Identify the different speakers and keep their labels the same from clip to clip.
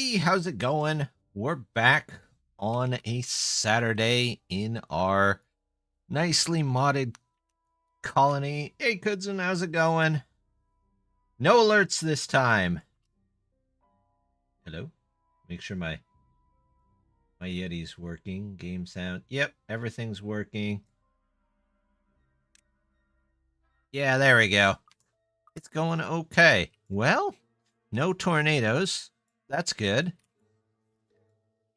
Speaker 1: Hey, how's it going? We're back on a Saturday in our nicely modded colony. Hey, Kudzen, how's it going? No alerts this time. Hello? Make sure my Yeti's working. Game sound. Yep, everything's working. Yeah, there we go. It's going okay. Well, no tornadoes. That's good.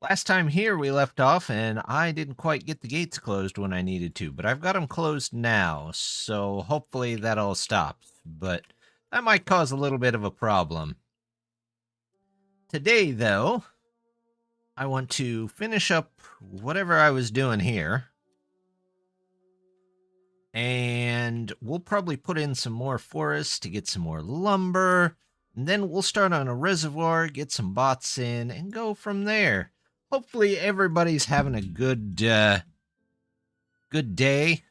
Speaker 1: Last time here we left off, and I didn't quite get the gates closed when I needed to, but I've got them closed now, so hopefully that all stops. But that might cause a little bit of a problem. Today, though, I want to finish up whatever I was doing here. And we'll probably put in some more forests to get some more lumber. And then we'll start on a reservoir, get some bots in, and go from there. Hopefully everybody's having a good good day,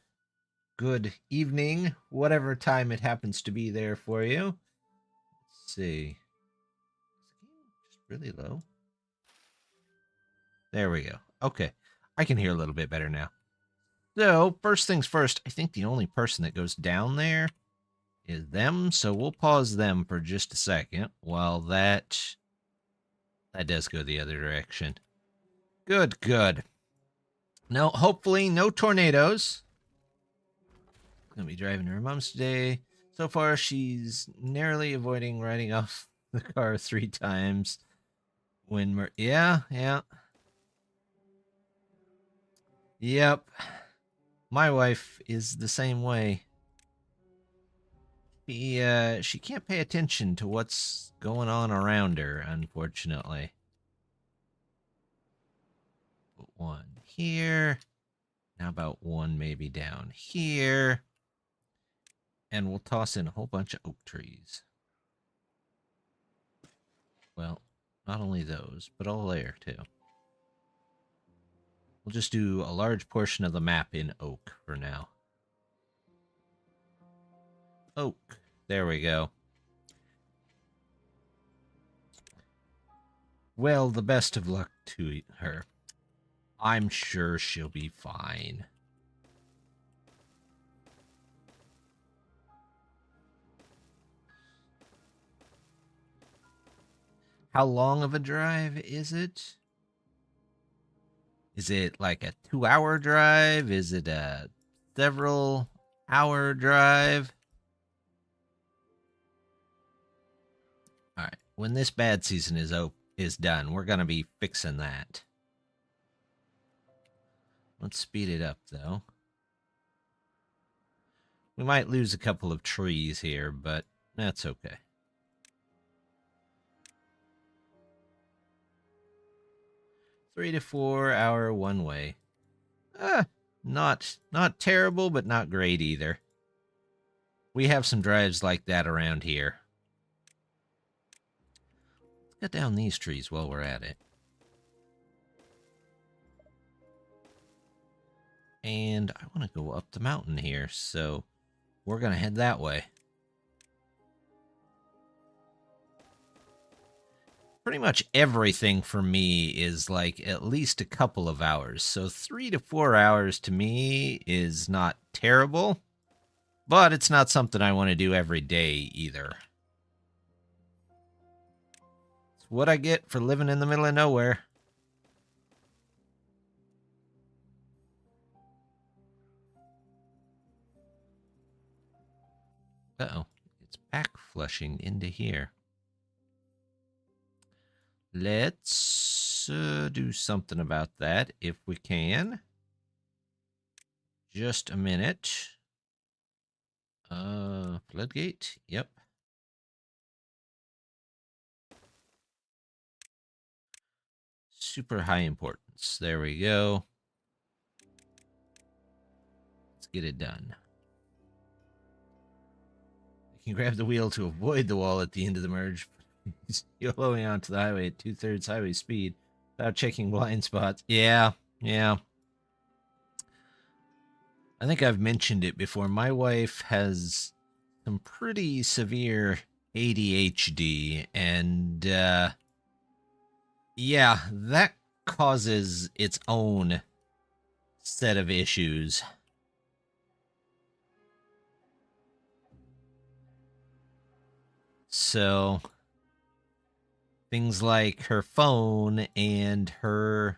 Speaker 1: good evening, whatever time it happens to be there for you. Let's see. Is the game just really low? There we go. Okay. I can hear a little bit better now. So, first things first, I think the only person that goes down there is them, so we'll pause them for just a second while that does go the other direction. Good, good. No, hopefully no tornadoes. Gonna be driving her mom's today. So far, she's narrowly avoiding riding off the car 3 times. When we're... Yeah. Yep. My wife is the same way. She can't pay attention to what's going on around her, unfortunately. Put one here. Now about one maybe down here. And we'll toss in a whole bunch of oak trees. Well, not only those, but all there too. We'll just do a large portion of the map in oak for now. Oak. There we go. Well, the best of luck to her. I'm sure she'll be fine. How long of a drive is it? Is it like a 2-hour drive? Is it a several-hour drive? All right. When this bad season is done, we're gonna be fixing that. Let's speed it up, though. We might lose a couple of trees here, but that's okay. Three to 4 hour one way. Not terrible, but not great either. We have some drives like that around here. Let's cut down these trees while we're at it. And I want to go up the mountain here, so we're going to head that way. Pretty much everything for me is like at least a couple of hours. So 3 to 4 hours to me is not terrible, but it's not something I want to do every day either. It's what I get for living in the middle of nowhere. Uh-oh, it's back flushing into here. Let's do something about that if we can. Just a minute. Floodgate, yep. Super high importance. There we go. Let's get it done. I can grab the wheel to avoid the wall at the end of the merge. YOLOing onto the highway at 2/3 highway speed without checking blind spots. Yeah. I think I've mentioned it before. My wife has some pretty severe ADHD, and Yeah, that causes its own set of issues. So, things like her phone and a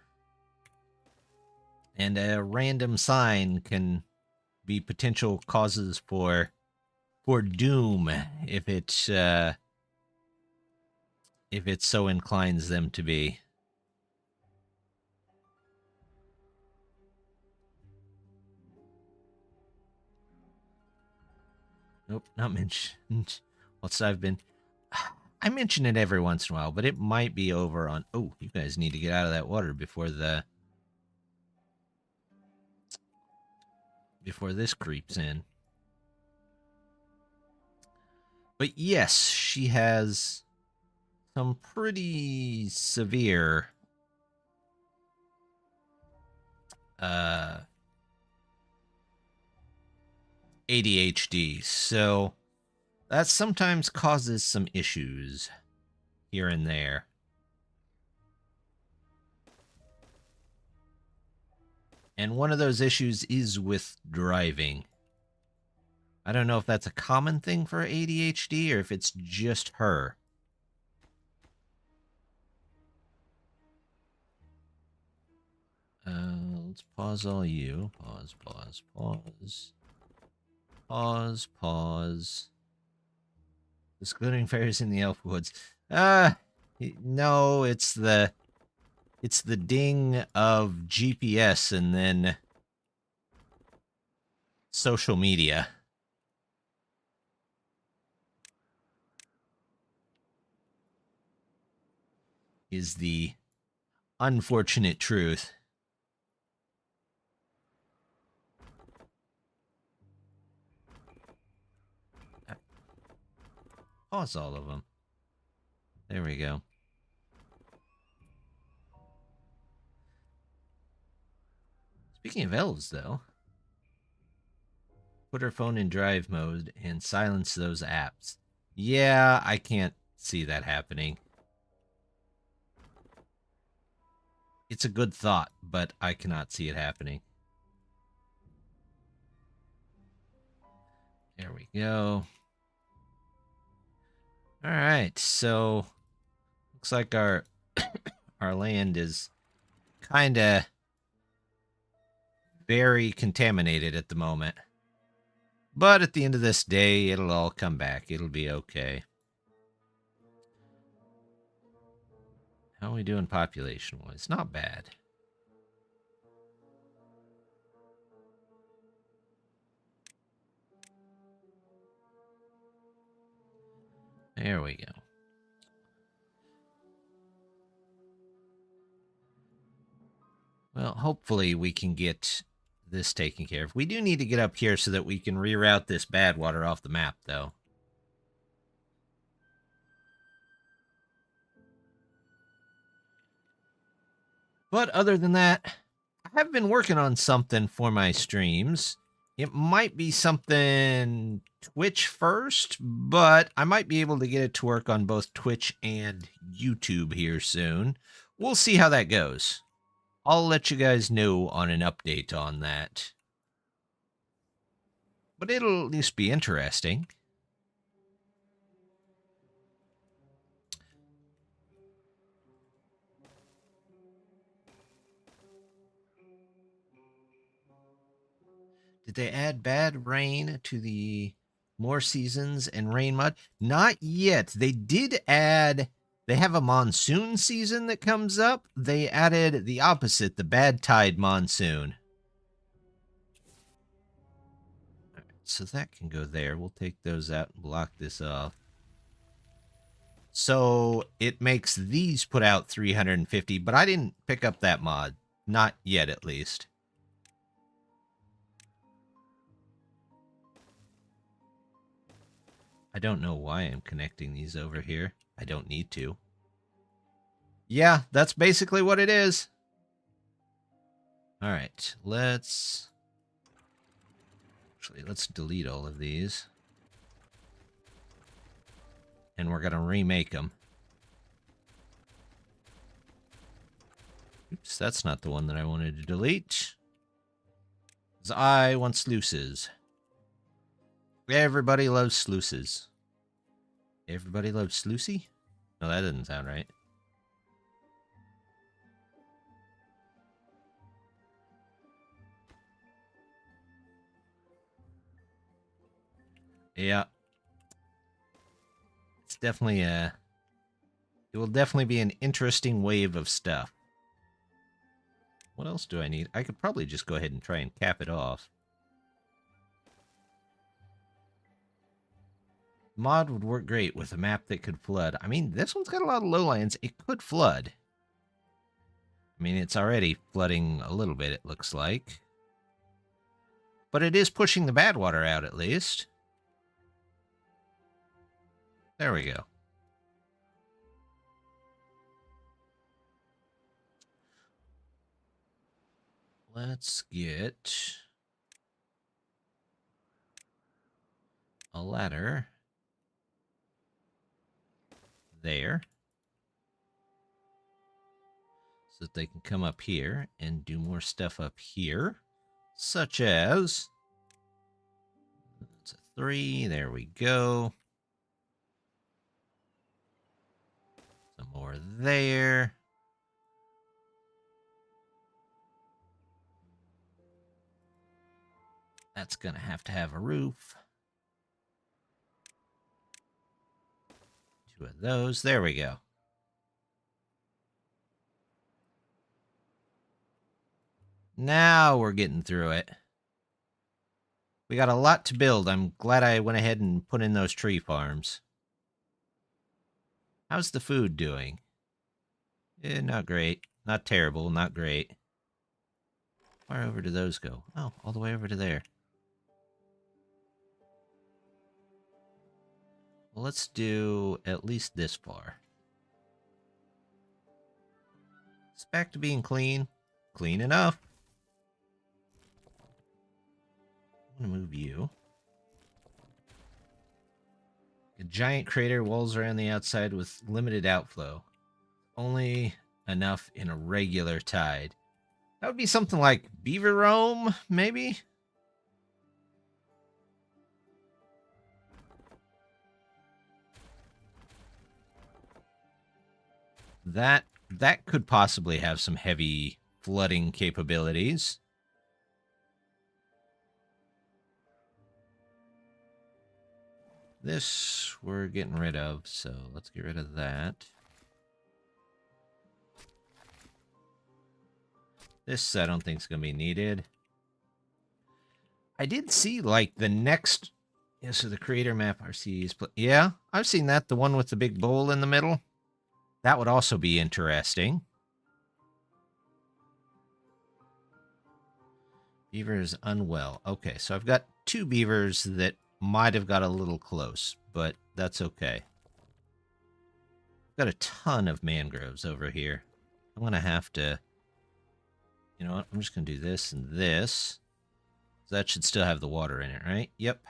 Speaker 1: random sign can be potential causes for doom if it so inclines them to be. Nope, not mentioned. I mention it every once in a while, but it might be over on. Oh, you guys need to get out of that water before this creeps in. But yes, she has some pretty severe ADHD. So that sometimes causes some issues here and there. And one of those issues is with driving. I don't know if that's a common thing for ADHD or if it's just her. Let's pause all you. Pause, pause, pause. Pause, pause. Excluding fairies in the elf woods. No, it's the ding of GPS and then social media. Is the unfortunate truth. Pause all of them. There we go. Speaking of elves, though, put her phone in drive mode and silence those apps. Yeah, I can't see that happening. It's a good thought, but I cannot see it happening. There we go. All right, so looks like our land is kind of very contaminated at the moment. But at the end of this day, it'll all come back. It'll be okay. How are we doing population-wise? Not bad. There we go. Well, hopefully we can get this taken care of. We do need to get up here so that we can reroute this bad water off the map, though. But other than that, I have been working on something for my streams. It might be something Twitch first, but I might be able to get it to work on both Twitch and YouTube here soon. We'll see how that goes. I'll let you guys know on an update on that. But it'll at least be interesting. Did they add bad rain to the more seasons and rain mud? Not yet. They did add... They have a monsoon season that comes up. They added the opposite, the bad tide monsoon. All right, so that can go there. We'll take those out and block this off. So it makes these put out 350, but I didn't pick up that mod. Not yet, at least. I don't know why I'm connecting these over here. I don't need to. Yeah, that's basically what it is. All right, let's delete all of these. And we're going to remake them. Oops, that's not the one that I wanted to delete. Because I want sluices. Everybody loves sluices. Everybody loves sluicy? No, that doesn't sound right. Yeah. It's definitely a... It will definitely be an interesting wave of stuff. What else do I need? I could probably just go ahead and try and cap it off. Mod would work great with a map that could flood. I mean, this one's got a lot of lowlands. It could flood. I mean, it's already flooding a little bit, it looks like. But it is pushing the bad water out, at least. There we go. Let's get a ladder there so that they can come up here and do more stuff up here, such as it's a 3. There we go. Some more there. That's going to have a roof. 2 of those. There we go. Now we're getting through it. We got a lot to build. I'm glad I went ahead and put in those tree farms. How's the food doing? Not great. Not terrible. Not great. Far over do those go? Oh, all the way over to there. Well, let's do at least this far. It's back to being clean. Clean enough. I'm going to move you. A giant crater, walls around the outside with limited outflow. Only enough in a regular tide. That would be something like Beaver Rome, maybe? That could possibly have some heavy flooding capabilities. This we're getting rid of, so let's get rid of that. This I don't think is going to be needed. I did see, like, the next... Yeah, so the creator map RCs... Yeah, I've seen that, the one with the big bowl in the middle. That would also be interesting. Beaver is unwell. Okay, so I've got 2 beavers that might have got a little close, but that's okay. Got a ton of mangroves over here. I'm going to have to... You know what? I'm just going to do this and this. So that should still have the water in it, right? Yep.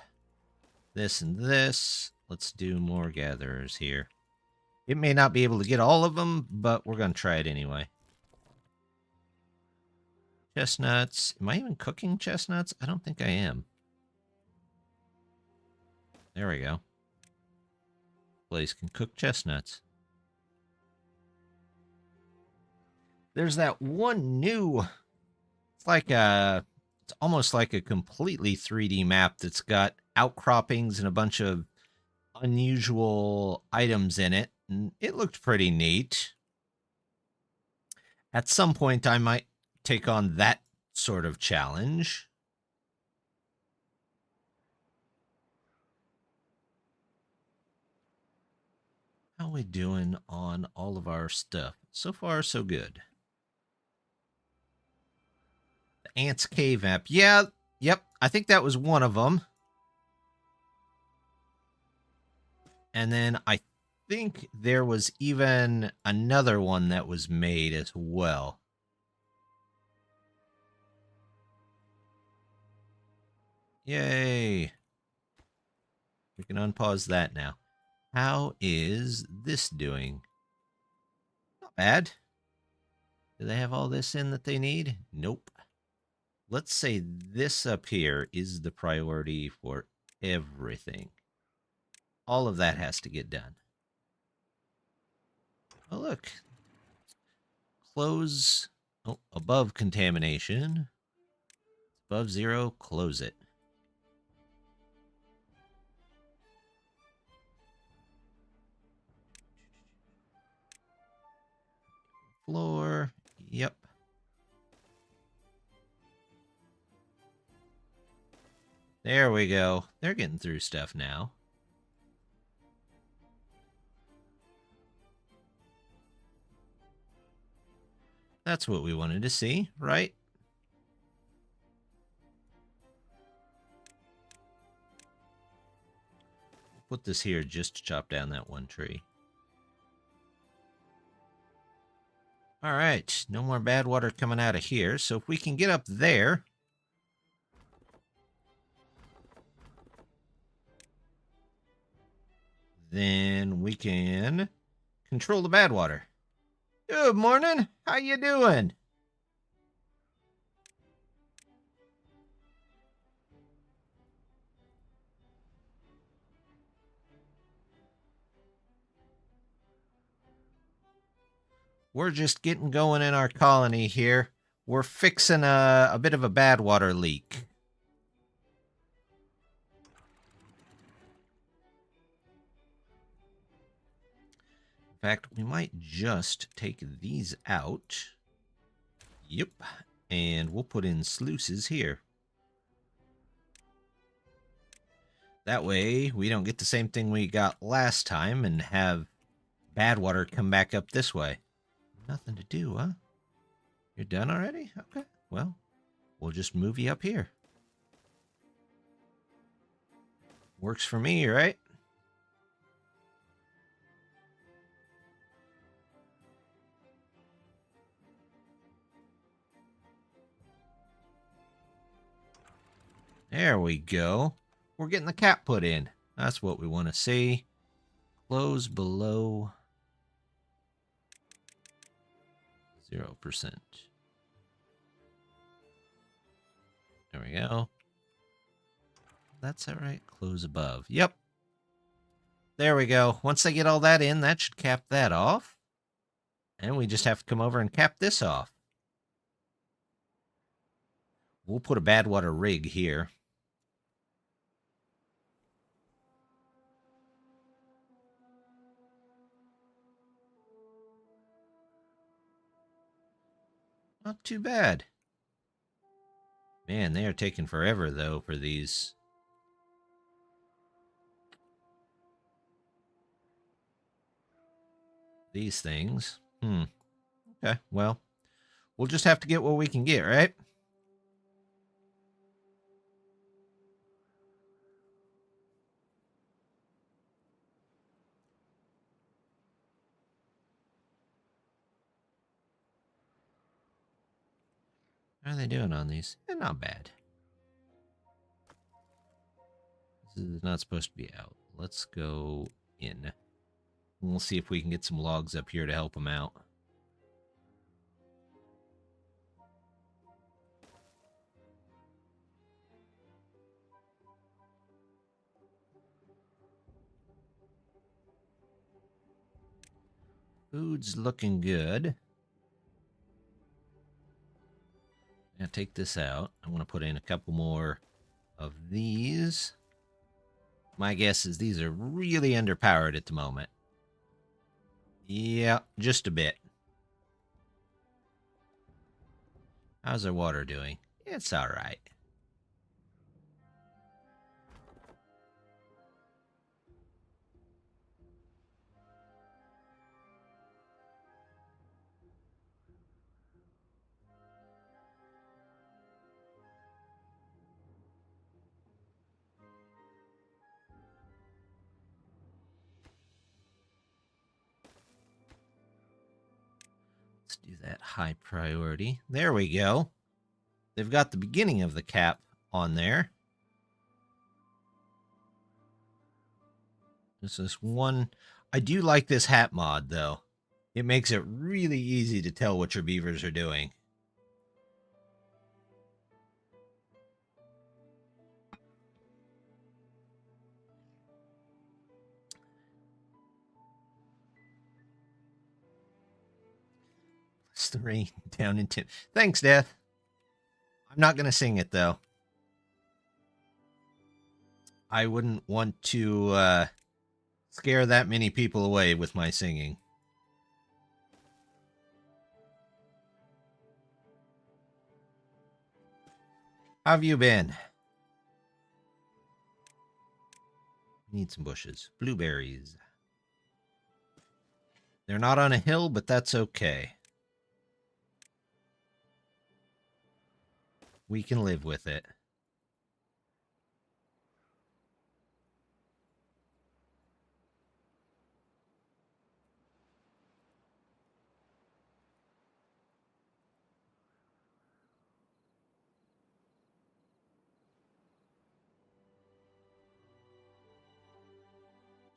Speaker 1: This and this. Let's do more gatherers here. It may not be able to get all of them, but we're going to try it anyway. Chestnuts. Am I even cooking chestnuts? I don't think I am. There we go. Place can cook chestnuts. There's that one new... It's like a... It's almost like a completely 3D map that's got outcroppings and a bunch of unusual items in it. And it looked pretty neat. At some point, I might take on that sort of challenge. How are we doing on all of our stuff? So far, so good. The Ants Cave map. Yeah, yep. I think that was one of them. And then I think there was even another one that was made as well. Yay. We can unpause that now. How is this doing? Not bad. Do they have all this in that they need? Nope. Let's say this up here is the priority for everything. All of that has to get done. Oh, look. Close. Oh, above contamination. Above 0, close it. Floor. Yep. There we go. They're getting through stuff now. That's what we wanted to see, right? Put this here just to chop down that one tree. All right, no more bad water coming out of here. So if we can get up there, then we can control the bad water. Good morning. How you doing? We're just getting going in our colony here. We're fixing a bit of a bad water leak. In fact, we might just take these out. Yep. And we'll put in sluices here. That way, we don't get the same thing we got last time and have bad water come back up this way. Nothing to do, huh? You're done already? Okay. Well, we'll just move you up here. Works for me, right? There we go. We're getting the cap put in. That's what we want to see. Close below 0%. There we go. That's all right. Close above. Yep. There we go. Once they get all that in, that should cap that off. And we just have to come over and cap this off. We'll put a bad water rig here. Not too bad. Man, they are taking forever, though, for these. These things. Okay, well, we'll just have to get what we can get, right? How are they doing on these? Not bad. This is not supposed to be out. Let's go in. We'll see if we can get some logs up here to help them out. Food's looking good. Now take this out. I want to put in a couple more of these. My guess is these are really underpowered at the moment. Yeah, just a bit. How's our water doing? It's all right. Let's do that high priority. There we go. They've got the beginning of the cap on there. This is one. I do like this hat mod, though. It makes it really easy to tell what your beavers are doing. It's the rain down in Tim. Thanks, Death. I'm not going to sing it, though. I wouldn't want to scare that many people away with my singing. How have you been? Need some bushes. Blueberries. They're not on a hill, but that's okay. We can live with it.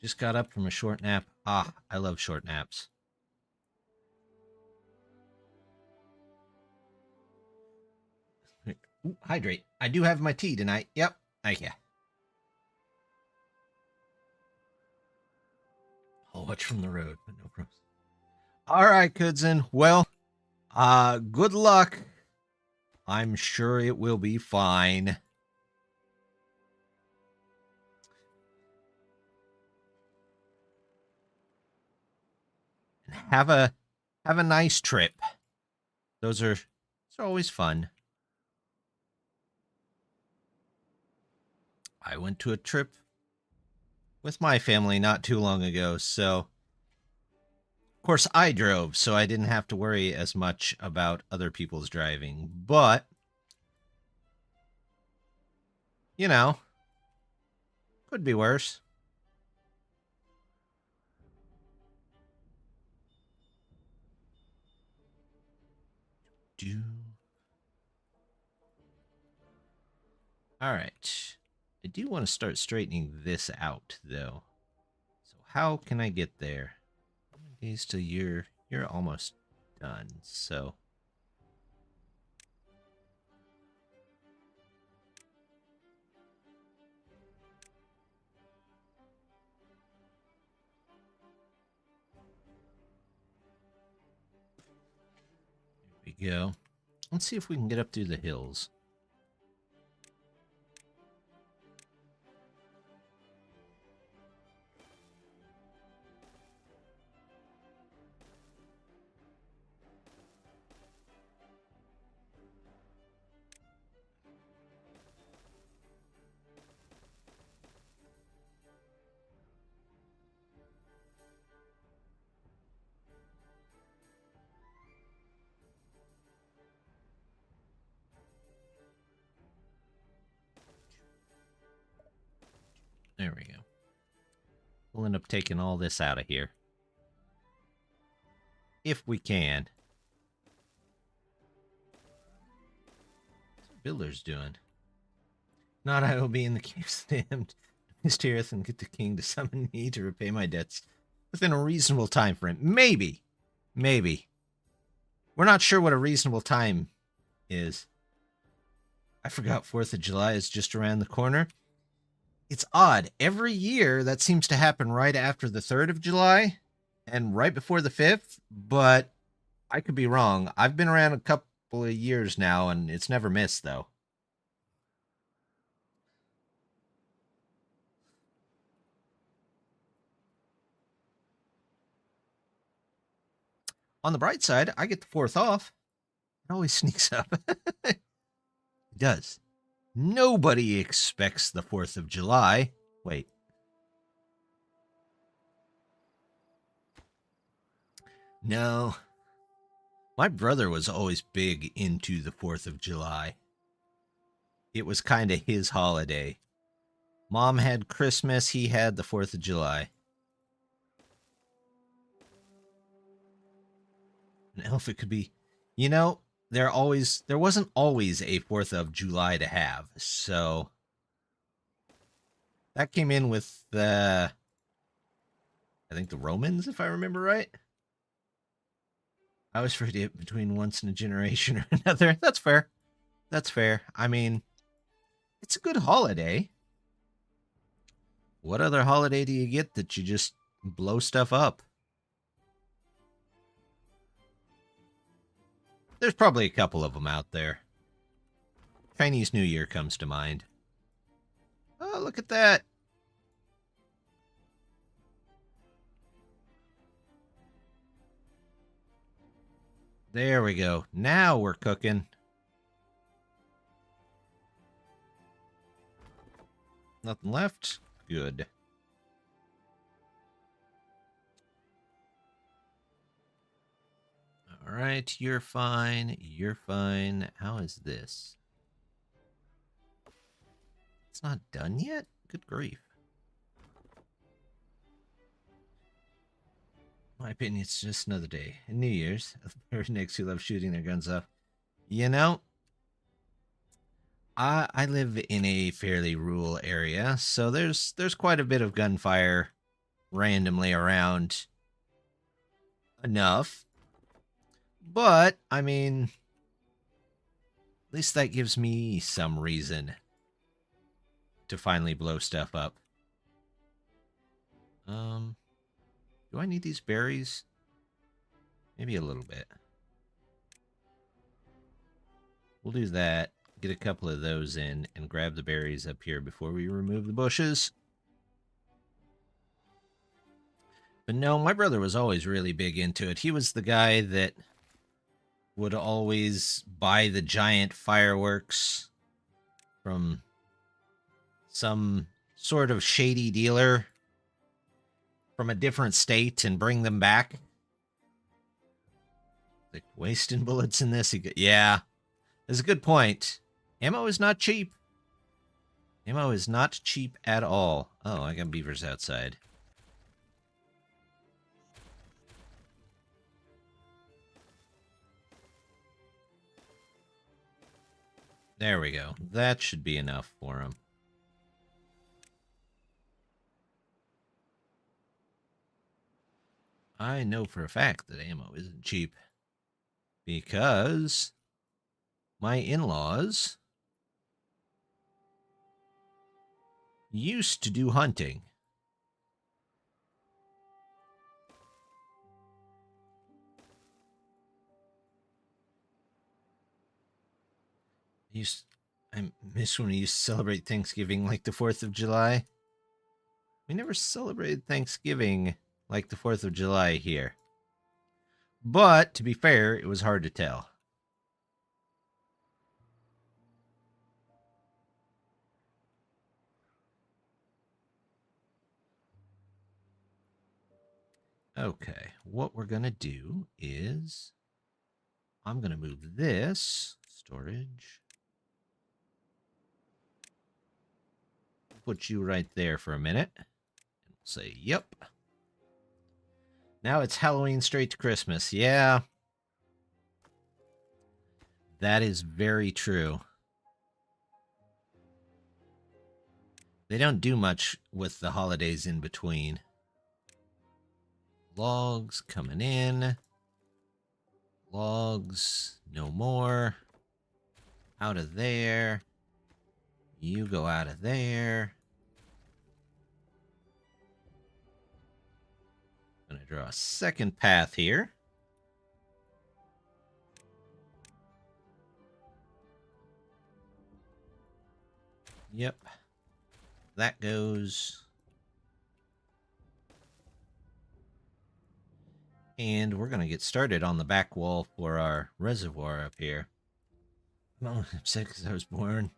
Speaker 1: Just got up from a short nap. Ah, I love short naps. Ooh, hydrate. I do have my tea tonight. Yep. Yeah. I'll watch from the road, but no pros. All right, Kudzen. Well, good luck. I'm sure it will be fine. Have a nice trip. Those are always fun. I went to a trip with my family not too long ago, so of course I drove, so I didn't have to worry as much about other people's driving. But you know, could be worse. All right. I do want to start straightening this out, though. So how can I get there? How many days till you're almost done? So here we go. Let's see if we can get up through the hills. There we go. We'll end up taking all this out of here. If we can. What's the builder's doing? Not I will be in the cave stand. Mr. Earth and get the king to summon me to repay my debts within a reasonable time frame. Maybe. Maybe. We're not sure what a reasonable time is. I forgot 4th of July is just around the corner. It's odd. Every year, that seems to happen right after the 3rd of July and right before the 5th, but I could be wrong. I've been around a couple of years now, and it's never missed, though. On the bright side, I get the 4th off. It always sneaks up. It does. Nobody expects the 4th of July. Wait. No. My brother was always big into the 4th of July. It was kind of his holiday. Mom had Christmas, he had the 4th of July. An elf, it could be... You know, there wasn't always a 4th of July to have, so... That came in with the... I think the Romans, if I remember right. I always forget between once in a generation or another. That's fair. That's fair. I mean, it's a good holiday. What other holiday do you get that you just blow stuff up? There's probably a couple of them out there. Chinese New Year comes to mind. Oh, look at that. There we go. Now we're cooking. Nothing left? Good. All right, you're fine. You're fine. How is this? It's not done yet? Good grief. In my opinion, it's just another day. And New Year's, parents who love shooting their guns off. You know, I live in a fairly rural area, so there's quite a bit of gunfire randomly around. Enough. But, I mean, at least that gives me some reason to finally blow stuff up. Do I need these berries? Maybe a little bit. We'll do that. Get a couple of those in and grab the berries up here before we remove the bushes. But no, my brother was always really big into it. He was the guy that would always buy the giant fireworks from some sort of shady dealer from a different state and bring them back. Like, wasting bullets in this? Yeah, that's a good point. Ammo is not cheap. Ammo is not cheap at all. Oh, I got beavers outside. There we go. That should be enough for him. I know for a fact that ammo isn't cheap because my in-laws used to do hunting. I miss when we used to celebrate Thanksgiving like the 4th of July. We never celebrated Thanksgiving like the 4th of July here. But, to be fair, it was hard to tell. Okay, what we're going to do is I'm going to move this storage. Put you right there for a minute. And we'll say, yep. Now it's Halloween straight to Christmas. Yeah. That is very true. They don't do much with the holidays in between. Logs coming in. Logs, no more. Out of there. You go out of there. I'm going to draw a second path here. Yep. That goes. And we're going to get started on the back wall for our reservoir up here. I'm upset because I was born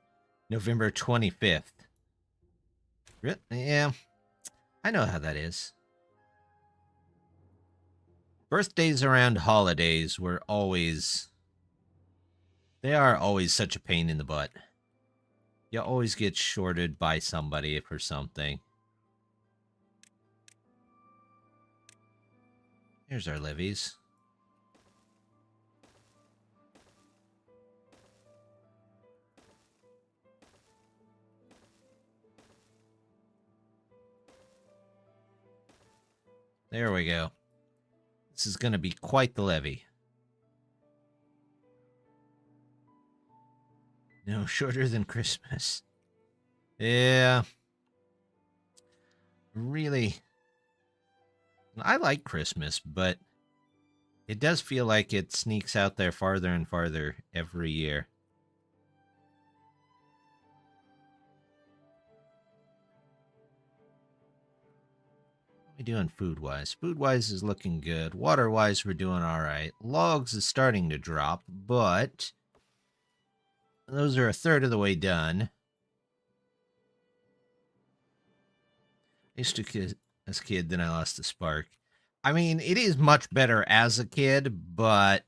Speaker 1: November 25th. Yeah, I know how that is. Birthdays around holidays were always... They are always such a pain in the butt. You always get shorted by somebody for something. Here's our levees. There we go. This is going to be quite the levee. No shorter than Christmas. Yeah. Really. I like Christmas, but it does feel like it sneaks out there farther and farther every year. What are we doing food-wise? Food-wise is looking good. Water-wise, we're doing all right. Logs is starting to drop, but those are a third of the way done. I used to as a kid, then I lost the spark. I mean, it is much better as a kid, but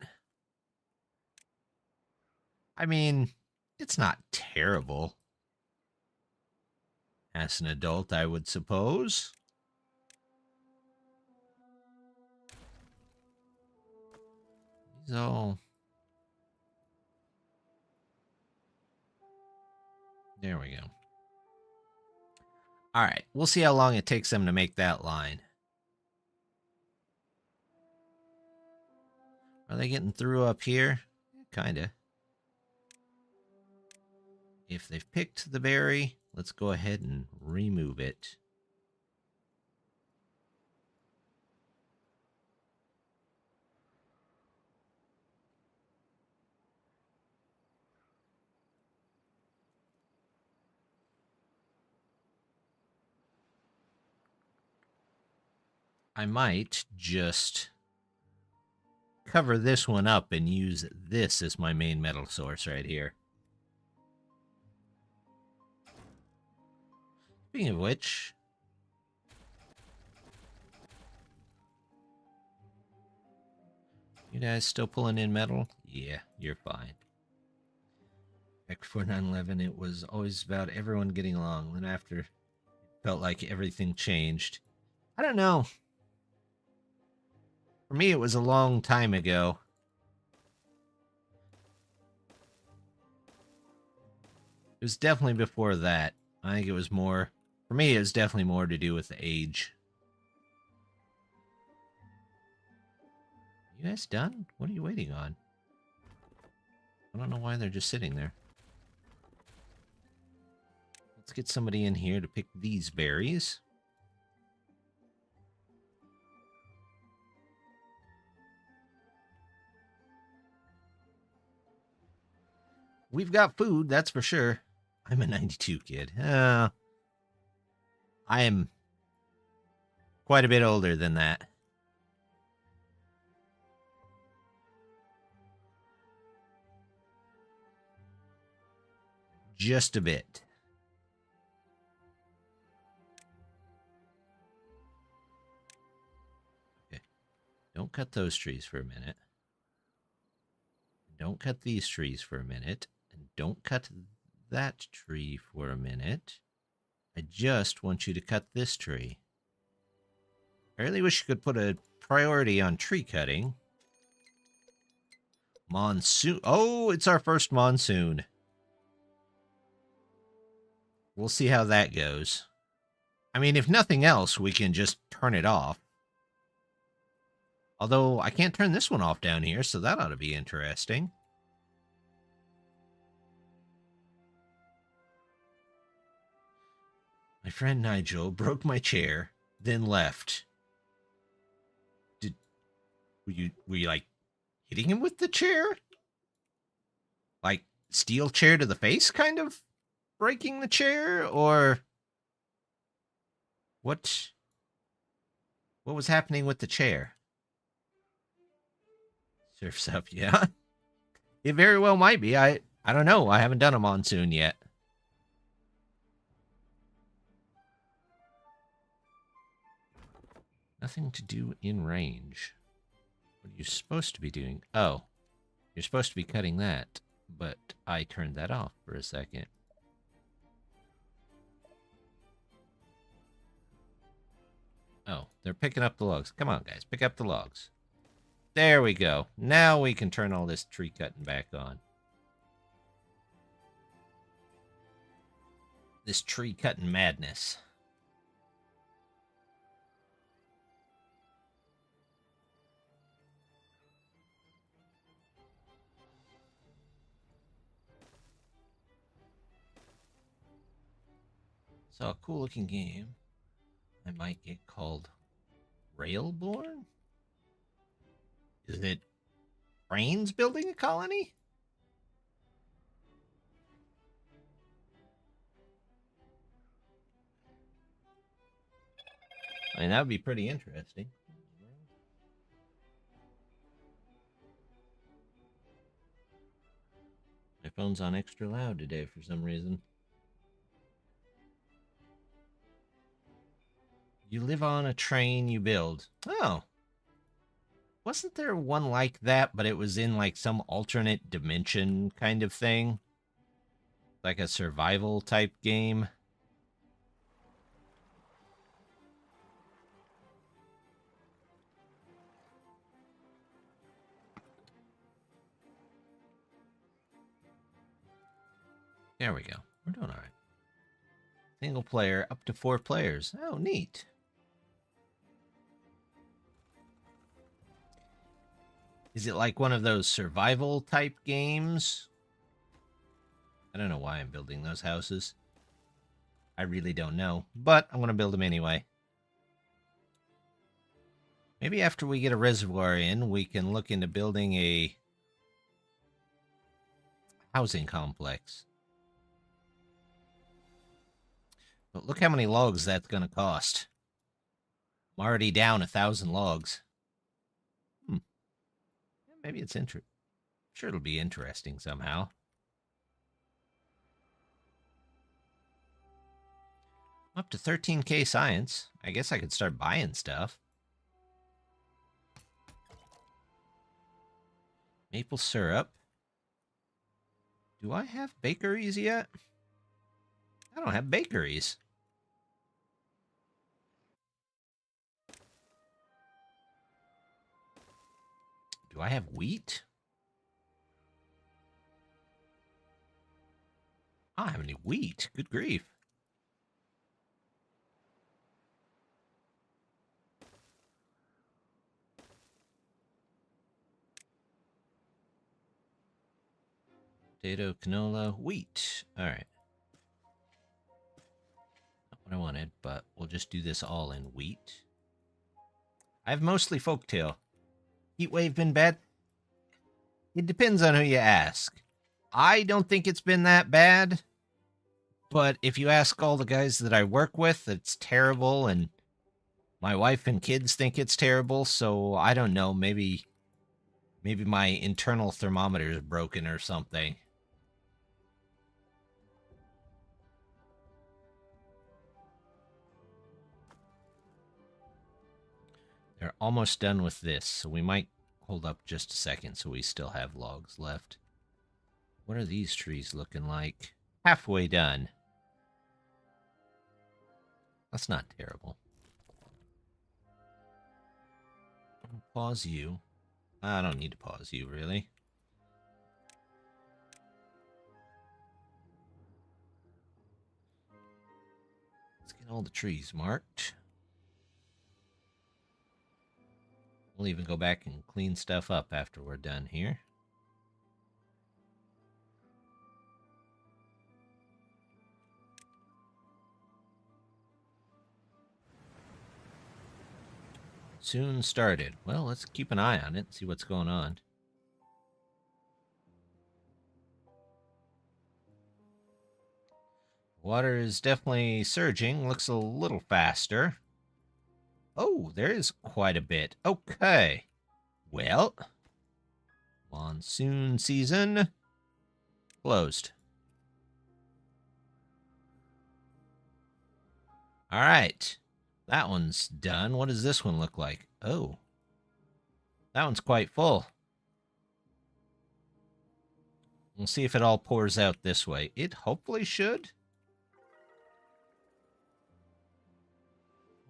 Speaker 1: I mean, it's not terrible. As an adult, I would suppose. So, there we go. All right, we'll see how long it takes them to make that line. Are they getting through up here? Kinda. If they've picked the berry, let's go ahead and remove it. I might just cover this one up and use this as my main metal source right here. Speaking of which, you guys still pulling in metal? Yeah, you're fine. Back before 9/11, it was always about everyone getting along. Then after, it felt like everything changed. I don't know. For me, it was a long time ago. It was definitely before that. I think it was more... For me, it was definitely more to do with the age. You guys done? What are you waiting on? I don't know why they're just sitting there. Let's get somebody in here to pick these berries. We've got food, that's for sure. I'm a 92 kid. I am quite a bit older than that. Just a bit. Okay. Don't cut those trees for a minute. Don't cut these trees for a minute. And don't cut that tree for a minute. I just want you to cut this tree. I really wish you could put a priority on tree cutting. Monsoon. Oh, it's our first monsoon. We'll see how that goes. I mean, if nothing else, we can just turn it off. Although, I can't turn this one off down here, so that ought to be interesting. My friend Nigel broke my chair, then left. Were you like, hitting him with the chair? Like, steel chair to the face, kind of? Breaking the chair, or... What was happening with the chair? Surf's up, yeah. It very well might be. I don't know. I haven't done a monsoon yet. Nothing to do in range. What are you supposed to be doing? Oh, you're supposed to be cutting that, but I turned that off for a second. Oh, they're picking up the logs. Come on, guys, pick up the logs. There we go. Now we can turn all this tree cutting back on. This tree cutting madness. So a cool looking game. I might get called Railborn? Is it trains building a colony? I mean, that would be pretty interesting. My phone's on extra loud today for some reason. You live on a train you build. Oh. Wasn't there one like that, but it was in like some alternate dimension kind of thing? Like a survival type game? There we go. We're doing all right. Single player, up to 4 players. Oh, neat. Is it like one of those survival type games? I don't know why I'm building those houses. I really don't know, but I'm going to build them anyway. Maybe after we get a reservoir in, we can look into building a housing complex. But look how many logs that's going to cost. I'm already down 1,000 logs. Maybe it's sure it'll be interesting somehow. Up to 13k science. I guess I could start buying stuff. Maple syrup. Do I have bakeries yet? I don't have bakeries. Do I have wheat? I don't have any wheat. Good grief. Potato, canola, wheat. All right. Not what I wanted, but we'll just do this all in wheat. I have mostly folktale. Heatwave been bad? It depends on who you ask. I don't think it's been that bad. But if you ask all the guys that I work with, it's terrible, and my wife and kids think it's terrible, so I don't know, maybe my internal thermometer is broken or something. They're almost done with this, so we might hold up just a second so we still have logs left. What are these trees looking like? Halfway done. That's not terrible. I'll pause you. I don't need to pause you, really. Let's get all the trees marked. We'll even go back and clean stuff up after we're done here. Soon started. Well, let's keep an eye on it and see what's going on. Water is definitely surging. Looks a little faster. Oh, there is quite a bit. Okay. Well, monsoon season closed. All right. That one's done. What does this one look like? Oh. That one's quite full. We'll see if it all pours out this way. It hopefully should.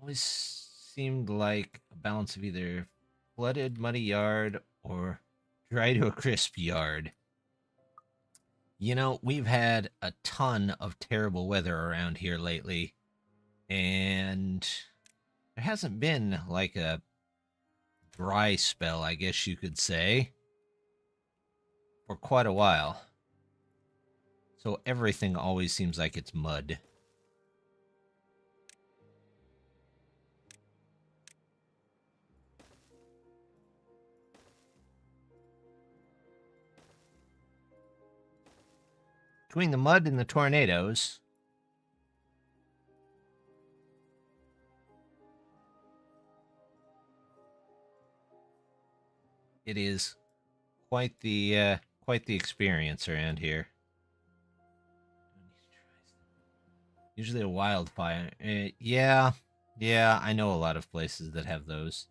Speaker 1: Always seemed like a balance of either flooded, muddy yard or dry to a crisp yard. You know, we've had a ton of terrible weather around here lately, and there hasn't been like a dry spell, I guess you could say, for quite a while. So everything always seems like it's mud. Between the mud and the tornadoes, it is quite the experience around here. Usually a wildfire. Yeah, I know a lot of places that have those.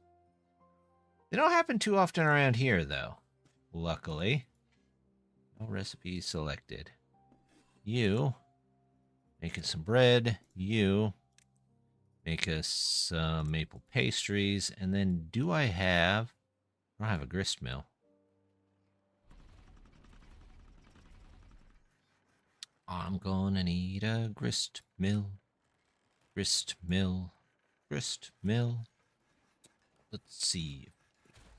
Speaker 1: They don't happen too often around here, though. Luckily. No recipes selected. You make us some bread. You make us some maple pastries. And then do I have... I don't have a grist mill. I'm gonna need a grist mill. Grist mill. Grist mill. Let's see.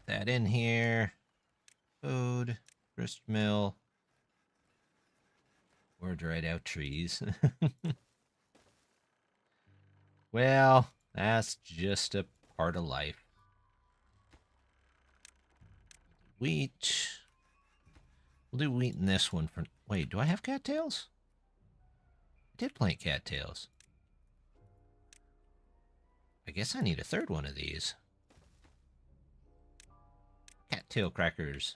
Speaker 1: That in here. Food. Grist mill. Or dried out trees. Well, that's just a part of life. Wheat. We'll do wheat in this one for... Wait, do I have cattails? I did plant cattails. I guess I need a third one of these. Cattail crackers.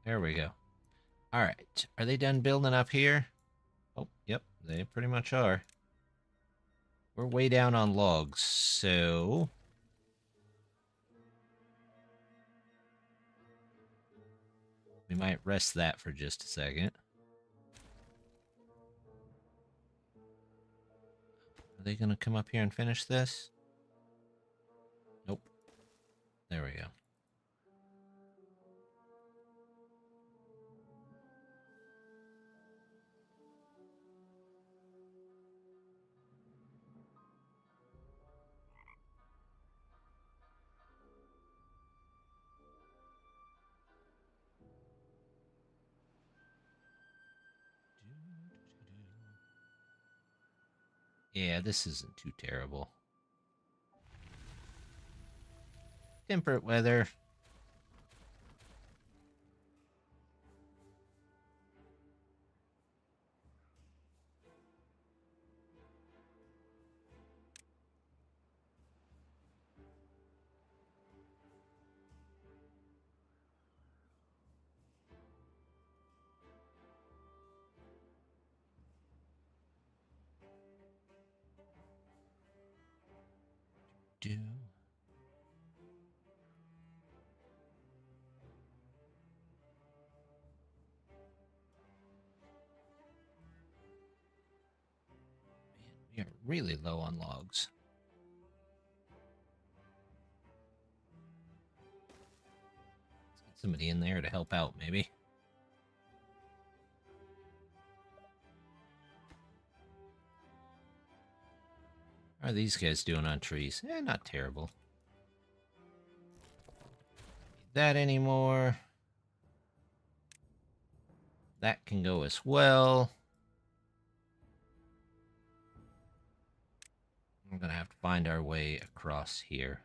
Speaker 1: There we go. All right. Are they done building up here? Oh, yep. They pretty much are. We're way down on logs, so... we might rest that for just a second. Are they going to come up here and finish this? Nope. There we go. Yeah, this isn't too terrible. Temperate weather. Do. Man, we are really low on logs. Let's get somebody in there to help out, maybe. How are these guys doing on trees? Not terrible. Need that anymore. That can go as well. We're going to have to find our way across here.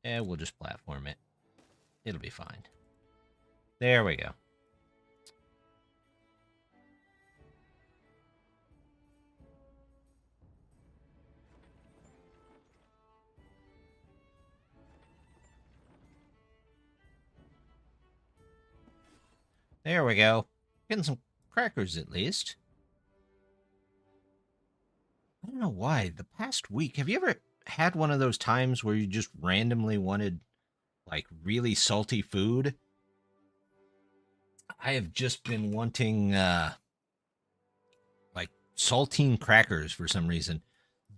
Speaker 1: Yeah, we'll just platform it. It'll be fine. There we go. There we go. Getting some crackers at least. I don't know why. The past week, have you ever had one of those times where you just randomly wanted, like, really salty food? I have just been wanting, like, saltine crackers for some reason.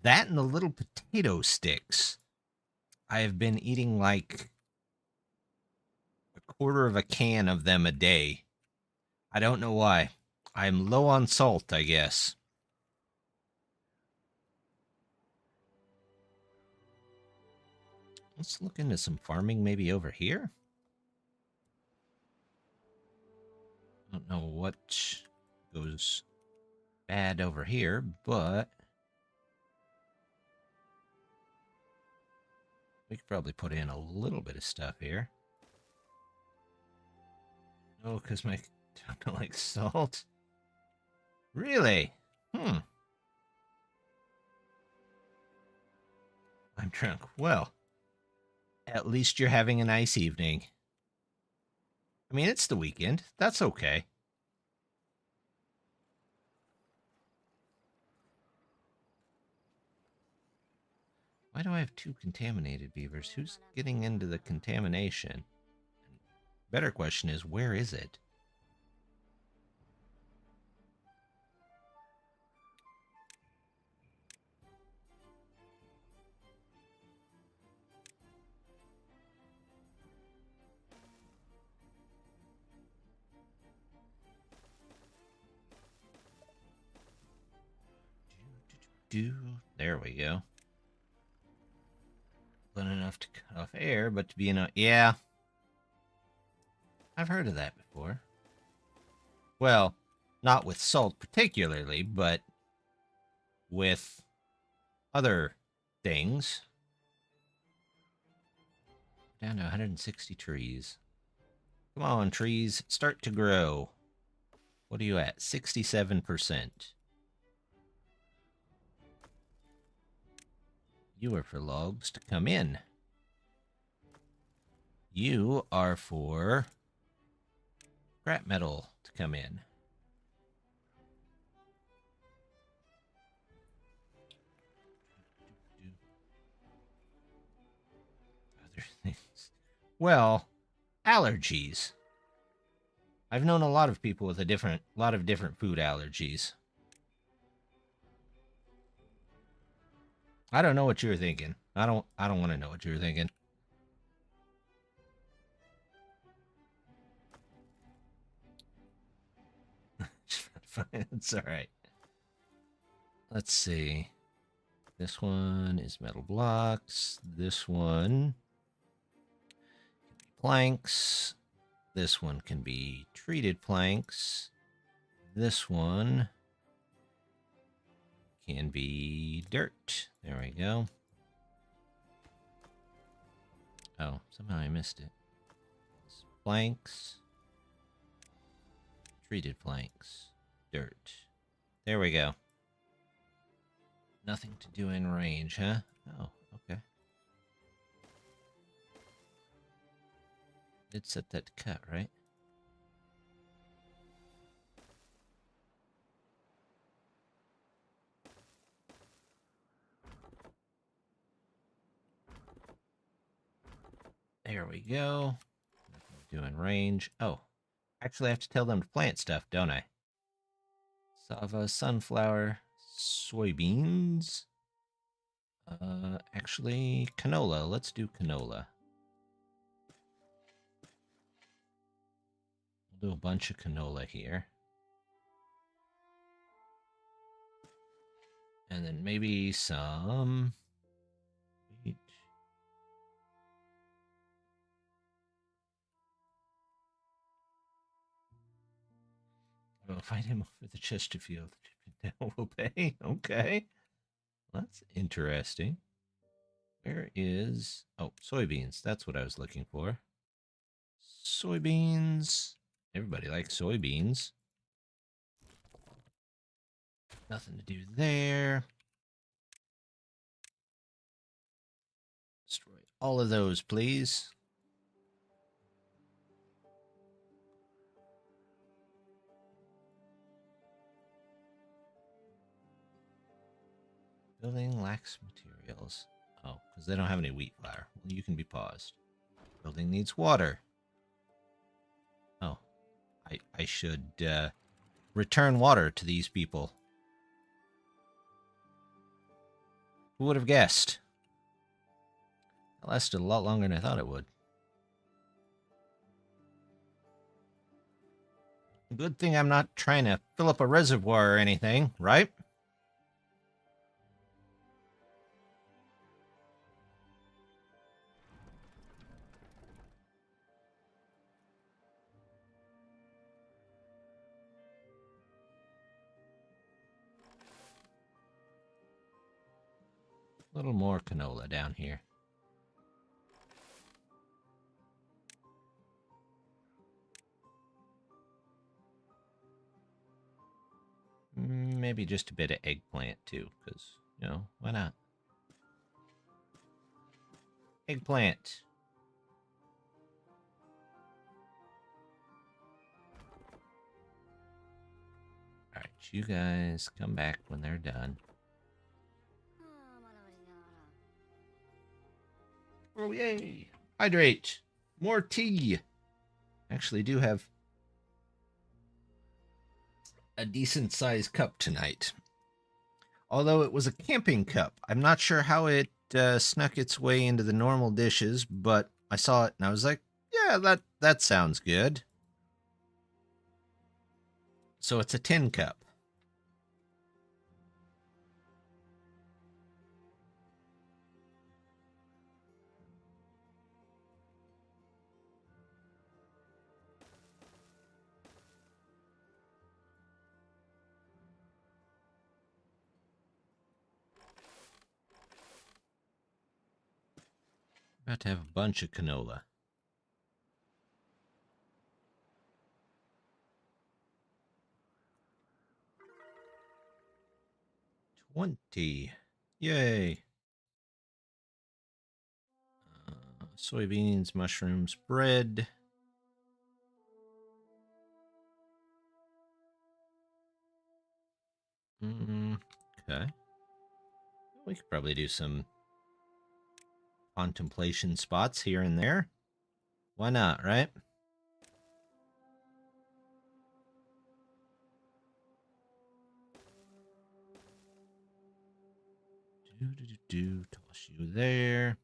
Speaker 1: That and the little potato sticks. I have been eating, like, a quarter of a can of them a day. I don't know why. I'm low on salt, I guess. Let's look into some farming maybe over here. Don't know what goes bad over here, but we could probably put in a little bit of stuff here. Oh, because my don't like salt. Really? I'm drunk. Well, at least you're having a nice evening. I mean, it's the weekend. That's okay. Why do I have 2 contaminated beavers? Who's getting into the contamination? Better question is, where is it? There we go. Not enough to cut off air, but to be in a... Yeah. I've heard of that before. Well, not with salt particularly, but with other things. Down to 160 trees. Come on, trees. Start to grow. What are you at? 67%. You are for logs to come in. You are for scrap metal to come in. Other things. Well, allergies. I've known a lot of people with a lot of different food allergies. I don't know what you were thinking. I don't want to know what you were thinking. It's all right. Let's see. This one is metal blocks. This one planks. This one can be treated planks. This one can be dirt. There we go. Oh, somehow I missed it. It's planks. Treated planks. Dirt. There we go. Nothing to do in range, huh? Oh, okay. Did set that to cut, right? There we go. Nothing to do in range. Oh, actually I have to tell them to plant stuff, don't I? Sava, sunflower, soybeans. Actually, canola. Let's do canola. We'll do a bunch of canola here. And then maybe some wheat. I'll find him over the Chesterfield. Now we'll pay. Okay. That's interesting. Where is... Oh, soybeans. That's what I was looking for. Soybeans. Everybody likes soybeans. Nothing to do there. Destroy all of those, please. Building lacks materials. Oh, because they don't have any wheat flour. Well, you can be paused. Building needs water. Oh, I should return water to these people. Who would have guessed? That lasted a lot longer than I thought it would. Good thing I'm not trying to fill up a reservoir or anything, right? A little more canola down here. Maybe just a bit of eggplant too, because, you know, why not? Eggplant. Alright, you guys come back when they're done. Oh, yay! Hydrate! More tea! Actually do have a decent-sized cup tonight. Although it was a camping cup. I'm not sure how it snuck its way into the normal dishes, but I saw it and I was like, yeah, that sounds good. So it's a tin cup. About to have a bunch of canola. $20. Yay. Soybeans, mushrooms, bread. Okay. We could probably do some contemplation spots here and there. Why not, right? Toss you there.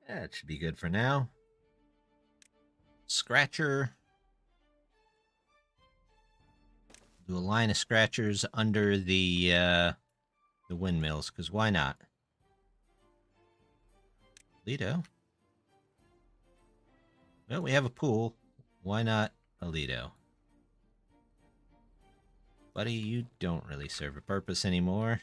Speaker 1: That should be good for now. Scratcher. Do a line of scratchers under the windmills, because why not? Lido. Well, we have a pool. Why not a Lido? Buddy, you don't really serve a purpose anymore.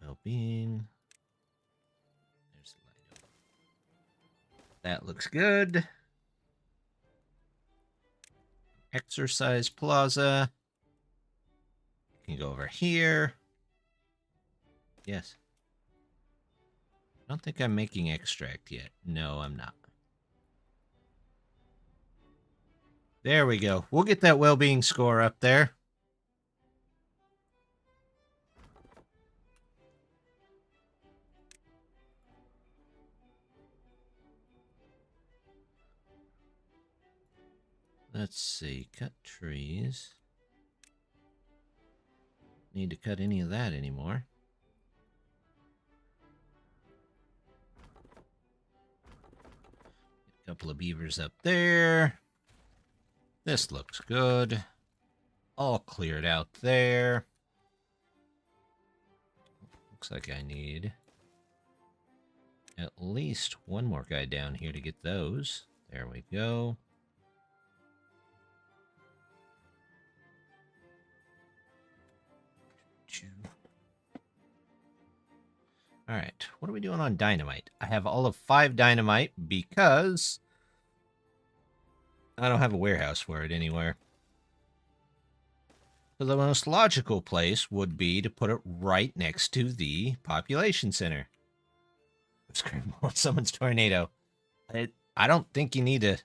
Speaker 1: Well-being. There's Lido. That looks good. Exercise plaza. You can go over here. Yes. I don't think I'm making extract yet. No, I'm not. There we go. We'll get that well-being score up there. Let's see. Cut trees. Need to cut any of that anymore. A couple of beavers up there. This looks good. All cleared out there. Looks like I need at least one more guy down here to get those. There we go. All right, what are we doing on dynamite? I have all of 5 dynamite because I don't have a warehouse for it anywhere. So the most logical place would be to put it right next to the population center. Someone's tornado. I don't think you need to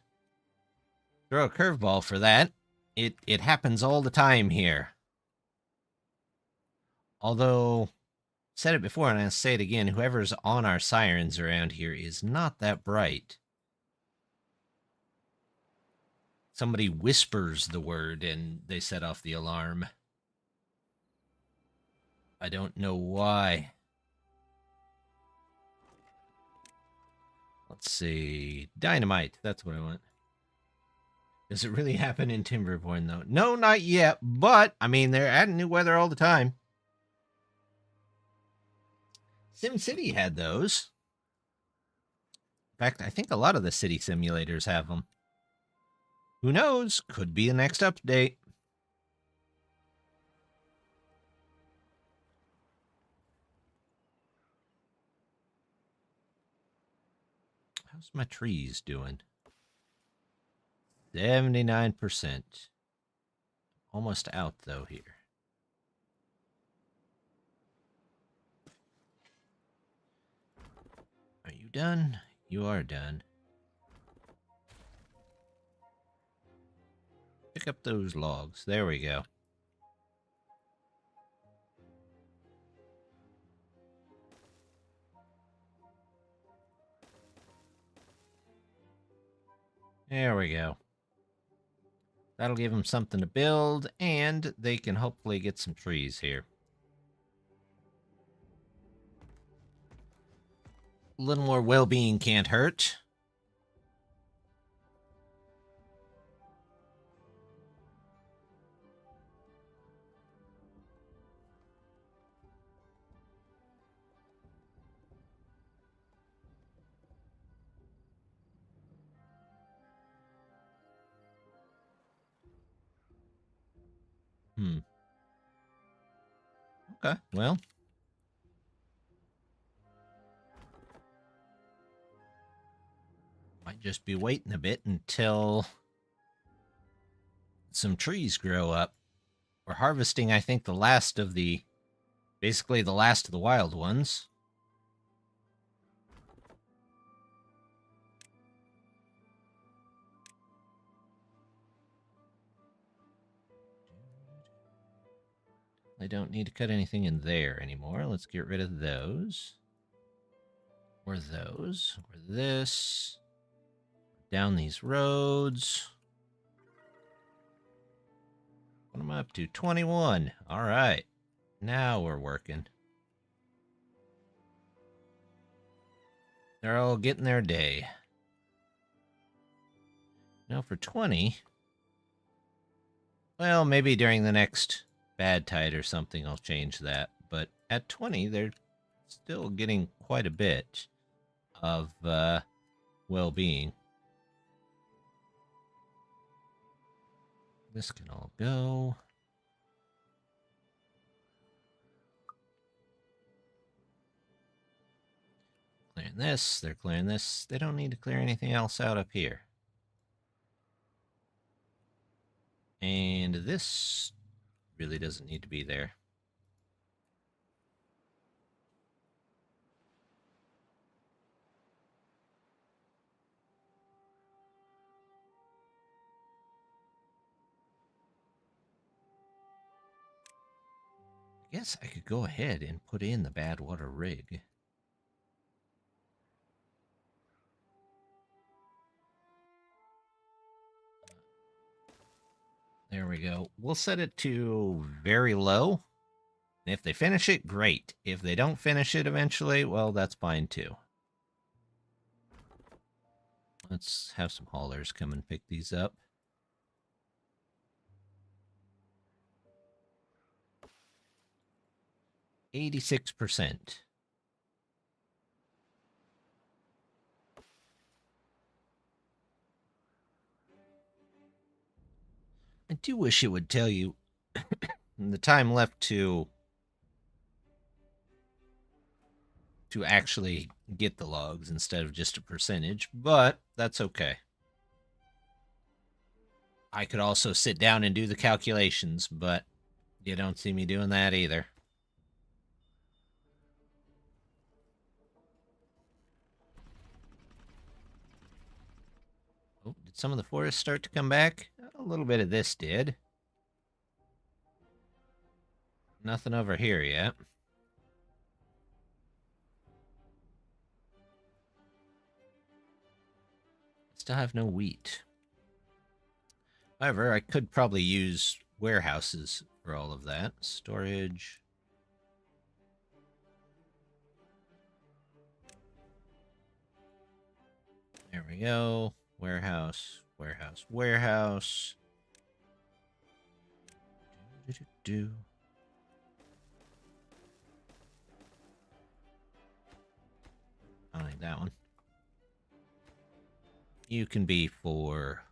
Speaker 1: throw a curveball for that. It happens all the time here. Although, said it before and I'll say it again, whoever's on our sirens around here is not that bright. Somebody whispers the word and they set off the alarm. I don't know why. Let's see. Dynamite. That's what I want. Does it really happen in Timberborn, though? No, not yet. But, I mean, they're adding new weather all the time. SimCity had those. In fact, I think a lot of the city simulators have them. Who knows? Could be the next update. How's my trees doing? 79%. Almost out, though, here. Are you done? You are done. Pick up those logs. There we go. There we go. That'll give them something to build, and they can hopefully get some trees here. A little more well-being can't hurt. Okay, well. Might just be waiting a bit until some trees grow up. We're harvesting, I think, the last of the... basically the last of the wild ones. I don't need to cut anything in there anymore. Let's get rid of those. Or those. Or this. Down these roads. What am I up to? 21. All right. Now we're working. They're all getting their day. Now for 20... well, maybe during the next bad tide or something I'll change that. But at 20, they're still getting quite a bit of well-being. This can all go. Clearing this, they're clearing this. They don't need to clear anything else out up here. And this really doesn't need to be there. I guess I could go ahead and put in the bad water rig. There we go. We'll set it to very low. And if they finish it, great. If they don't finish it eventually, well, that's fine too. Let's have some haulers come and pick these up. %. I do wish it would tell you the time left to actually get the logs instead of just a percentage, but that's okay. I could also sit down and do the calculations, but you don't see me doing that either. Oh, did some of the forest start to come back? A little bit of this did. Nothing over here yet. Still have no wheat. However, I could probably use warehouses for all of that. Storage. There we go. Warehouse, warehouse, warehouse. Do. I don't like that one. You can be for,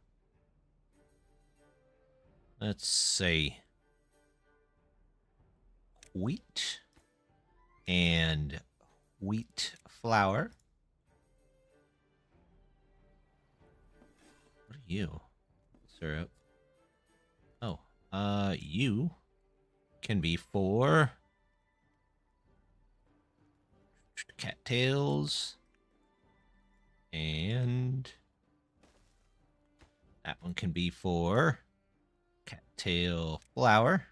Speaker 1: let's say, wheat and wheat flour. What are you? Syrup. Oh, you can be for cattails, and that one can be for cattail flour.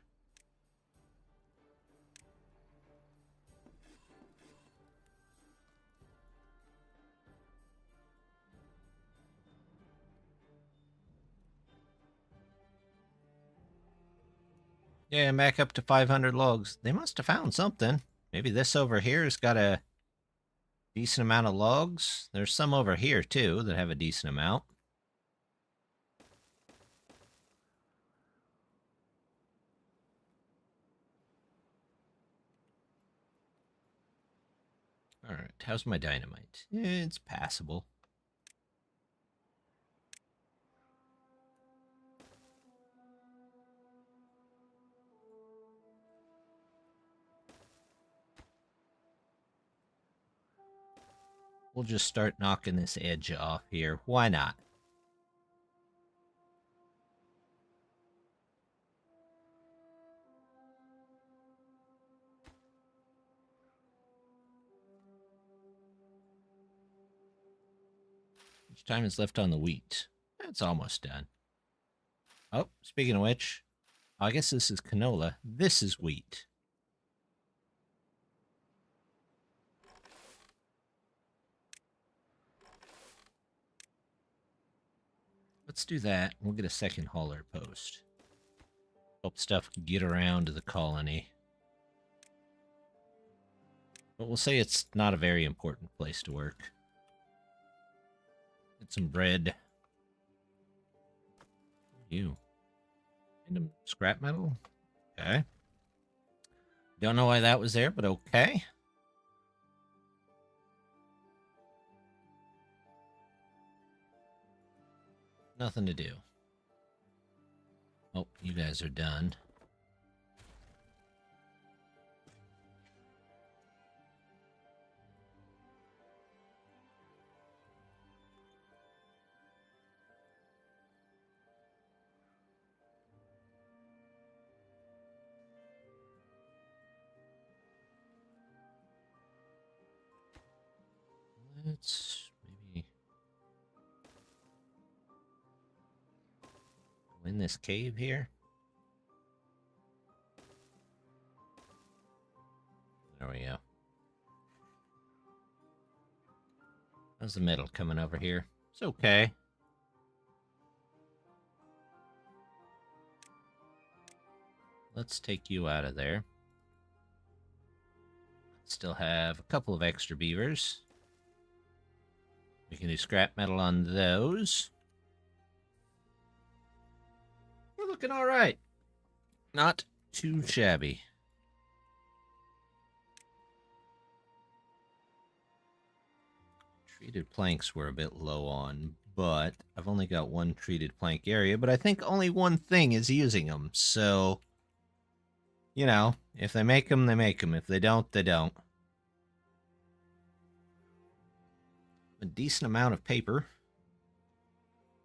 Speaker 1: Yeah, I'm back up to 500 logs. They must have found something. Maybe this over here has got a decent amount of logs. There's some over here, too, that have a decent amount. Alright, how's my dynamite? It's passable. We'll just start knocking this edge off here. Why not? How much time is left on the wheat? It's almost done. Oh, speaking of which, I guess this is canola. This is wheat. Let's do that. We'll get a second hauler post. Hope stuff can get around to the colony. But we'll say it's not a very important place to work. Get some bread. You. Random scrap metal? Okay. Don't know why that was there, but okay. Nothing to do. Oh, you guys are done. Let's maybe go in this cave here. There we go. How's the metal coming over here? It's okay. Let's take you out of there. Still have a couple of extra beavers. We can do scrap metal on those. We're looking all right. Not too shabby. Treated planks were a bit low on, but I've only got one treated plank area, but I think only one thing is using them, so, you know, if they make them, they make them. If they don't, they don't. A decent amount of paper.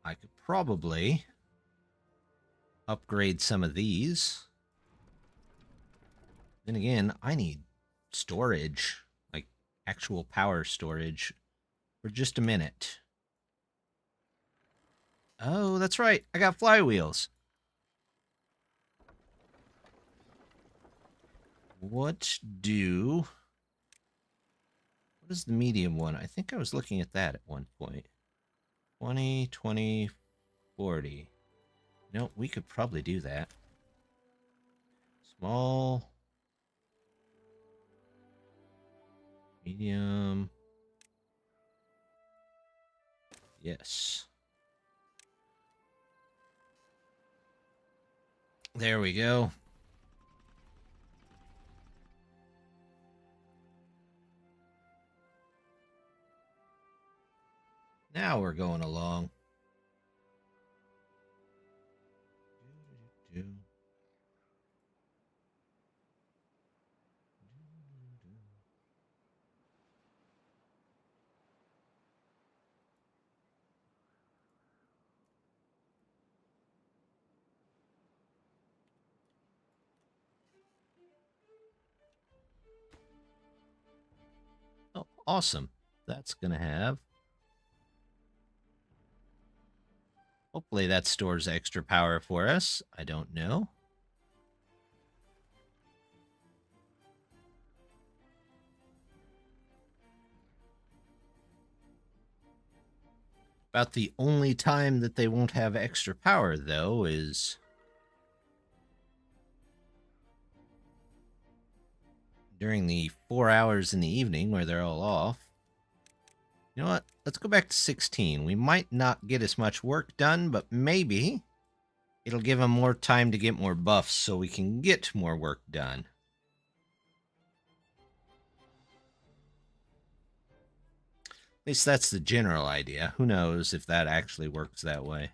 Speaker 1: I could probably upgrade some of these. Then again, I need storage, like actual power storage, for just a minute. Oh, that's right. I got flywheels. What is the medium one? I think I was looking at that at one point. 20, 20, 40. No, we could probably do that. Small. Medium. Yes. There we go. Now we're going along. Oh, awesome. That's going to have... Hopefully that stores extra power for us. I don't know. About the only time that they won't have extra power, though, is during the 4 hours in the evening where they're all off. You know what? Let's go back to 16. We might not get as much work done, but maybe it'll give them more time to get more buffs so we can get more work done. At least that's the general idea. Who knows if that actually works that way.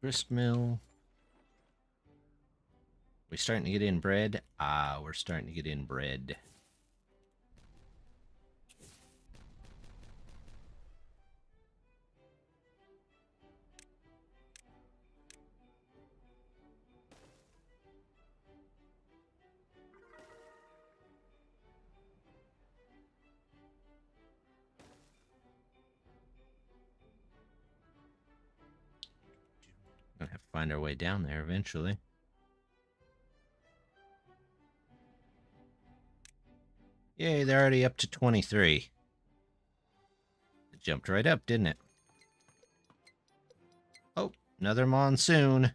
Speaker 1: Grist mill. We starting to get in bread? Ah, we're starting to get in bread. Gonna have to find our way down there eventually. Yay, they're already up to 23. It jumped right up, didn't it? Oh, another monsoon.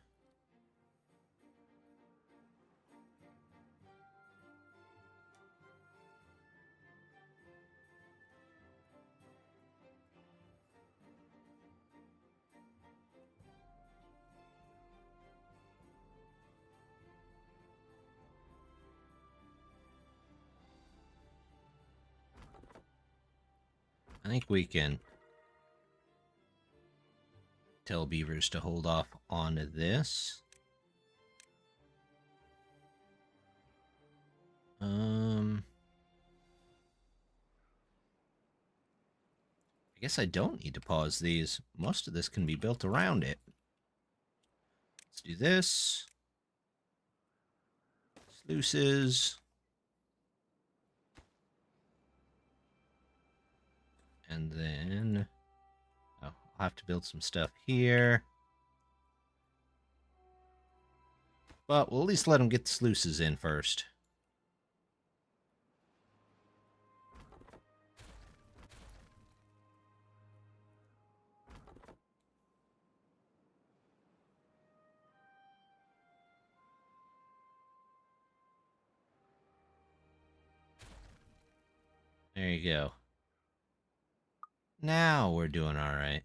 Speaker 1: I think we can tell beavers to hold off on this. I guess I don't need to pause these. Most of this can be built around it. Let's do this. Sluices. And then... oh, I'll have to build some stuff here. But we'll at least let them get the sluices in first. There you go. Now we're doing all right.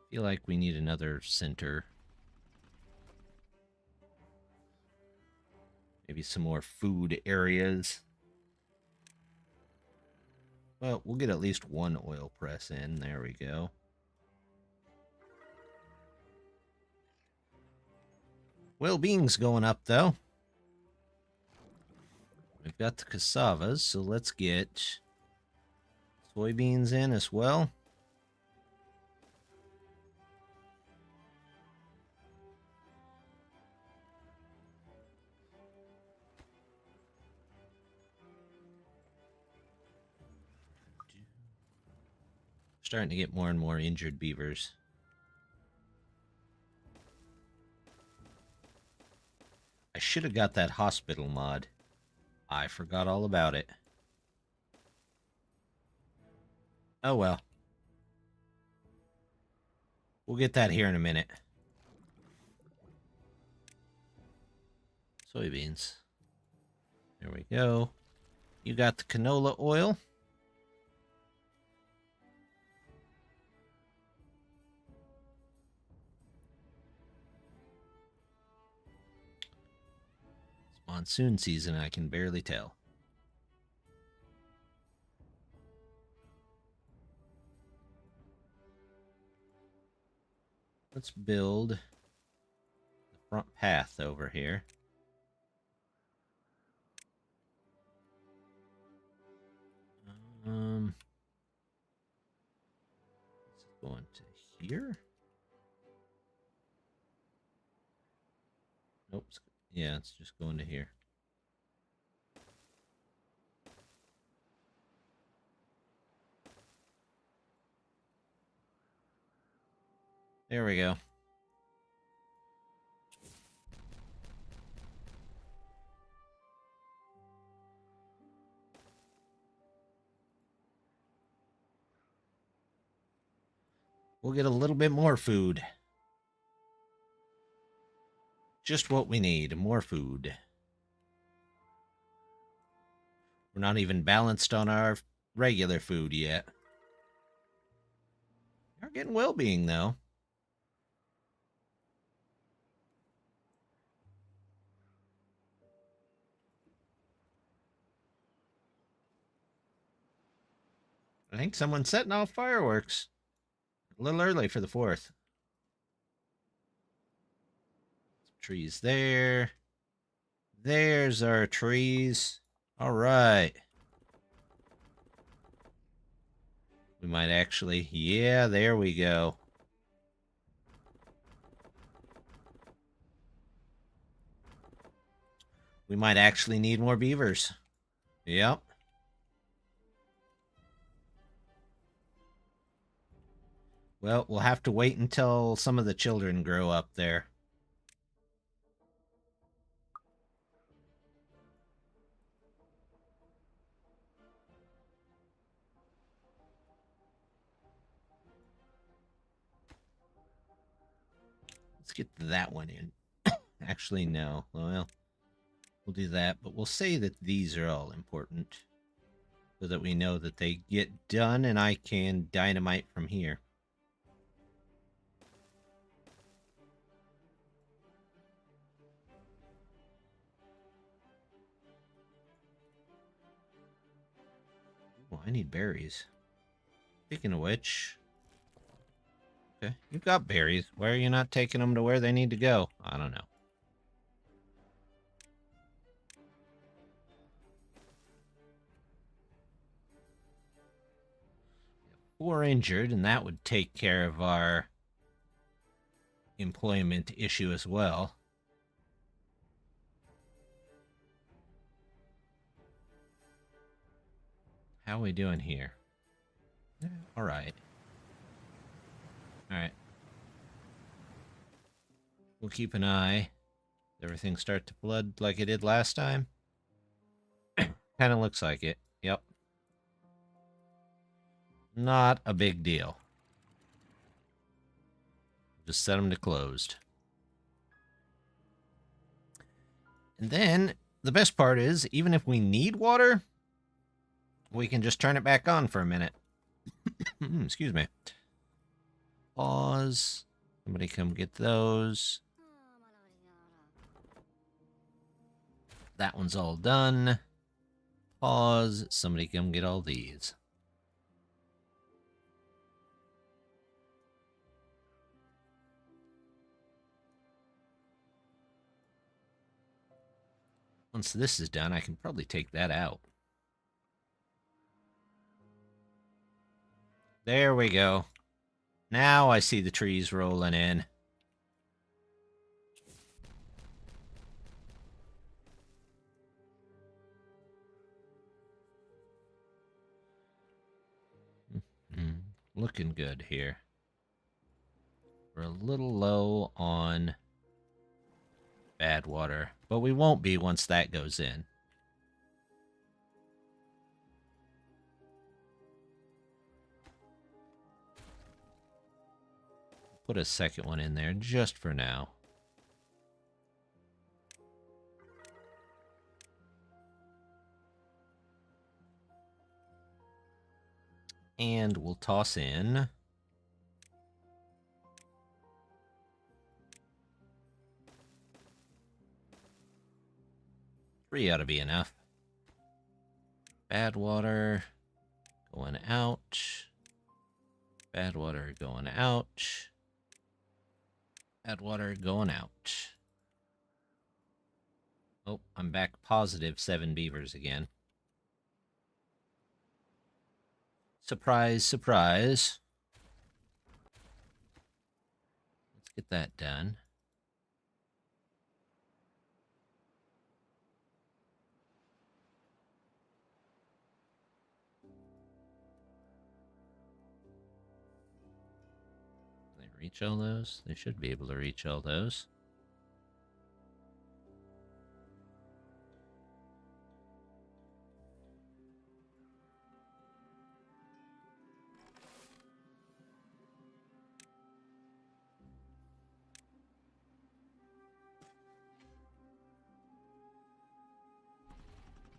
Speaker 1: Feel like we need another center. Maybe some more food areas. Well, we'll get at least one oil press in. There we go. Well-being's going up, though. We've got the cassavas, so let's get soybeans in as well. Starting to get more and more injured beavers. should have got that hospital mod. I forgot all about it. Oh well. We'll get that here in a minute. Soybeans. There we go. You got the canola oil. It's monsoon season, I can barely tell. Let's build the front path over here. Let's go into here. Nope. Yeah, it's just going to here. There we go. We'll get a little bit more food. Just what we need, more food. We're not even balanced on our regular food yet. We're getting well-being, though. I think someone's setting off fireworks. A little early for the 4th. Some trees there. There's our trees. All right. We might actually... Yeah, there we go. We might actually need more beavers. Yep. Well, we'll have to wait until some of the children grow up there. Let's get that one in. Actually, no. Well, we'll do that, but we'll say that these are all important so that we know that they get done and I can dynamite from here. Ooh, I need berries. Speaking of which... Okay, you've got berries. Why are you not taking them to where they need to go? I don't know. 4 injured, and that would take care of our employment issue as well. How are we doing here? All right. All right. We'll keep an eye. Does everything start to flood like it did last time? Kind of looks like it. Yep. Not a big deal. Just set them to closed. And then, the best part is, even if we need water, we can just turn it back on for a minute. Excuse me. Pause. Somebody come get those. That one's all done. Pause. Somebody come get all these. Once this is done, I can probably take that out. There we go. Now I see the trees rolling in. Looking good here. We're a little low on bad water, but we won't be once that goes in. Put a second one in there just for now. And we'll toss in 3 ought to be enough. Bad water going out. Bad water going out. Bad water going out. Oh, I'm back positive 7 beavers again. Surprise, surprise. Let's get that done. Can they reach all those? They should be able to reach all those.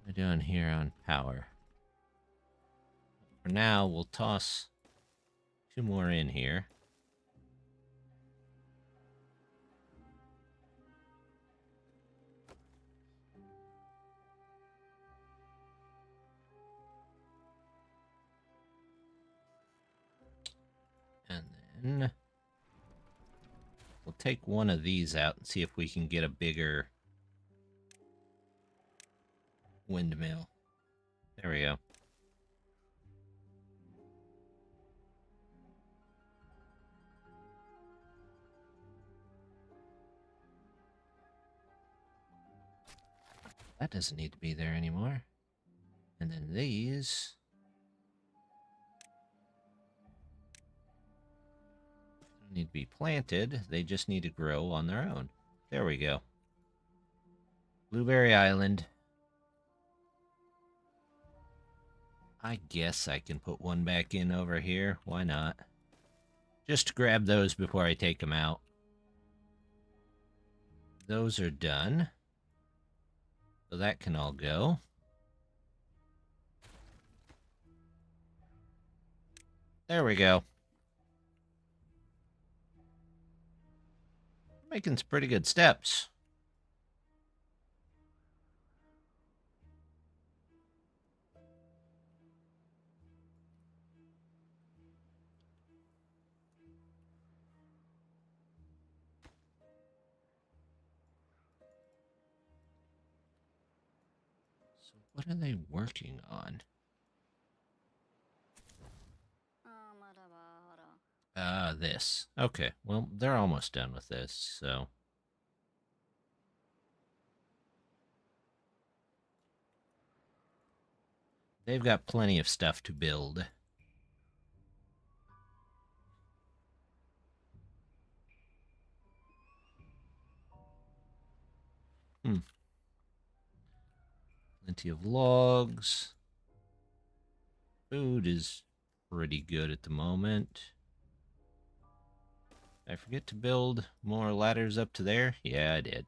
Speaker 1: What am I doing here on power? For now, we'll toss 2 more in here. And then we'll take one of these out and see if we can get a bigger windmill. There we go. That doesn't need to be there anymore. And then these don't need to be planted. They just need to grow on their own. There we go. Blueberry Island. I guess I can put one back in over here. Why not? Just to grab those before I take them out. Those are done. So that can all go. There we go. Making some pretty good steps. So what are they working on? This. Okay, well, they're almost done with this, so... They've got plenty of stuff to build. Plenty of logs. Food is pretty good at the moment. Did I forget to build more ladders up to there? Yeah, I did.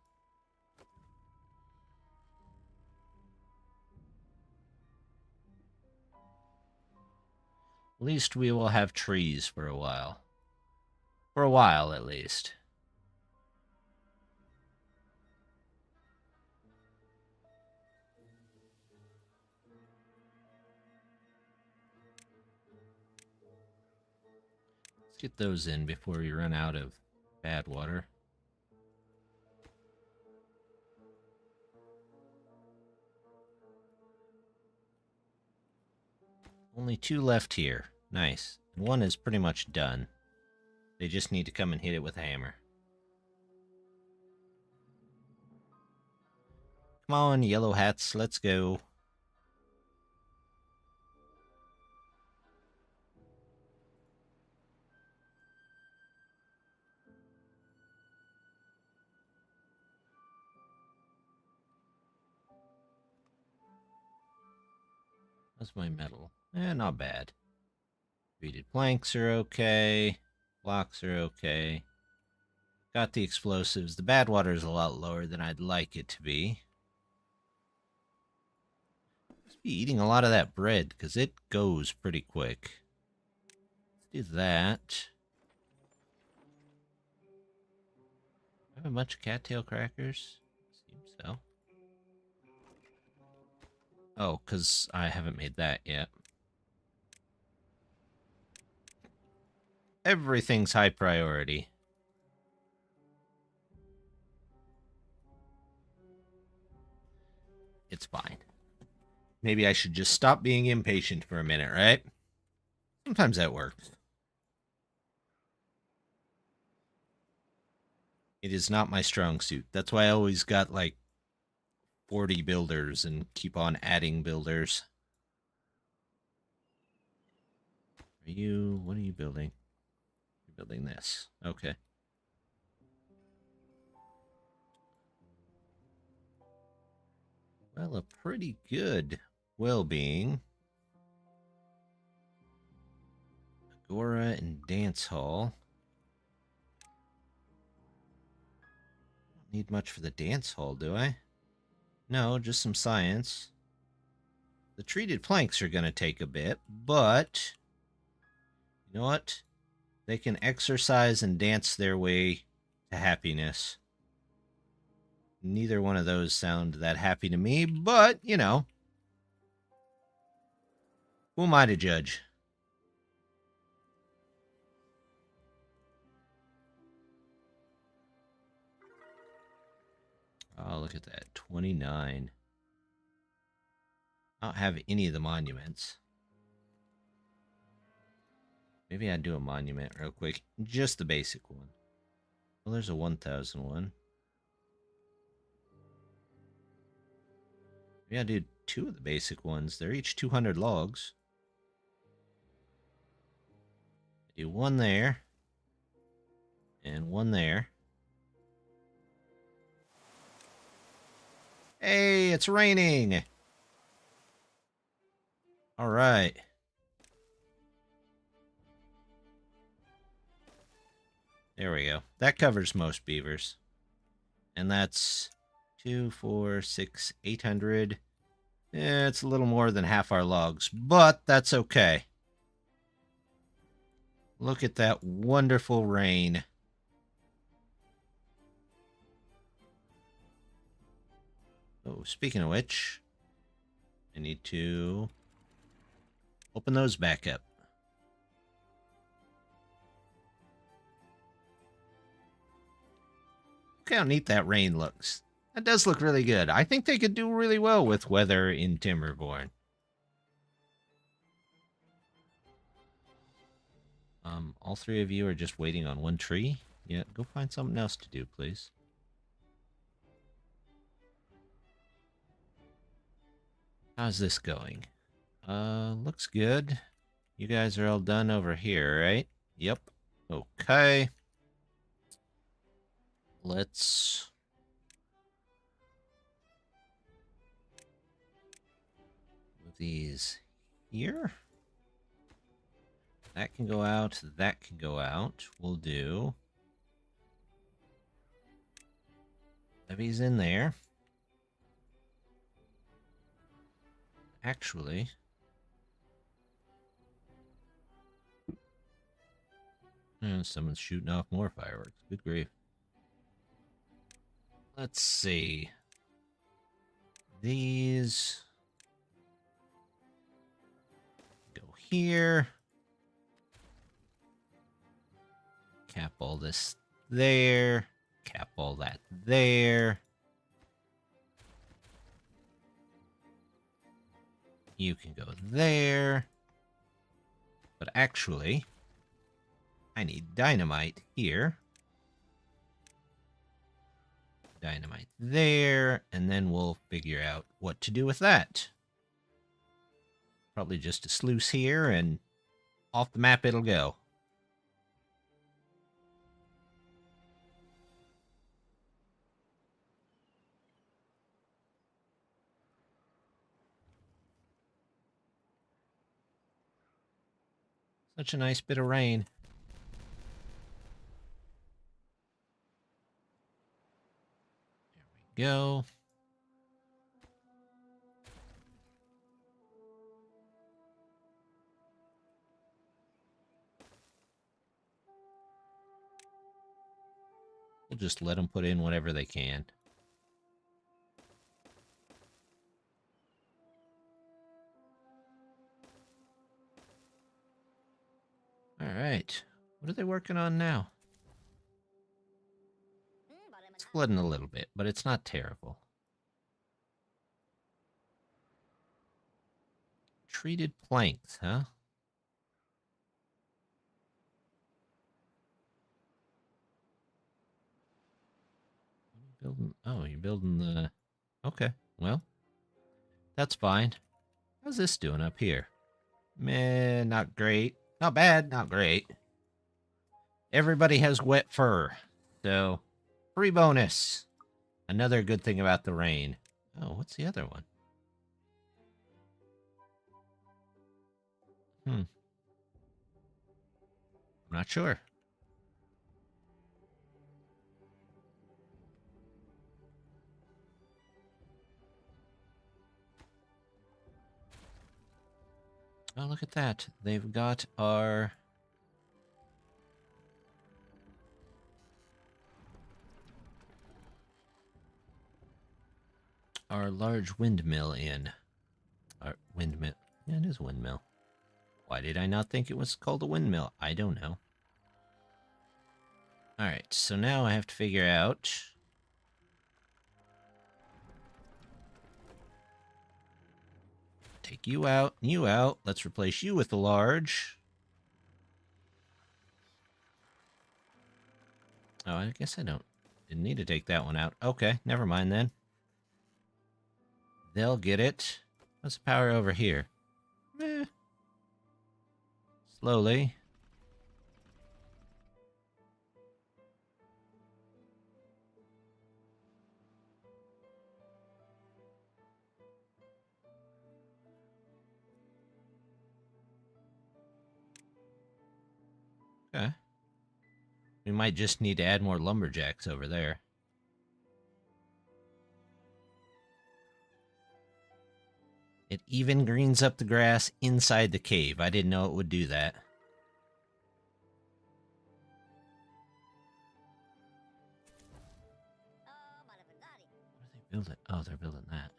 Speaker 1: At least we will have trees for a while. For a while, at least. Let's get those in before we run out of bad water. Only 2 left here. Nice. And 1 is pretty much done. They just need to come and hit it with a hammer. Come on, yellow hats, let's go. How's my metal? Not bad. Treated planks are okay. Blocks are okay. Got the explosives. The bad water is a lot lower than I'd like it to be. Must be eating a lot of that bread because it goes pretty quick. Let's do that. I have a bunch of cattail crackers. Seems so. Oh, because I haven't made that yet. Everything's high priority. It's fine. Maybe I should just stop being impatient for a minute, right? Sometimes that works. It is not my strong suit. That's why I always got like 40 builders and keep on adding builders. What are you building? You're building this. Okay. Well, a pretty good well-being. Agora and dance hall. Don't need much for the dance hall, do I? No, just some science. The treated planks are going to take a bit, but you know what? They can exercise and dance their way to happiness. Neither one of those sound that happy to me, but, you know, who am I to judge? Oh, look at that. 29. I don't have any of the monuments. Maybe I'd do a monument real quick. Just the basic one. Well, there's a 1,000 one. Maybe I'll do 2 of the basic ones. They're each 200 logs. Do 1 there. And 1 there. Hey, it's raining! Alright. There we go. That covers most beavers. And that's 2, 4, 6, 800. It's a little more than half our logs, but that's okay. Look at that wonderful rain. Oh, speaking of which, I need to open those back up. Look how neat that rain looks. That does look really good. I think they could do really well with weather in Timberborn. All 3 of you are just waiting on 1 tree? Yeah, go find something else to do, please. How's this going? Looks good. You guys are all done over here, right? Yep. Okay. Let's move these here. That can go out. That can go out. We'll do levies in there. Actually, someone's shooting off more fireworks. Good grief. Let's see. These go here. Cap all this there. Cap all that there. You can go there. But actually, I need dynamite here. Dynamite there. And then we'll figure out what to do with that. Probably just a sluice here, and off the map it'll go. Such a nice bit of rain. There we go. We'll just let them put in whatever they can. All right. What are they working on now? It's flooding a little bit, but it's not terrible. Treated planks, huh? Building. Oh, you're building the... Okay, well, that's fine. How's this doing up here? Meh, not great. Not bad, not great. Everybody has wet fur, so free bonus. Another good thing about the rain. Oh, what's the other one? I'm not sure. Oh, look at that. They've got our... our large windmill in. Our windmill. Yeah, it is a windmill. Why did I not think it was called a windmill? I don't know. Alright, so now I have to figure out... take you out, you out. Let's replace you with the large. Oh, I guess I didn't need to take that one out. Okay, never mind then. They'll get it. What's the power over here? Eh. Slowly. Okay. We might just need to add more lumberjacks over there. It even greens up the grass inside the cave. I didn't know it would do that. What are they building? Oh, they're building that.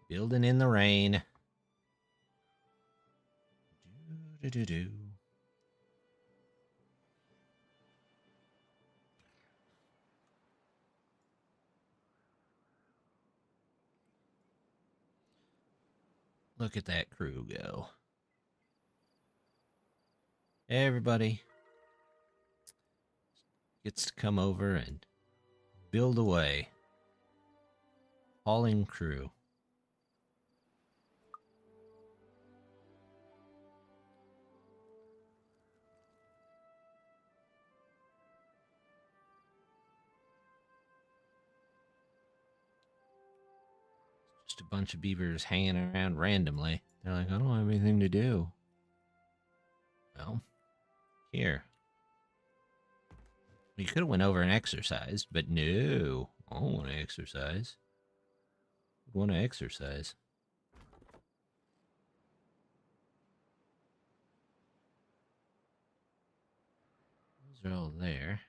Speaker 1: Building in the rain. Do-do-do-do. Look at that crew go. Everybody gets to come over and build away. Hauling crew. Just a bunch of beavers hanging around randomly. They're like, I don't have anything to do. Well, here. You could have went over and exercised, but no. I don't want to exercise. I want to exercise. Those are all there.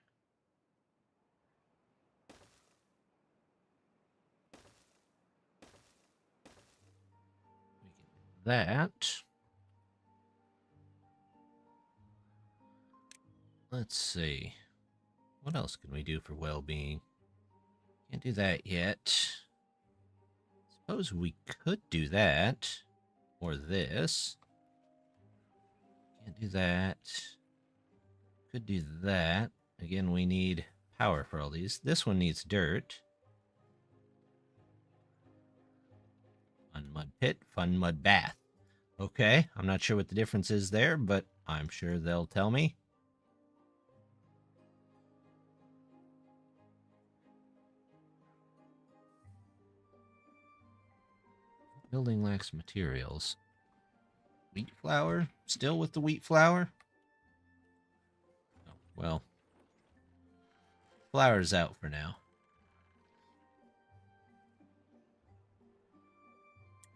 Speaker 1: We get that. Let's see. What else can we do for well-being? Can't do that yet. Suppose we could do that. Or this. Can't do that. Could do that. Again, we need power for all these. This one needs dirt. Fun mud pit, fun mud bath. Okay, I'm not sure what the difference is there, but I'm sure they'll tell me. Building lacks materials. Wheat flour? Still with the wheat flour? Oh, well, flour's out for now.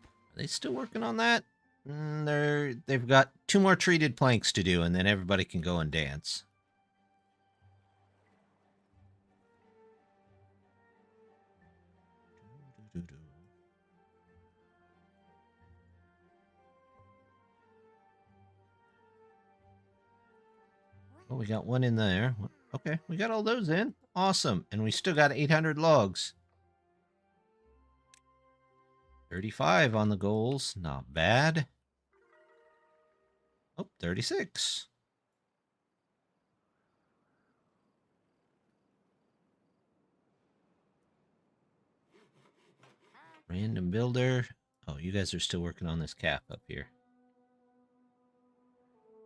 Speaker 1: Are they still working on that? They've got 2 more treated planks to do, and then everybody can go and dance. Oh, we got one in there. Okay, we got all those in. Awesome. And we still got 800 logs. 35 on the goals. Not bad. Oh, 36. Random builder. Oh, you guys are still working on this cap up here.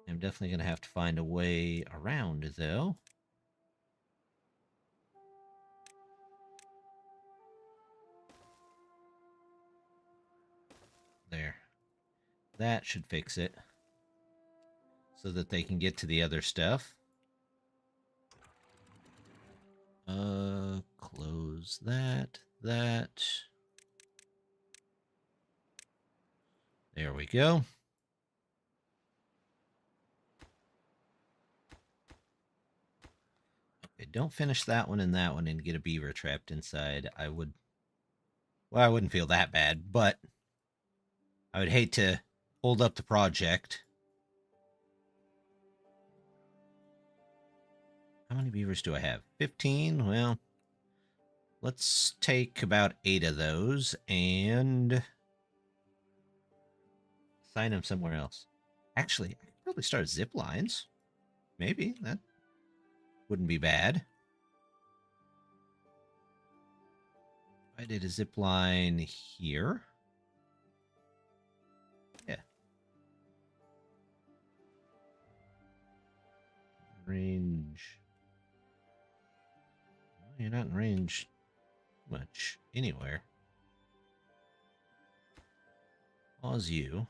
Speaker 1: I'm definitely going to have to find a way around, though. There. That should fix it. So that they can get to the other stuff. Close that. There we go. Okay, don't finish that one and get a beaver trapped inside. I wouldn't feel that bad, but I would hate to hold up the project. How many beavers do I have? 15? Well, let's take about 8 of those and assign them somewhere else. Actually, I could probably start zip lines. Maybe. That wouldn't be bad. I did a zip line here. Yeah. Range. Well, you're not in range much anywhere. Pause you.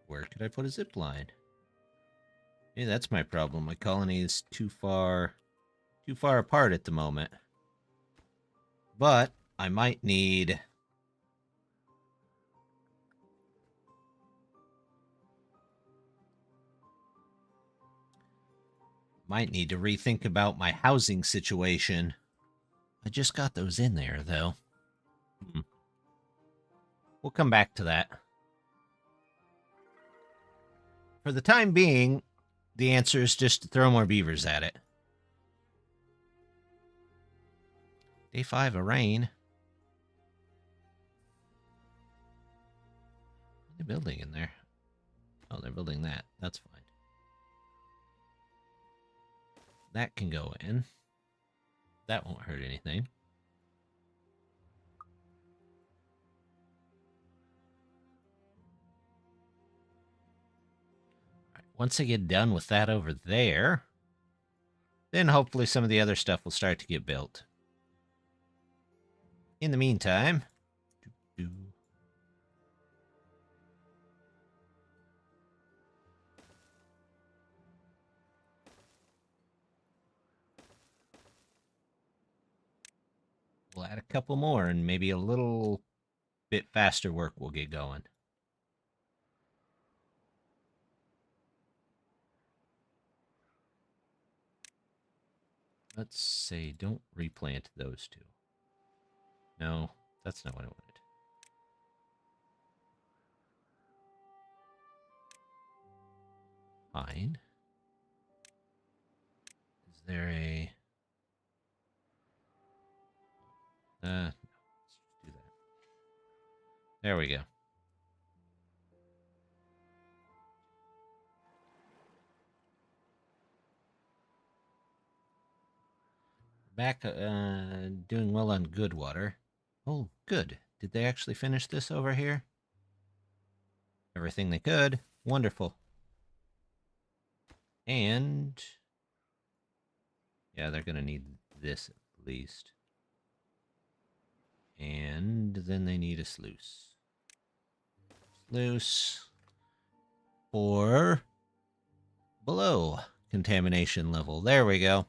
Speaker 1: Where could I put a zip line? Hey, that's my problem. My colony is too far apart at the moment. But I might need to rethink about my housing situation. I just got those in there, though. We'll come back to that. For the time being, the answer is just to throw more beavers at it. Day 5 of rain. What are they building in there? Oh, they're building that. That's fine. That can go in. That won't hurt anything. All right, once I get done with that over there, then hopefully some of the other stuff will start to get built. In the meantime, we'll add a couple more and maybe a little bit faster work will get going. Let's say don't replant those 2. No, that's not what I wanted. Fine. Is there a... no, let's do that. There we go. Back doing well on good water. Oh, good. Did they actually finish this over here? Everything they could. Wonderful. And... yeah, they're going to need this at least. And then they need a sluice. Sluice for below contamination level. There we go.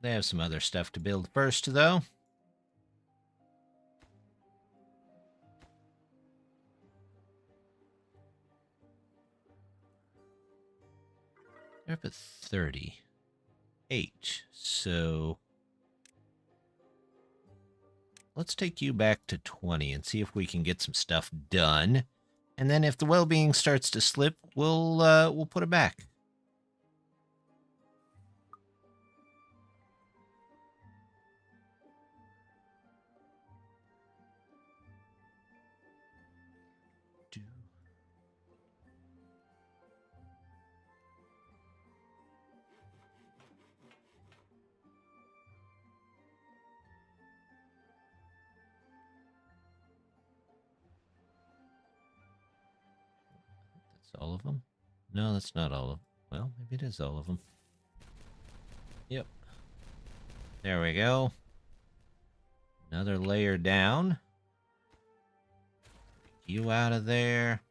Speaker 1: They have some other stuff to build first, though. They're up at 38. So let's take you back to 20 and see if we can get some stuff done. And then if the well-being starts to slip, we'll put it back. All of them? No, that's not all of them. Well, maybe it is all of them. Yep. There we go. Another layer down. Take you out of there.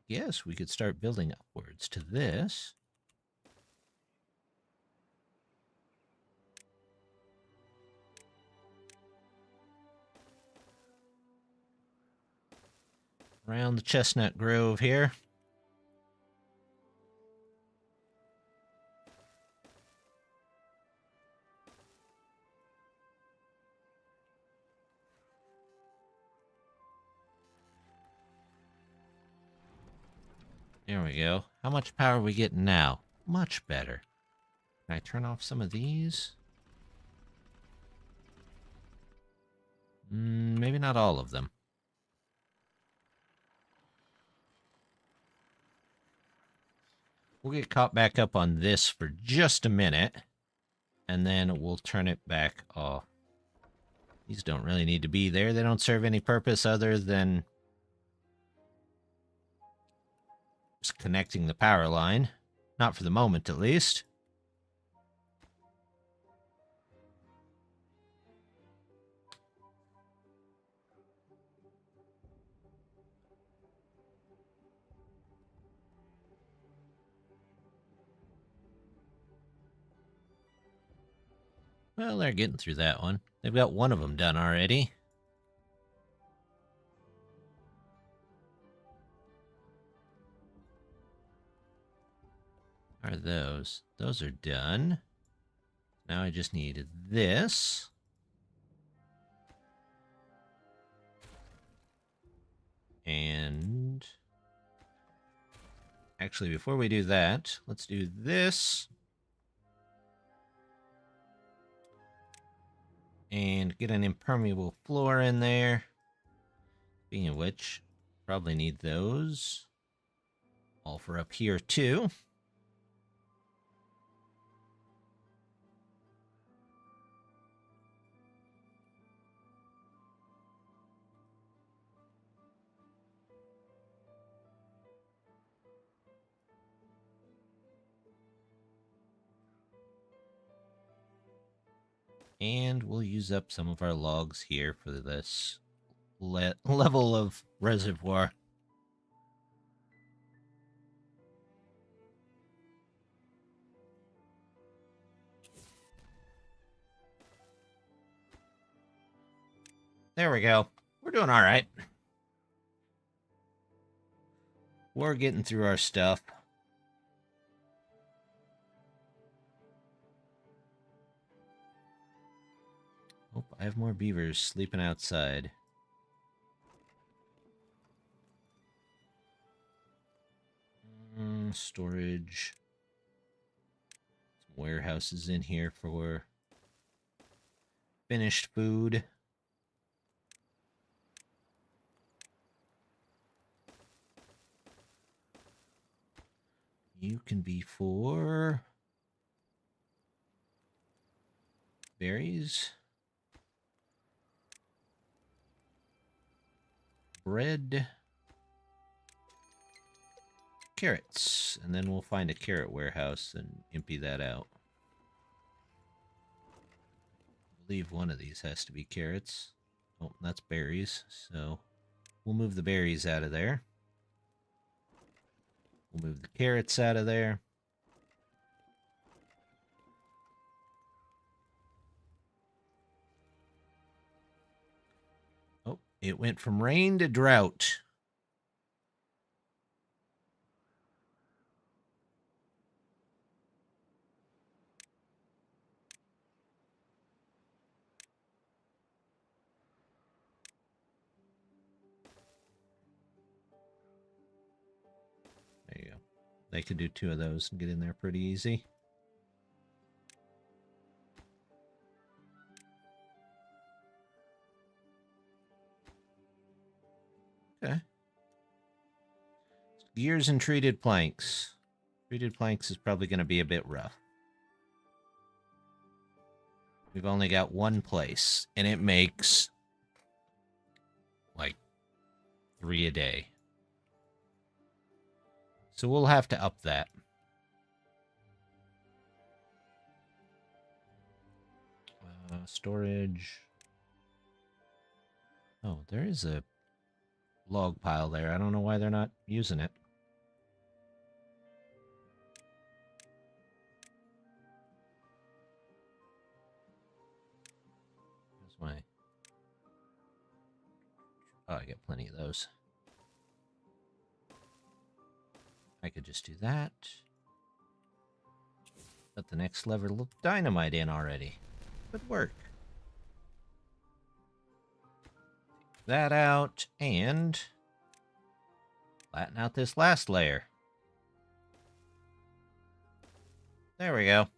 Speaker 1: Yes, we could start building upwards to this. Around the chestnut grove here. There we go. How much power are we getting now? Much better. Can I turn off some of these? Maybe not all of them. We'll get caught back up on this for just a minute, and then we'll turn it back off. These don't really need to be there. They don't serve any purpose other than just connecting the power line. Not for the moment, at least. Well, they're getting through that one. They've got one of them done already. Are those? Those are done. Now I just need this. And actually, before we do that, let's do this. And get an impermeable floor in there. Speaking of which, probably need those. All for up here, too. And we'll use up some of our logs here for this level of reservoir. There we go. We're doing all right. We're getting through our stuff. Oh, I have more beavers sleeping outside. Storage. Some warehouses in here for finished food. you can be for berries, bread, carrots, and then we'll find a carrot warehouse and empty that out. I believe one of these has to be carrots. Oh, that's berries, so we'll move the berries out of there. We'll move the carrots out of there. Oh, it went from rain to drought. There you go. They could do 2 of those and get in there pretty easy. Okay. Gears and treated planks. Treated planks is probably going to be a bit rough. We've only got one place, and it makes like 3 a day. So we'll have to up that. Storage. Oh, there is a log pile there. I don't know why they're not using it. That's why. Oh, I get plenty of those. I could just do that. Put the next level of dynamite in already. Good work. Take that out and flatten out this last layer. There we go.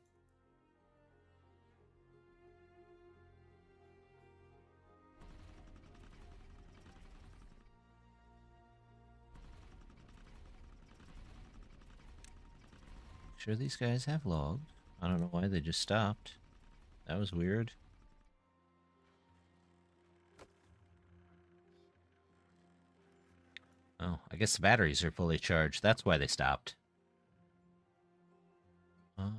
Speaker 1: Sure these guys have logs. I don't know why they just stopped. That was weird. Oh, I guess the batteries are fully charged. That's why they stopped. Huh.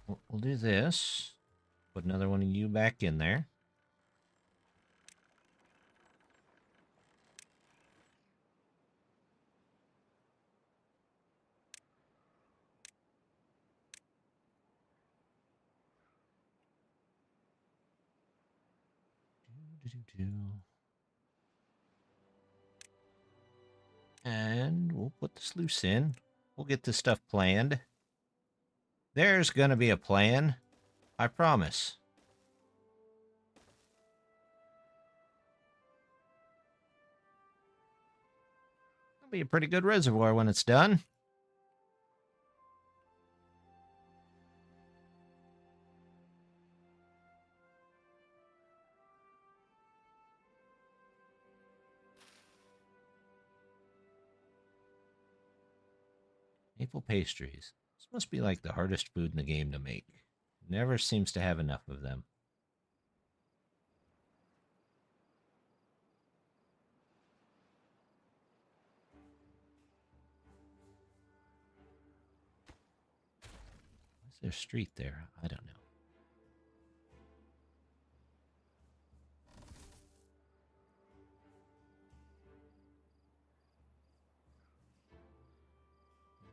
Speaker 1: We'll do this. Put another one of you back in there. And we'll put the sluice in. We'll get this stuff planned. There's gonna be a plan. I promise. It'll be a pretty good reservoir when it's done. Maple pastries. This must be like the hardest food in the game to make. Never seems to have enough of them. Why's there a street there? I don't know.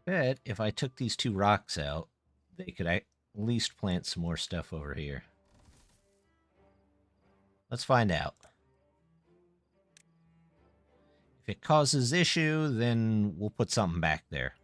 Speaker 1: Bet if I took these 2 rocks out, they could at least plant some more stuff over here. Let's find out. If it causes issue, then we'll put something back there.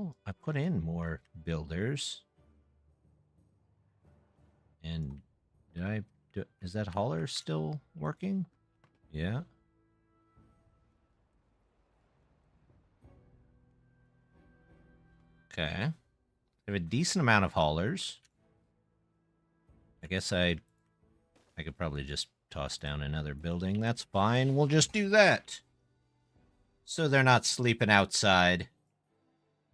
Speaker 1: Well, I put in more builders. And is that hauler still working? Yeah. Okay. I have a decent amount of haulers. I guess I could probably just toss down another building. That's fine. We'll just do that. So they're not sleeping outside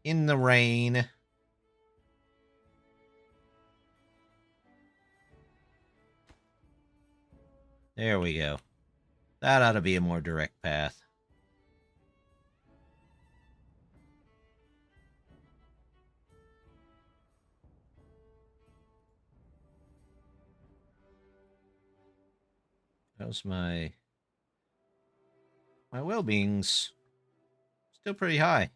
Speaker 1: in the rain. There we go. That ought to be a more direct path. How's my well-being's still pretty high.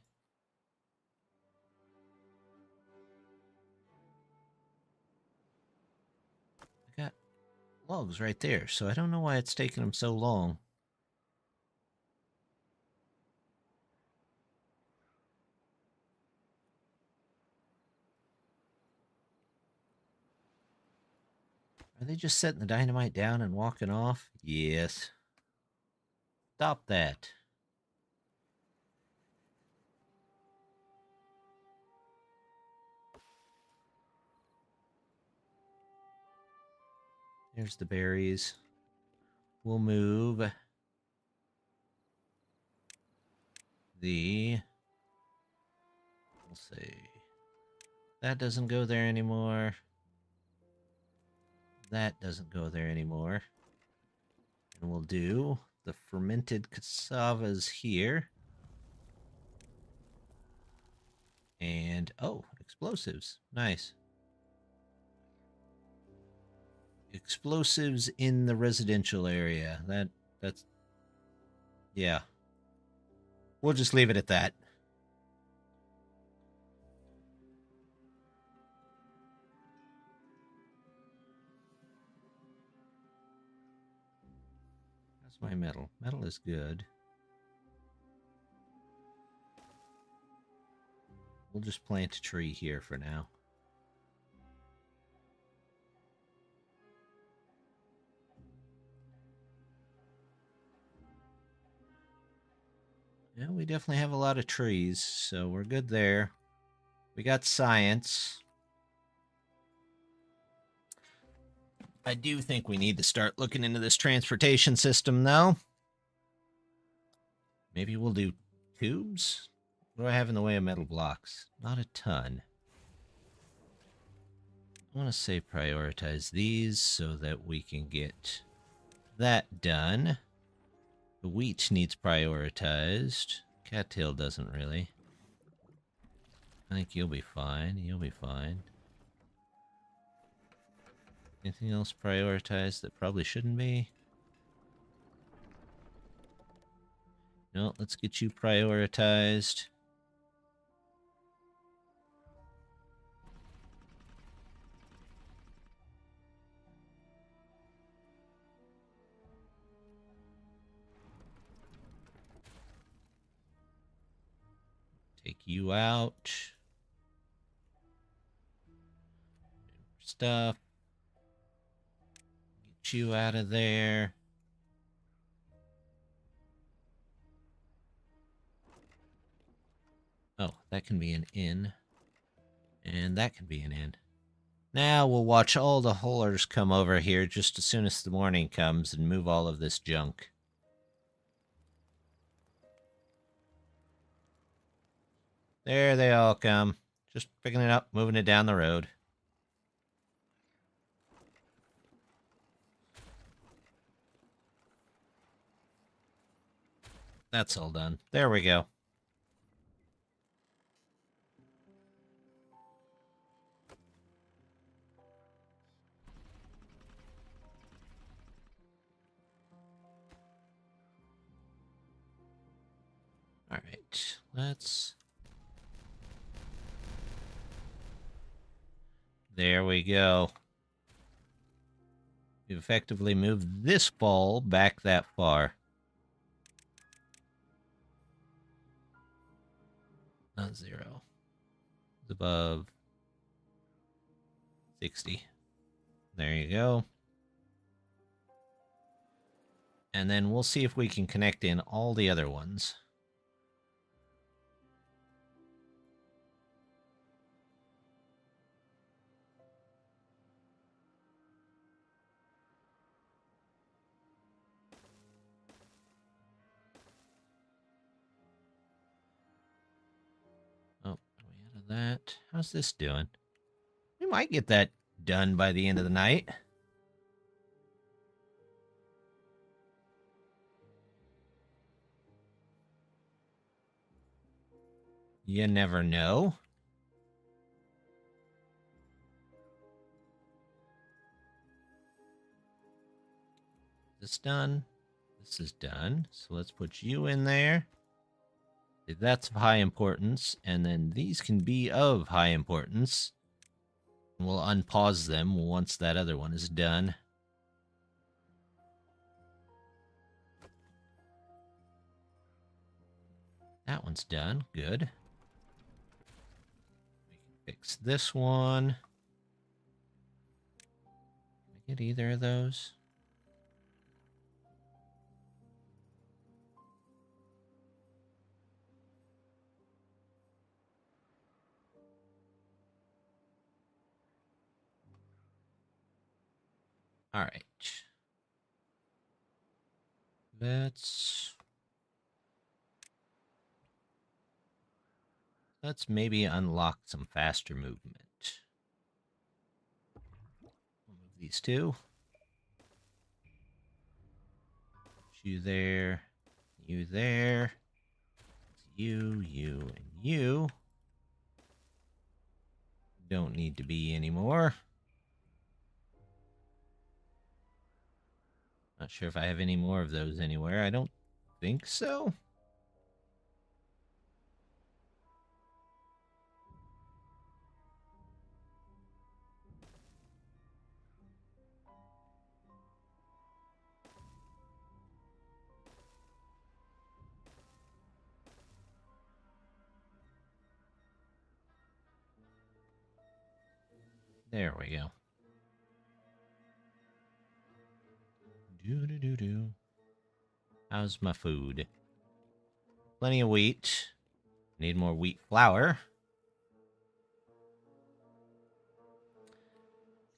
Speaker 1: I got logs right there, so I don't know why it's taking them so long. Are they just setting the dynamite down and walking off? Yes. Stop that. There's the berries. We'll move the... We'll see. That doesn't go there anymore. That doesn't go there anymore. And we'll do the fermented cassavas here. And, oh, explosives. Nice. Explosives in the residential area. That's... Yeah. We'll just leave it at that. That's my metal. Metal is good. We'll just plant a tree here for now. Yeah, we definitely have a lot of trees, so we're good there. We got science. I do think we need to start looking into this transportation system, though. Maybe we'll do tubes? What do I have in the way of metal blocks? Not a ton. I want to say prioritize these so that we can get that done. The wheat needs prioritized. Cattail doesn't really. I think you'll be fine. You'll be fine. Anything else prioritized that probably shouldn't be? No, let's get you prioritized. Take you out. Stuff. Get you out of there. Oh, that can be an in. And that can be an in. Now we'll watch all the haulers come over here just as soon as the morning comes and move all of this junk. There they all come. Just picking it up, moving it down the road. That's all done. There we go. All right, let's... There we go. We've effectively moved this ball back that far. Not 0. Above 60. There you go. And then we'll see if we can connect in all the other ones. Oh, are we out of that? How's this doing? We might get that done by the end of the night. You never know. This done. This is done. So let's put you in there. That's of high importance. And then these can be of high importance. We'll unpause them once that other one is done. That one's done. Good. We can fix this one. Can I get either of those? All right. Let's maybe unlock some faster movement. We'll move these two. You there. You there. You, and you. Don't need to be anymore. Not sure if I have any more of those anywhere. I don't think so. There we go. Do. How's my food? Plenty of wheat. Need more wheat flour.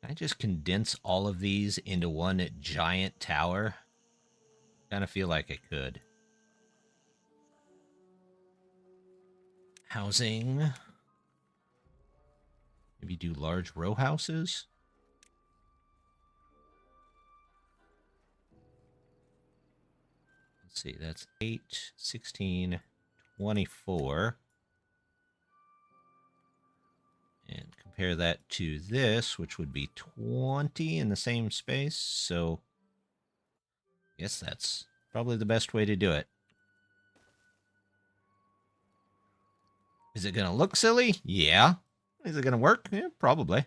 Speaker 1: Can I just condense all of these into one giant tower? Kind of feel like I could. Housing. Maybe do large row houses. Let's see, that's 8, 16, 24. And compare that to this, which would be 20 in the same space. So I guess that's probably the best way to do it. Is it going to look silly? Yeah. Is it going to work? Yeah, probably.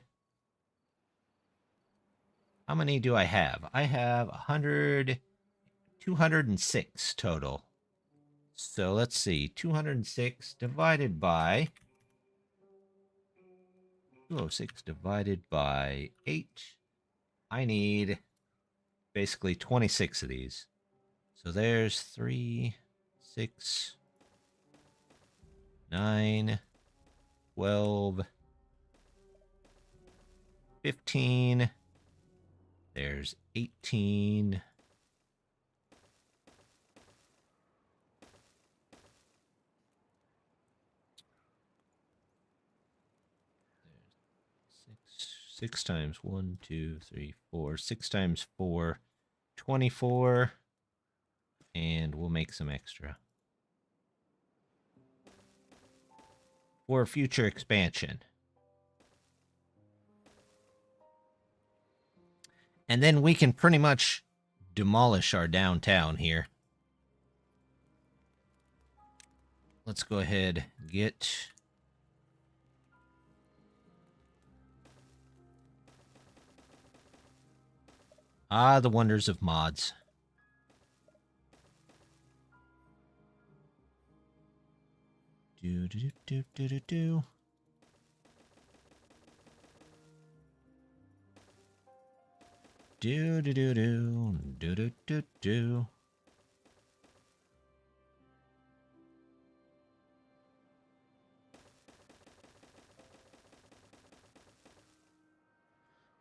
Speaker 1: How many do I have? I have 206 total. So let's see. 206 divided by 206 divided by 8. I need basically 26 of these. So there's 3, 6, 9, 12, 15. There's 18. Six times 1, 2, 3, 4. 6 times 4, 24. And we'll make some extra for future expansion. And then we can pretty much demolish our downtown here. Let's go ahead and get... Ah, the wonders of mods. Do. Do do do do do do do do.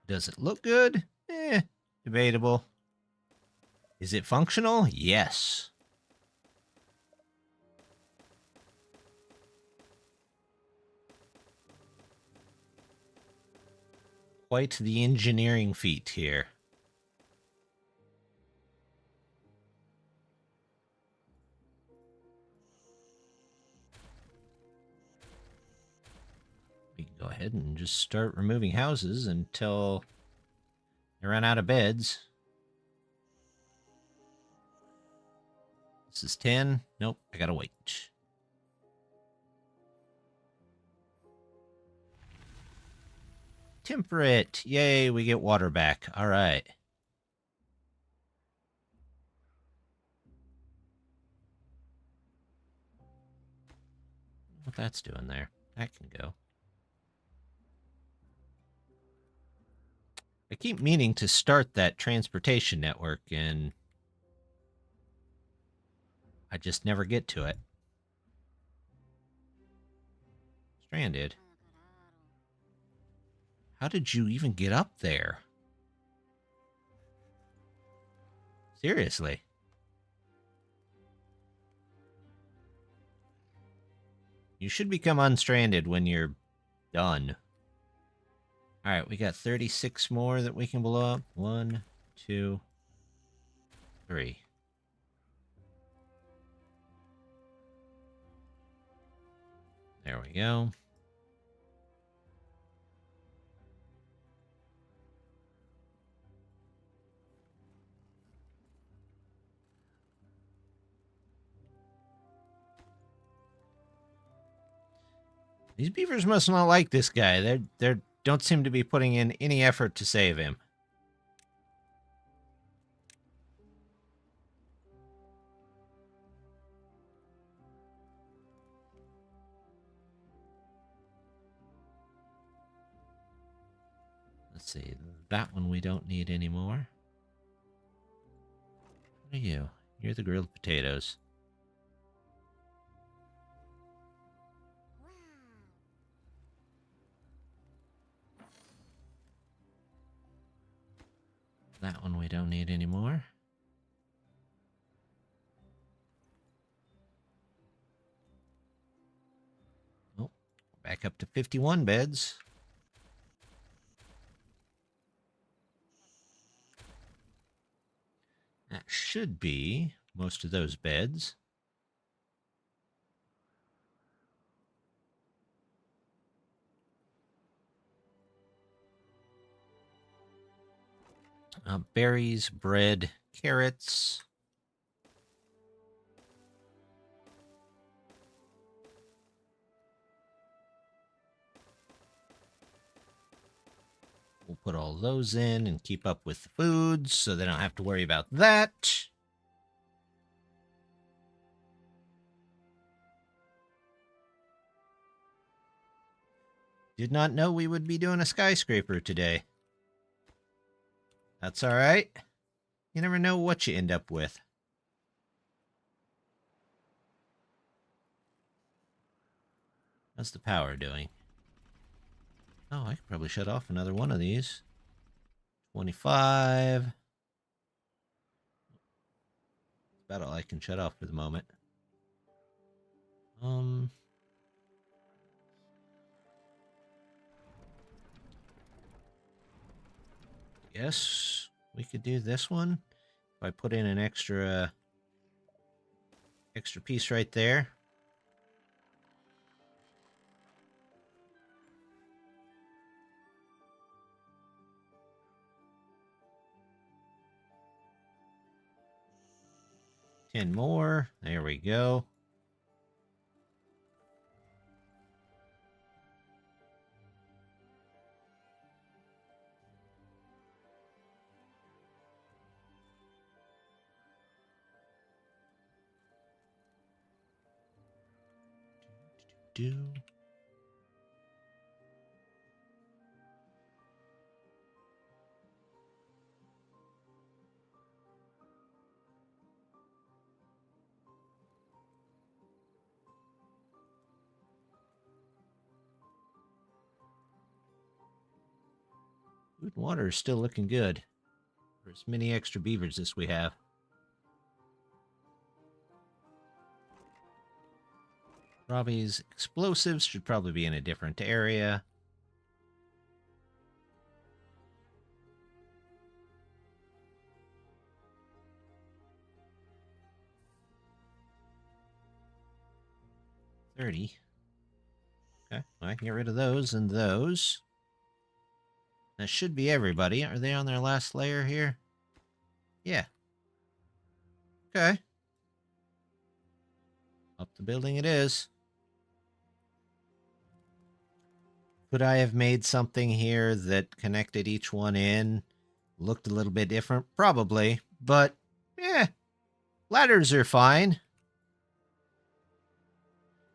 Speaker 1: Does it look good? Debatable. Is it functional? Yes. Quite the engineering feat here. We can go ahead and just start removing houses until they run out of beds. This is 10. Nope, I gotta wait. Temperate. Yay, we get water back. All right. What that's doing there. That can go. I keep meaning to start that transportation network, and I just never get to it. Stranded. How did you even get up there? Seriously. You should become unstranded when you're done. Alright, we got 36 more that we can blow up. 1, 2, 3. There we go. These beavers must not like this guy. They don't seem to be putting in any effort to save him. Let's see. That one we don't need anymore. What are you? You're the grilled potatoes. That one we don't need anymore. Oh, back up to 51 beds. That should be most of those beds. Berries, bread, carrots. We'll put all those in and keep up with the foods so they don't have to worry about that. Did not know we would be doing a skyscraper today. That's all right. You never know what you end up with. How's the power doing? Oh, I could probably shut off another one of these. 25. That's about all I can shut off for the moment. Yes, we could do this one. If I put in an extra piece right there. Ten more. There we go. Do. Food and water is still looking good for as many extra beavers as we have. Robbie's explosives should probably be in a different area. $30. Okay, well, I can get rid of those and those. That should be everybody. Are they on their last layer here? Yeah. Okay. Up the building it is. Could I have made something here that connected each one in? Looked a little bit different? Probably. But, yeah. Ladders are fine.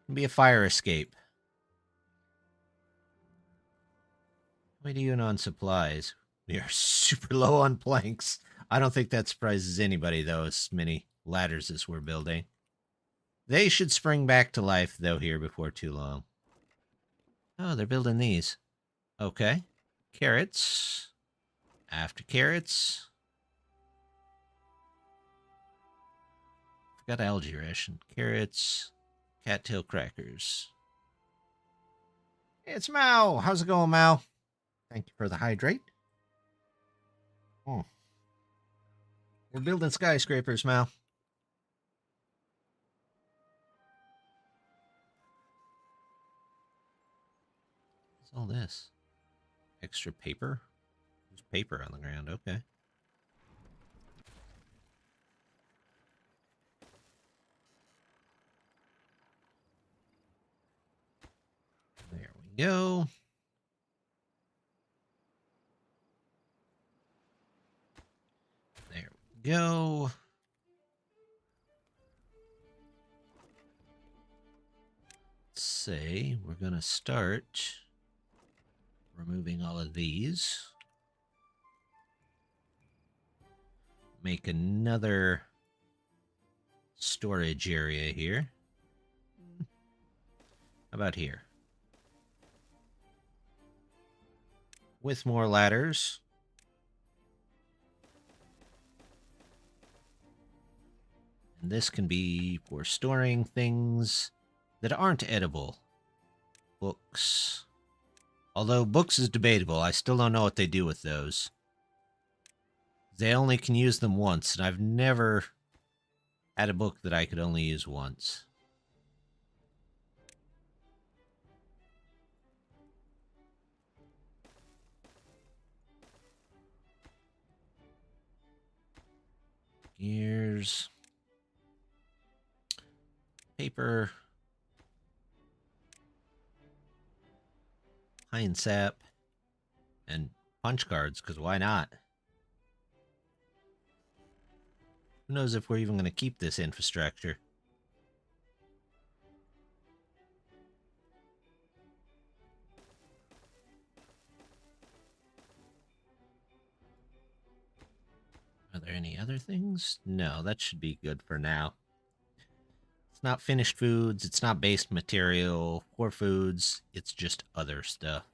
Speaker 1: Can be a fire escape. What are you doing on supplies? We are super low on planks. I don't think that surprises anybody, though, as many ladders as we're building. They should spring back to life, though, here before too long. Oh, they're building these. Okay. Carrots. After carrots. Forgot algae ration. Carrots. Cattail crackers. Hey, it's Mao. How's it going, Mao? Thank you for the hydrate. Oh. We're building skyscrapers, Mao. What's all this? Extra paper? There's paper on the ground. Okay. There we go. There we go. Let's say we're going to start removing all of these. Make another storage area here. How about here? With more ladders. And this can be for storing things that aren't edible. Books. Although books is debatable. I still don't know what they do with those. They only can use them once, and I've never had a book that I could only use once. Gears. Paper. Pine sap. And punch cards, because why not? Who knows if we're even going to keep this infrastructure? Are there any other things? No, that should be good for now. It's not finished foods. It's not based material or foods. It's just other stuff.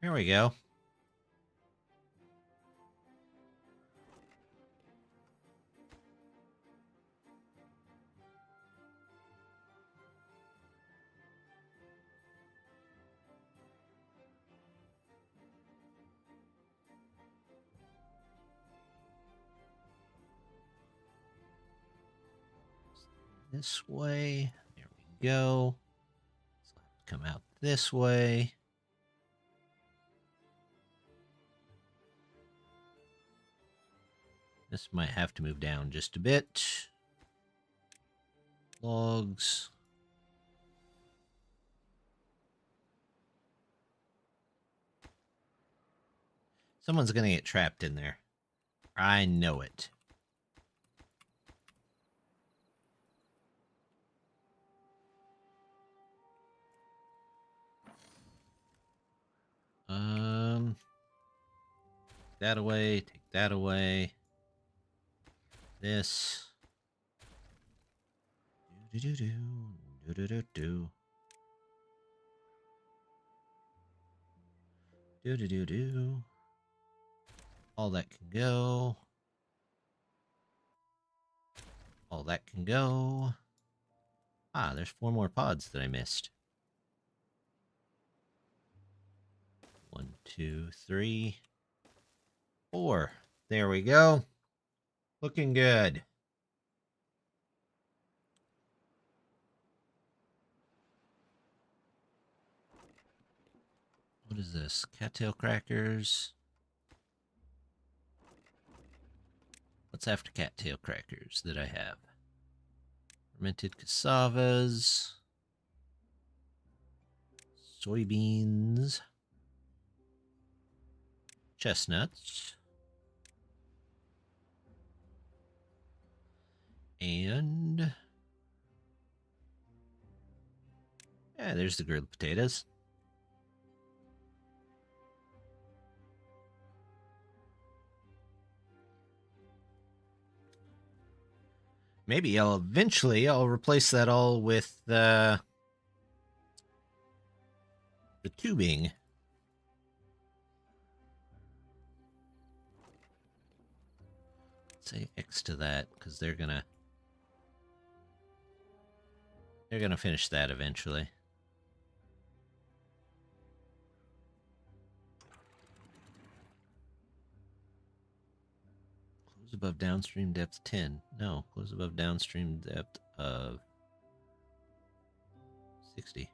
Speaker 1: There we go. This way. There we go. So come out this way. This might have to move down just a bit. Logs. Someone's gonna get trapped in there. I know it. Take that away, take that away. This. Do. Do. All that can go. All that can go. Ah, there's 4 more pods that I missed. 1, 2, 3, 4. There we go. Looking good. What is this? Cattail crackers. What's after cattail crackers that I have? Fermented cassavas. Soybeans. Chestnuts. And... yeah, there's the grilled potatoes. Maybe I'll replace that all with the tubing. Say X to that, because they're gonna finish that eventually. Close above downstream depth 10. No, close above downstream depth of 60.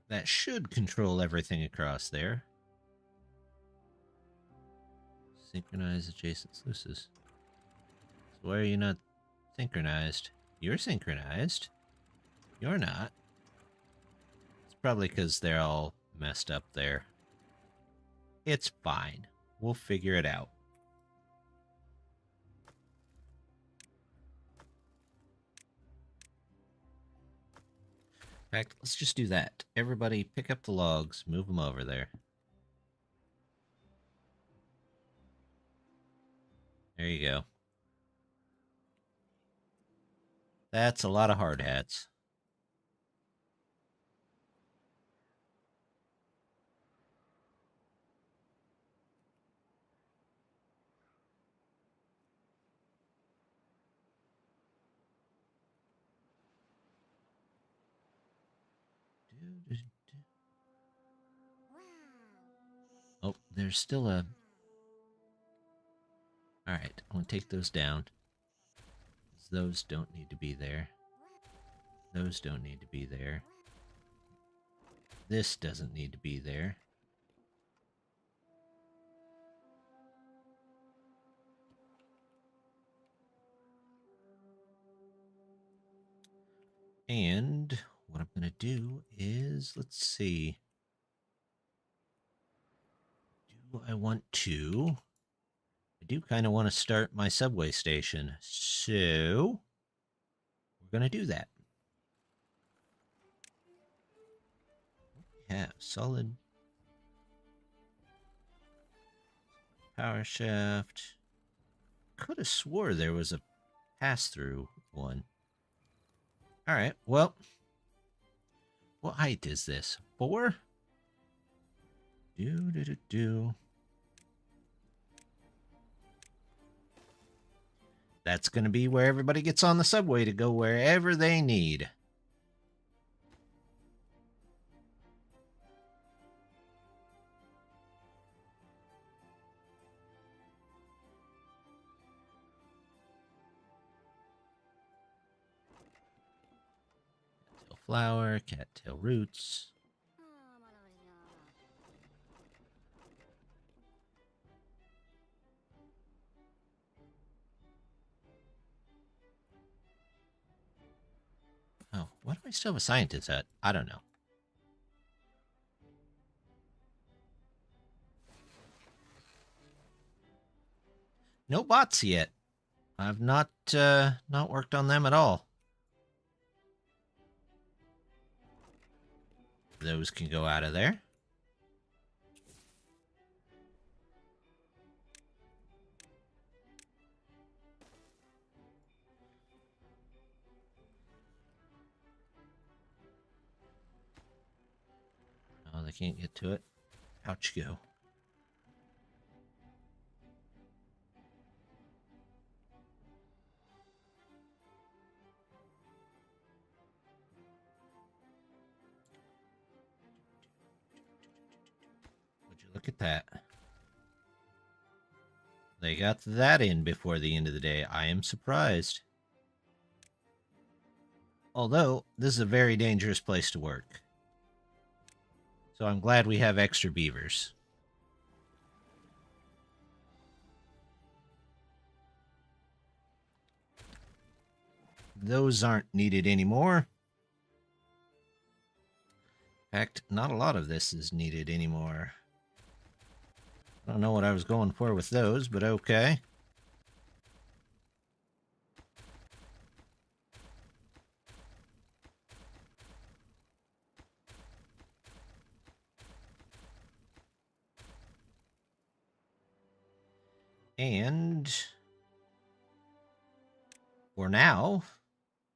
Speaker 1: That should control everything across there. Synchronize adjacent sluices. So why are you not synchronized? You're synchronized. You're not. It's probably because they're all messed up there. It's fine. We'll figure it out. In fact, let's just do that. Everybody pick up the logs, move them over there. There you go. That's a lot of hard hats. Oh, there's still a... Alright, I'm going to take those down. Those don't need to be there. Those don't need to be there. This doesn't need to be there. And what I'm going to do is, let's see. Do I want to? I do kind of want to start my subway station. So, we're going to do that. Yeah, solid power shaft. Could have swore there was a pass-through one. Alright, well. What height is this? 4? Do. That's going to be where everybody gets on the subway to go wherever they need. Cattail flour, cattail roots. Oh, why do I still have a scientist at? I don't know. No bots yet. I've not worked on them at all. Those can go out of there. can't get to it. Ouch, go. Would you look at that? They got that in before the end of the day. I am surprised. Although, this is a very dangerous place to work. So I'm glad we have extra beavers. Those aren't needed anymore. In fact, not a lot of this is needed anymore. I don't know what I was going for with those, but okay. And for now,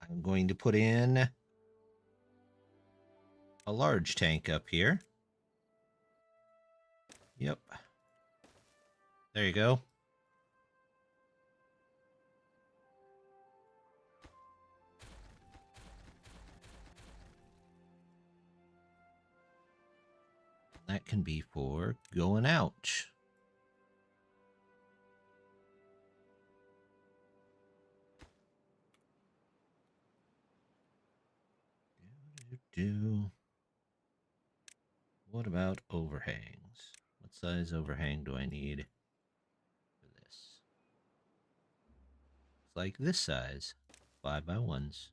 Speaker 1: I'm going to put in a large tank up here. Yep. There you go. That can be for going out. What about overhangs? What size overhang do I need for this? It's like this size, 5x1s.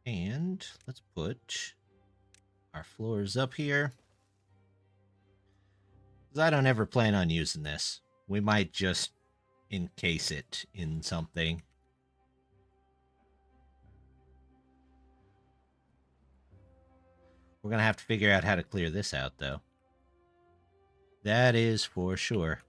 Speaker 1: And let's put our floors up here. Because I don't ever plan on using this. We might just encase it in something. We're going to have to figure out how to clear this out, though. That is for sure.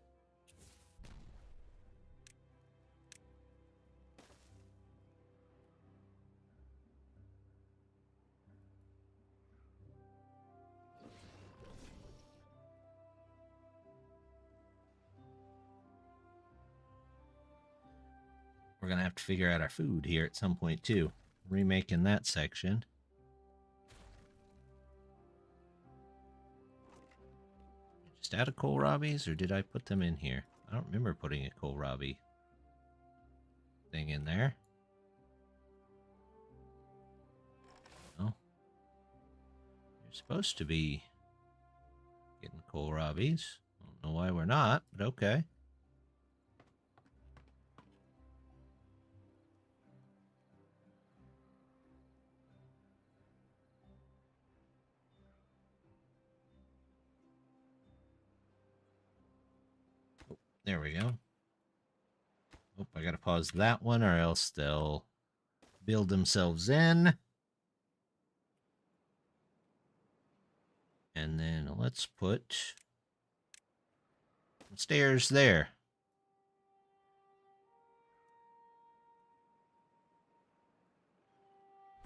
Speaker 1: We're going to have to figure out our food here at some point, too. Remaking that section. Just out of kohlrabies, or did I put them in here? I don't remember putting a kohlrabi thing in there. Oh. You're supposed to be getting kohlrabies. I don't know why we're not, but okay. There we go. Oh, I gotta pause that one or else they'll build themselves in. And then let's put some stairs there.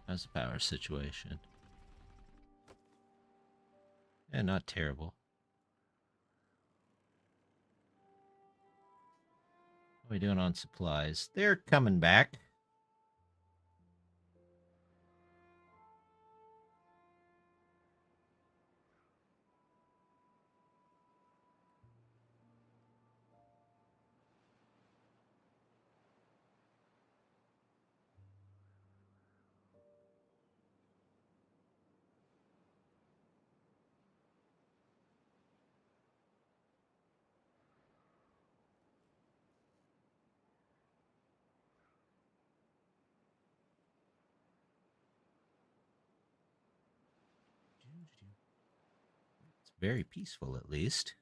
Speaker 1: How's the power situation? Yeah, not terrible. What are we doing on supplies? They're coming back. It's very peaceful, at least.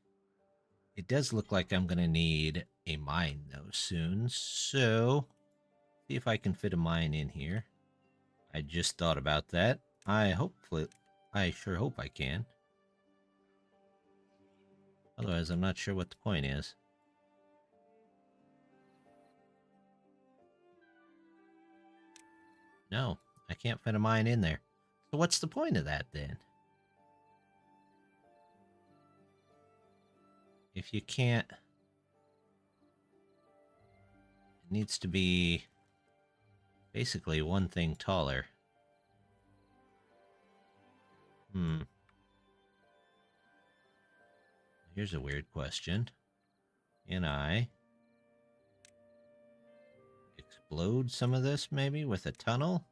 Speaker 1: It does look like I'm going to need a mine, though, soon. So, see if I can fit a mine in here. I just thought about that. I sure hope I can. Otherwise, I'm not sure what the point is. No, I can't fit a mine in there. So what's the point of that, then? If you can't... It needs to be basically one thing taller. Here's a weird question. Can I explode some of this, maybe, with a tunnel?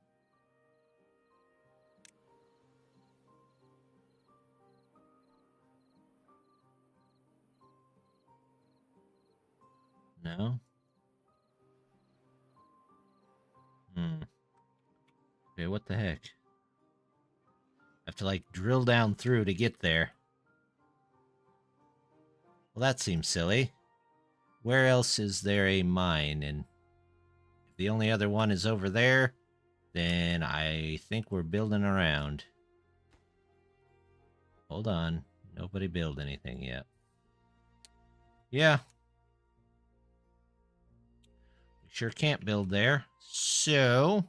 Speaker 1: No? Okay, what the heck? I have to, like, drill down through to get there. Well, that seems silly. Where else is there a mine? And if the only other one is over there, then I think we're building around. Hold on. Nobody build anything yet. Yeah. We sure can't build there. So...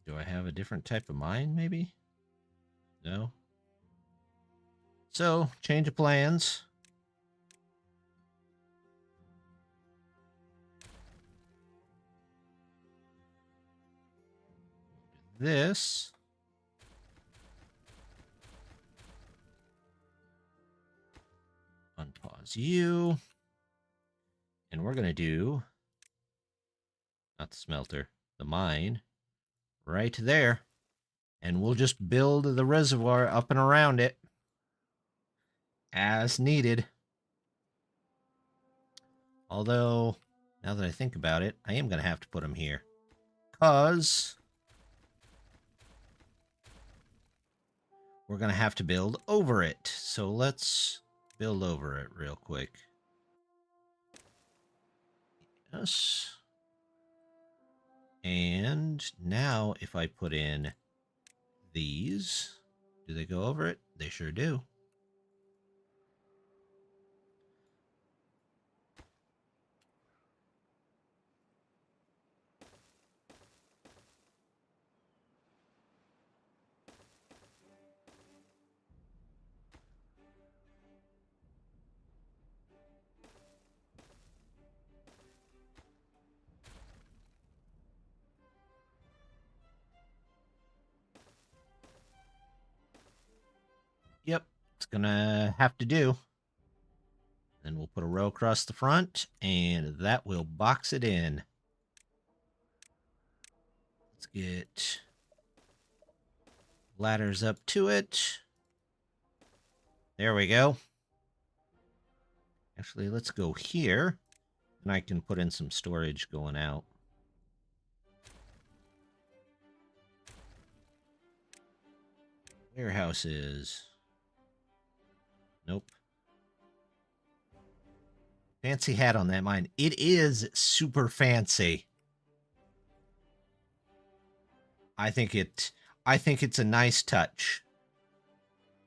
Speaker 1: do I have a different type of mine, maybe? No? So, change of plans. This. Unpause you. And we're going to do... not the smelter. The mine. Right there. And we'll just build the reservoir up and around it. As needed. Although, now that I think about it, I am going to have to put them here. Because... we're going to have to build over it. So let's build over it real quick. Yes. And now if I put in these, do they go over it? They sure do. Yep, it's gonna have to do. Then we'll put a row across the front, and that will box it in. Let's get ladders up to it. There we go. Actually, let's go here, and I can put in some storage going out. Warehouses. Nope. Fancy hat on that mine. It is super fancy. I think it's a nice touch.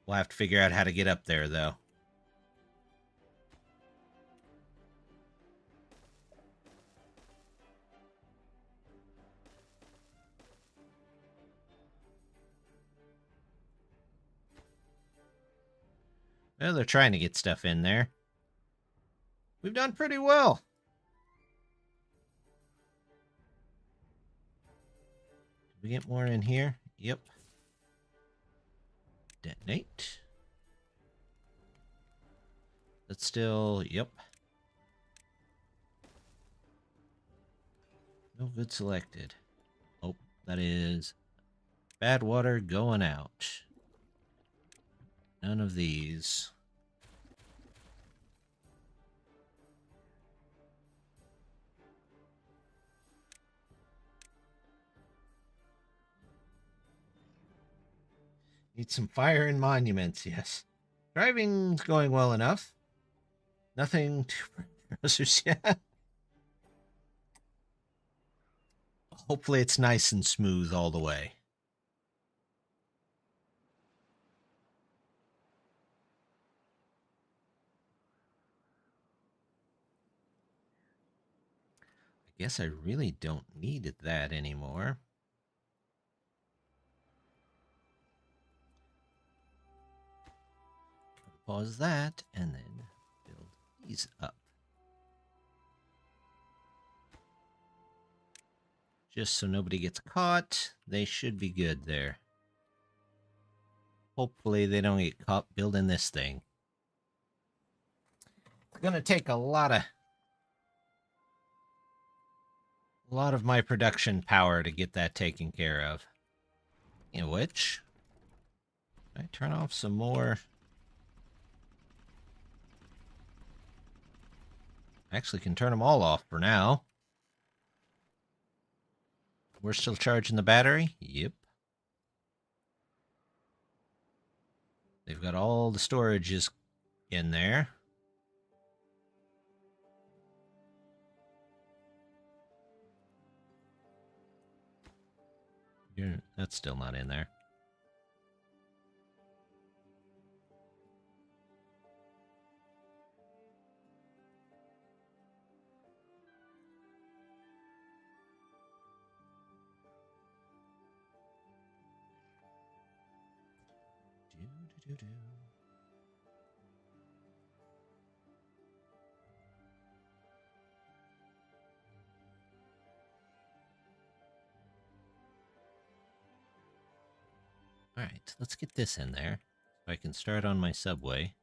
Speaker 1: We'll have to figure out how to get up there, though. Well, they're trying to get stuff in there. We've done pretty well. Did we get more in here? Yep. Detonate. That's still... yep. No good selected. Oh, that is bad water going out. None of these. Need some fire and monuments, yes. Driving's going well enough. Nothing too pressures yet. Hopefully it's nice and smooth all the way. I guess I really don't need that anymore. Pause that and then build these up. Just so nobody gets caught, they should be good there. Hopefully they don't get caught building this thing. It's going to take a lot of my production power to get that taken care of. In which, I turn off some more. I actually can turn them all off for now. We're still charging the battery? Yep. They've got all the storages in there. That's still not in there. All right, let's get this in there so I can start on my subway.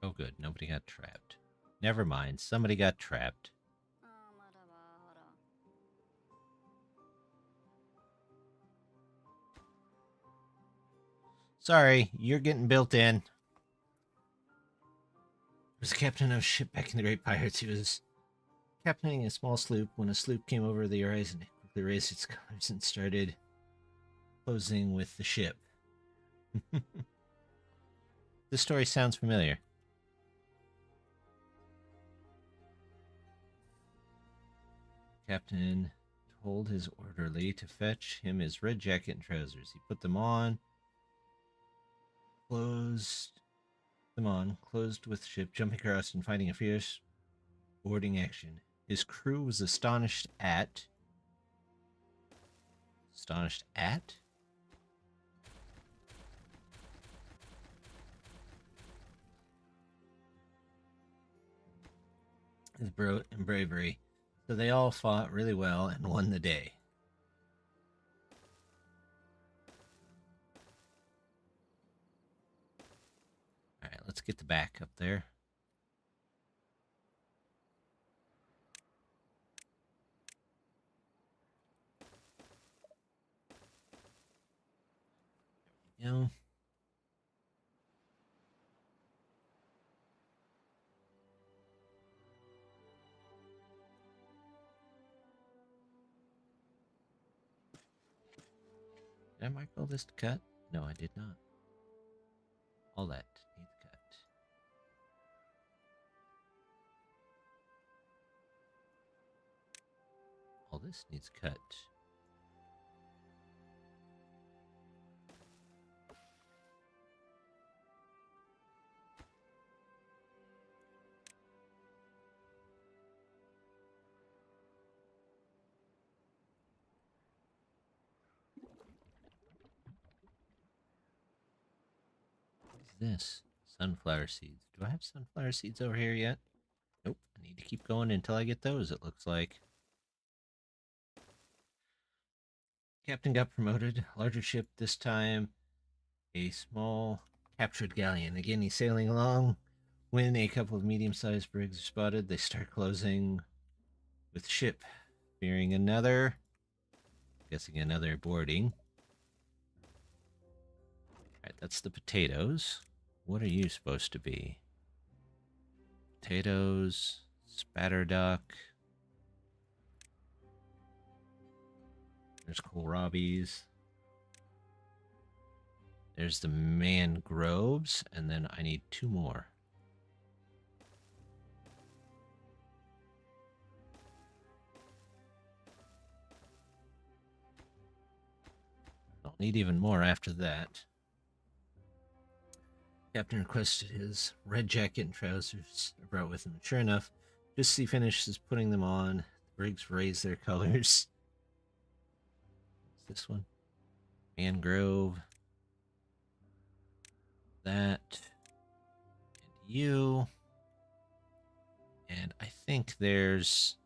Speaker 1: Oh, good. Nobody got trapped. Never mind. Somebody got trapped. Sorry, you're getting built in. Was the captain of a ship back in the Great Pirates. He was captaining a small sloop when a sloop came over the horizon. It quickly raised its colors and started closing with the ship. This story sounds familiar. Captain told his orderly to fetch him his red jacket and trousers. He put them on, closed with the ship, jumping across and fighting a fierce boarding action. His crew was astonished at... Astonished at? His bravery. So they all fought really well and won the day. All right, let's get the back up there. There we go. Did I mark all this to cut? No, I did not. All that needs cut. All this needs cut. This? Sunflower seeds. Do I have sunflower seeds over here yet? Nope. I need to keep going until I get those, it looks like. Captain got promoted. Larger ship this time. A small captured galleon. Again, he's sailing along. When a couple of medium-sized brigs are spotted, they start closing with ship. Fearing another. Guessing another boarding. Alright, that's the potatoes. What are you supposed to be? potatoes, spatter duck. There's kohlrabies. There's the mangroves, and then I need 2 more. I'll need even more after that. Captain requested his red jacket and trousers are brought with him. Sure enough, just as he finishes putting them on, the Briggs raise their colors. What's this one? Mangrove. That. And you. And I think there's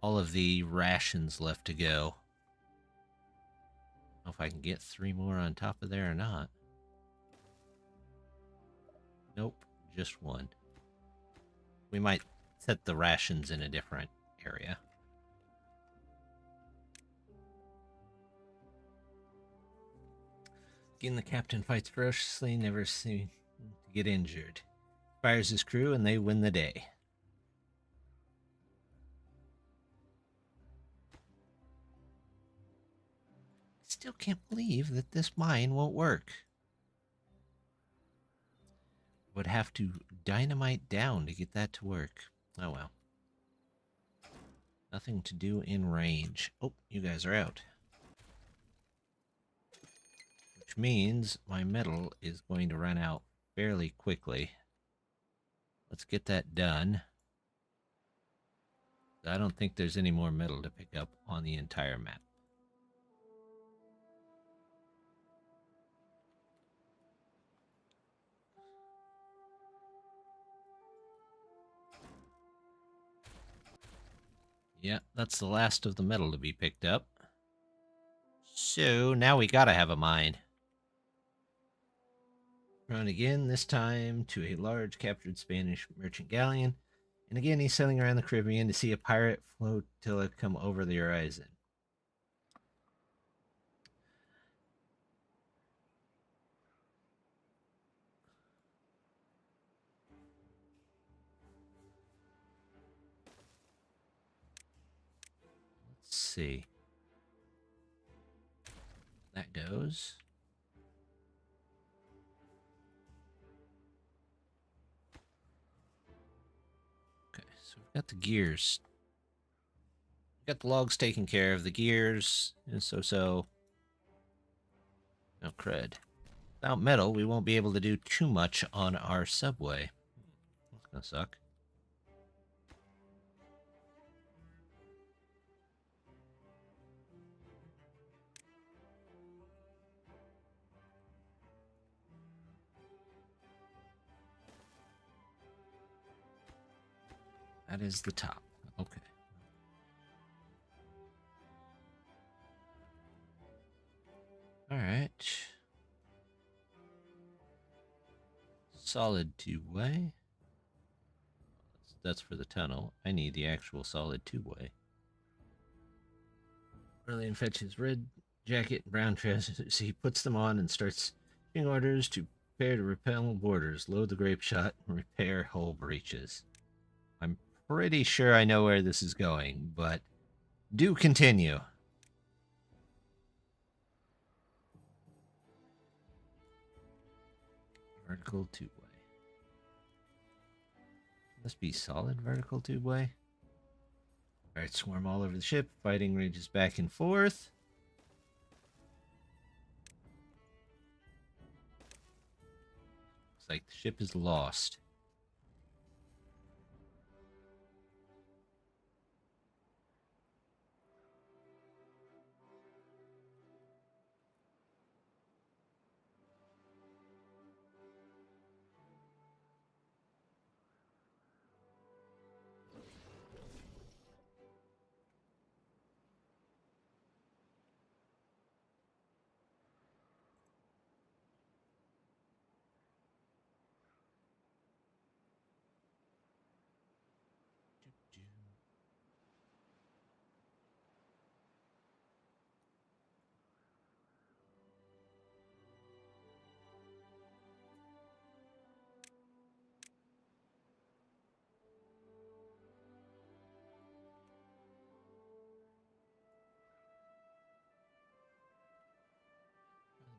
Speaker 1: all of the rations left to go. I don't know if I can get 3 more on top of there or not. Nope, just 1. We might set the rations in a different area. Again, the captain fights ferociously, never seeming to get injured. Fires his crew, and they win the day. I still can't believe that this mine won't work. Would have to dynamite down to get that to work. Oh well. Nothing to do in range. Oh, you guys are out. Which means my metal is going to run out fairly quickly. Let's get that done. I don't think there's any more metal to pick up on the entire map. Yeah, that's the last of the metal to be picked up. So now we gotta have a mine. Run again, this time to a large captured Spanish merchant galleon. And again, he's sailing around the Caribbean to see a pirate flotilla come over the horizon. Let's see. That goes. Okay, so we've got the gears. Got the logs taken care of. The gears is so-so. No cred. Without metal, we won't be able to do too much on our subway. That's gonna suck. That is the top. Okay. All right. Solid 2-way. That's for the tunnel. I need the actual solid 2-way. Merlin fetches red jacket and brown trousers. He puts them on and starts giving orders to prepare to repel borders, load the grape shot, and repair hull breaches. I'm pretty sure I know where this is going, but do continue. Vertical 2-way. Must be solid vertical 2-way. Alright, swarm all over the ship. Fighting rages back and forth. Looks like the ship is lost.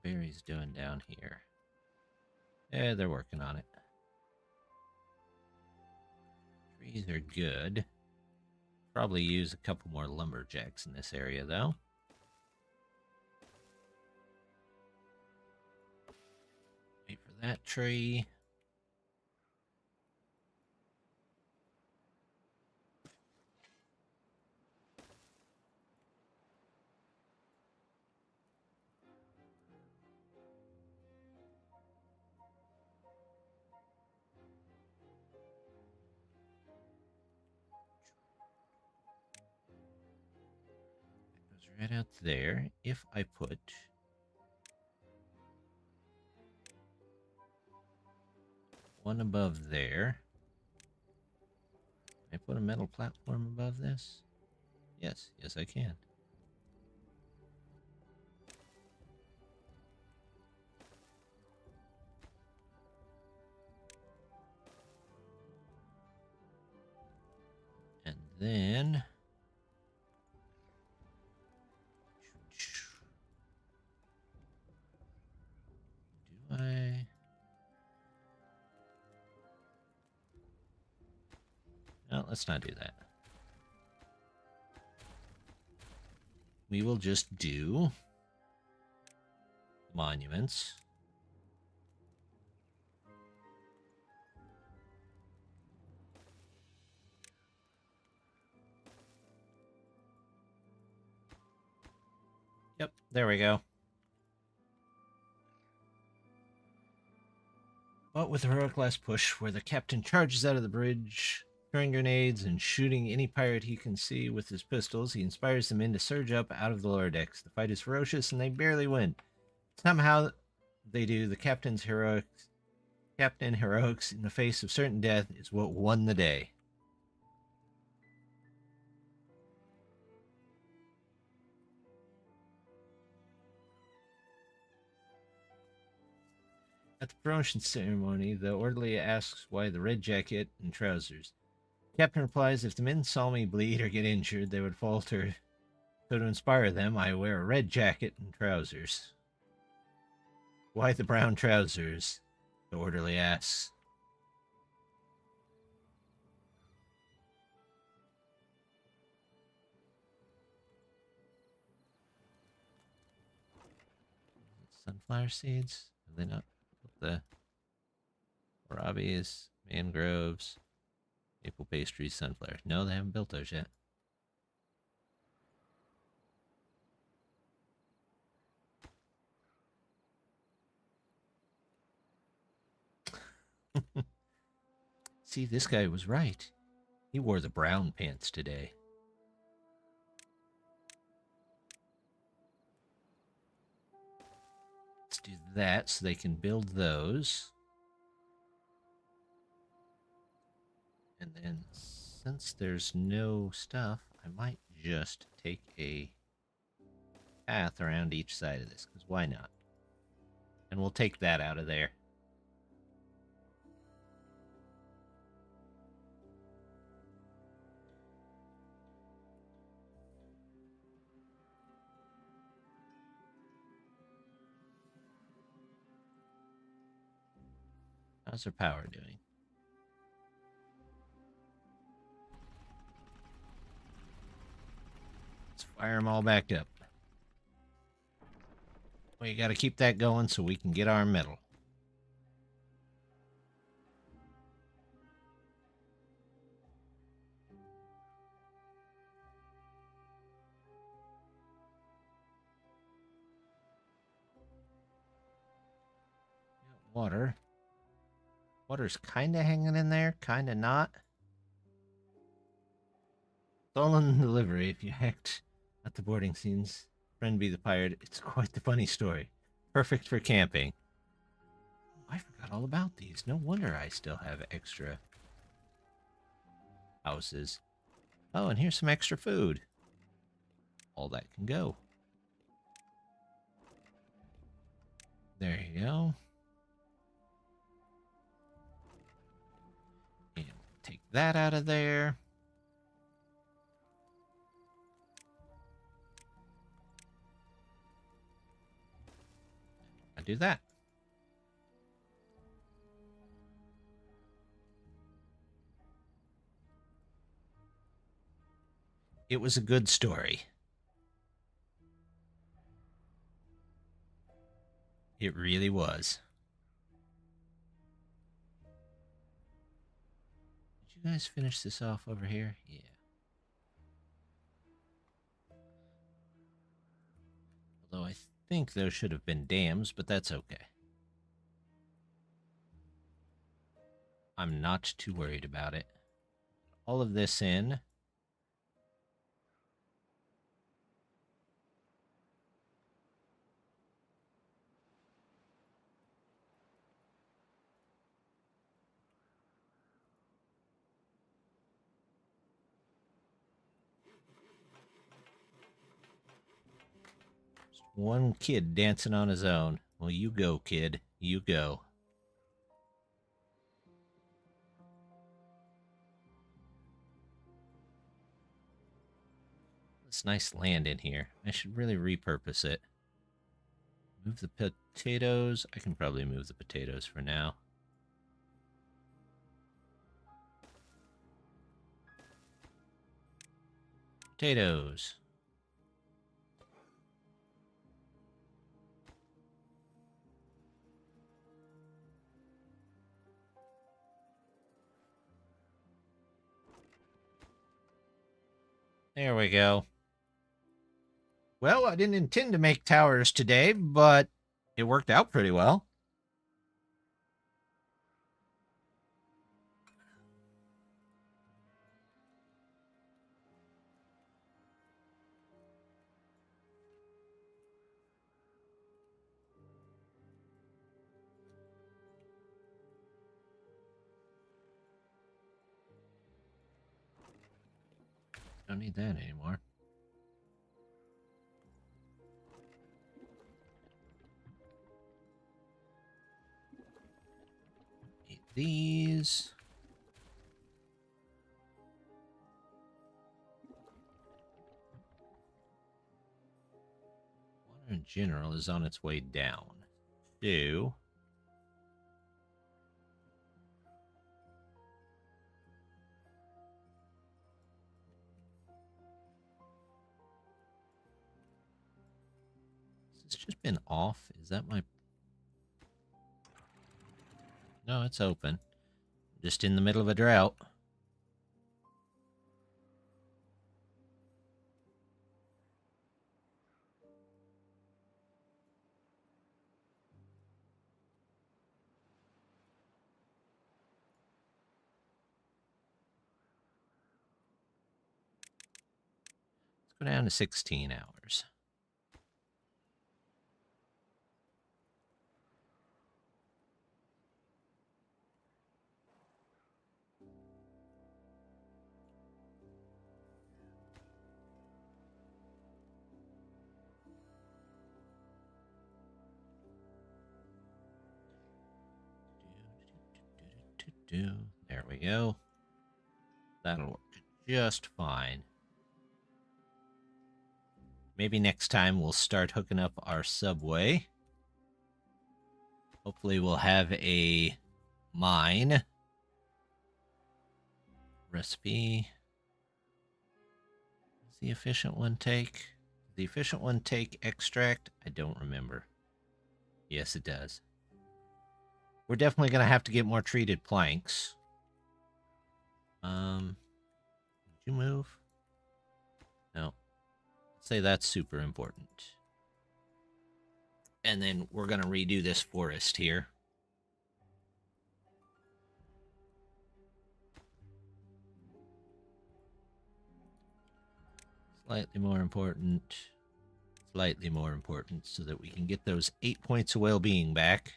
Speaker 1: berries doing down here? Yeah, they're working on it. Trees are good. Probably use a couple more lumberjacks in this area, though. Wait for that tree. Right out there. If I put one above there, can I put a metal platform above this? Yes, yes I can. And then do I? No, let's not do that. We will just do monuments. Yep, there we go. But with a heroic last push, where the captain charges out of the bridge, throwing grenades and shooting any pirate he can see with his pistols, he inspires the men to surge up out of the lower decks. The fight is ferocious and they barely win. Somehow they do. The captain heroics in the face of certain death is what won the day. At the promotion ceremony, the orderly asks why the red jacket and trousers. The captain replies, if the men saw me bleed or get injured, they would falter. So to inspire them, I wear a red jacket and trousers. Why the brown trousers? The orderly asks. Sunflower seeds? Are they not? The Arabias, mangroves, maple pastries, sunflowers. No, they haven't built those yet. See, this guy was right. He wore the brown pants today. Let's do that so they can build those. And then, since there's no stuff, I might just take a path around each side of this, because why not? And we'll take that out of there. How's their power doing? Let's fire them all back up. We got to keep that going so we can get our metal. Water. Water's kind of hanging in there, kind of not. Stolen delivery. If you hacked at the boarding scenes, friend be the pirate. It's quite the funny story. Perfect for camping. I forgot all about these. No wonder I still have extra houses. Oh, and here's some extra food. All that can go. There you go. And take that out of there. do that. It was a good story. It really was. Did you guys finish this off over here? Yeah. Although I think those should have been dams, but that's okay. I'm not too worried about it. All of this in. Just one kid dancing on his own. Well, you go, kid. You go. It's nice land in here. I should really repurpose it. Move the potatoes. I can probably move the potatoes for now. Potatoes. There we go. Well, I didn't intend to make towers today, but it worked out pretty well. Don't need that anymore. Need these. Water in general is on its way down. So it's just been off. Is that my... No, it's open. Just in the middle of a drought. Let's go down to 16 hours. There we go. That'll work just fine. Maybe next time we'll start hooking up our subway. Hopefully we'll have a mine. Recipe. Does the efficient one take? The efficient one take extract? I don't remember. Yes, it does. We're definitely going to have to get more treated planks. Did you move? No. Let's say that's super important. And then we're going to redo this forest here. Slightly more important. Slightly more important so that we can get those 8 points of well-being back.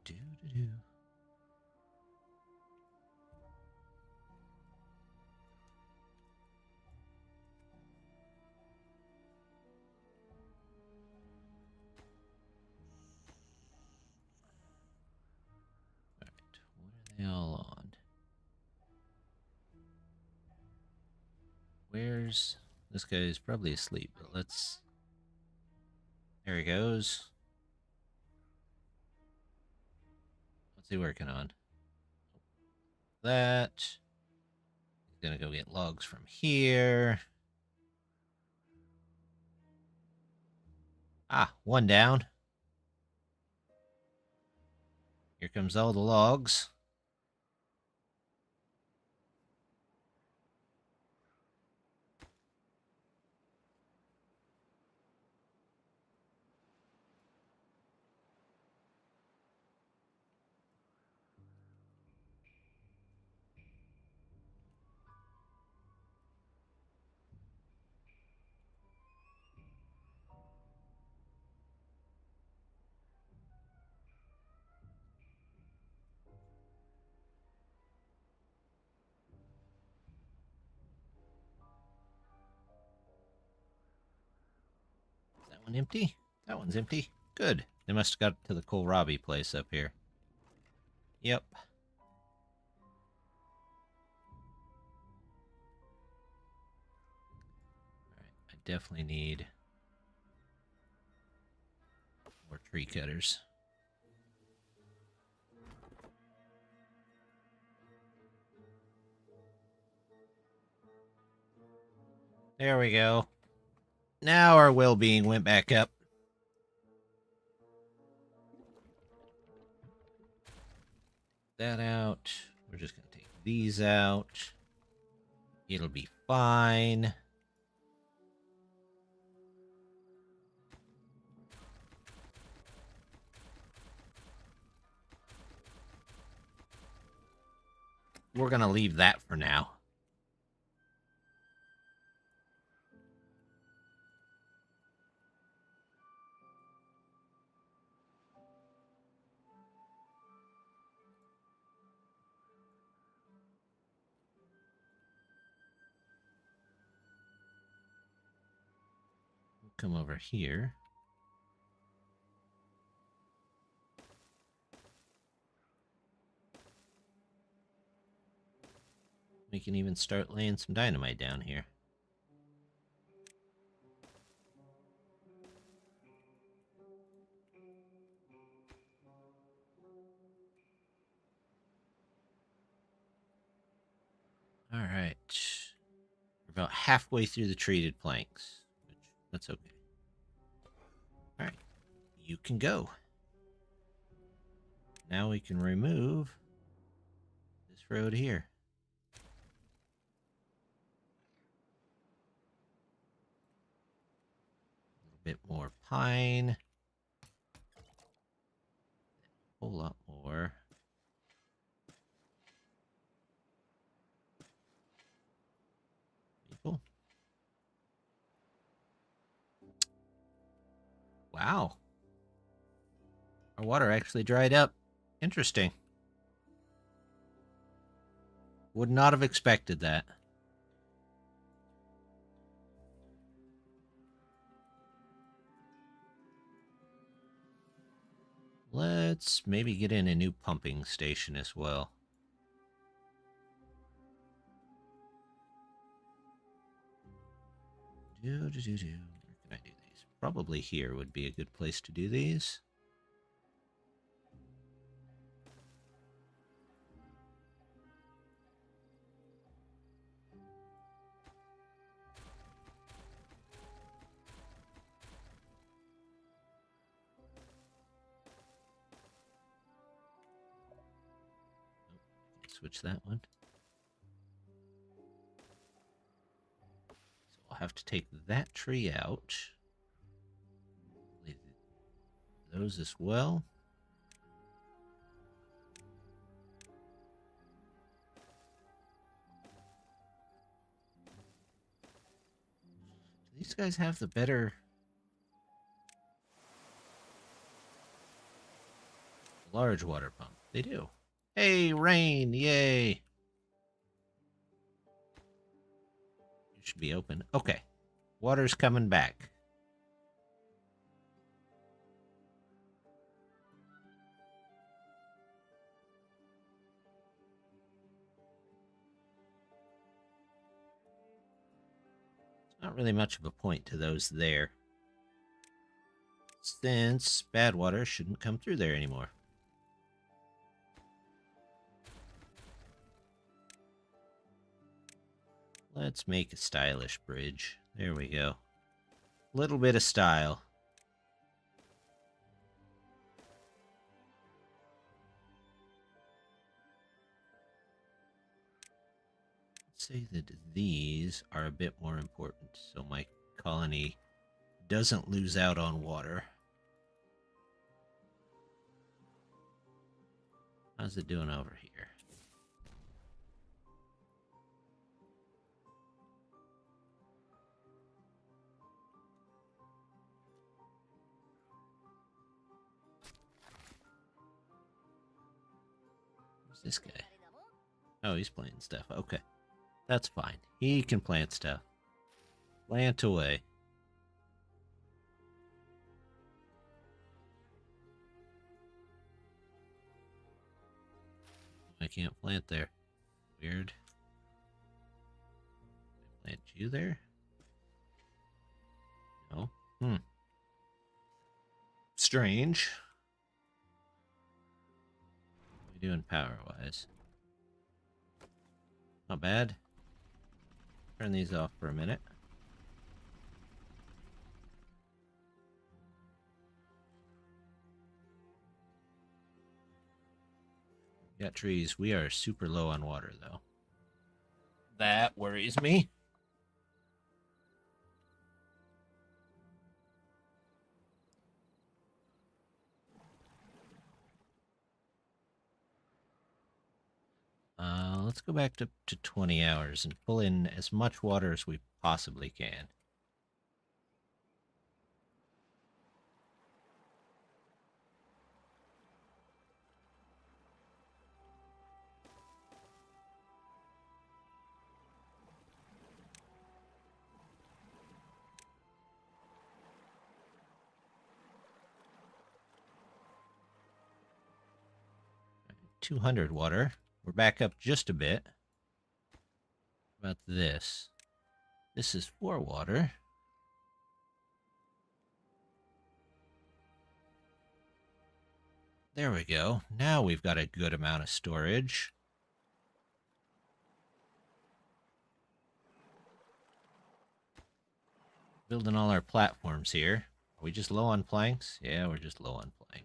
Speaker 1: Do-do-do. Where's... This guy's probably asleep, but let's... There he goes. What's he working on? That. He's gonna go get logs from here. Ah, one down. Here comes all the logs. Is that one empty? That one's empty. Good. They must have got to the kohlrabi place up here. Yep. Alright, I definitely need more tree cutters. There we go. Now our well-being went back up. That out. We're just going to take these out. It'll be fine. We're going to leave that for now. Come over here. We can even start laying some dynamite down here. All right. We're about halfway through the treated planks, which that's okay. All right. You can go. Now we can remove this road here. A little bit more pine. A whole lot more. People. Wow. Our water actually dried up. Interesting. Would not have expected that. Let's maybe get in a new pumping station as well. Where can I do these? Probably here would be a good place to do these. Switch that one. So I'll have to take that tree out. Leave those as well. Do these guys have the better... large water pump? They do. Hey, rain! Yay! You should be open. Okay. Water's coming back. Not really much of a point to those there, since bad water shouldn't come through there anymore. Let's make a stylish bridge. There we go. Little bit of style. Let's say that these are a bit more important, so my colony doesn't lose out on water. How's it doing over here? Who's this guy? Oh, he's playing stuff. Okay. That's fine. He can plant stuff. Plant away. I can't plant there. Weird. Plant you there? No. Strange. What are we doing power-wise? Not bad. Turn these off for a minute. Got trees. We are super low on water, though. That worries me. Let's go back to 20 hours and pull in as much water as we possibly can. $200 water. We're back up just a bit. How about this? This is 4 water. There we go. Now we've got a good amount of storage. Building all our platforms here. Are we just low on planks? Yeah, we're just low on planks.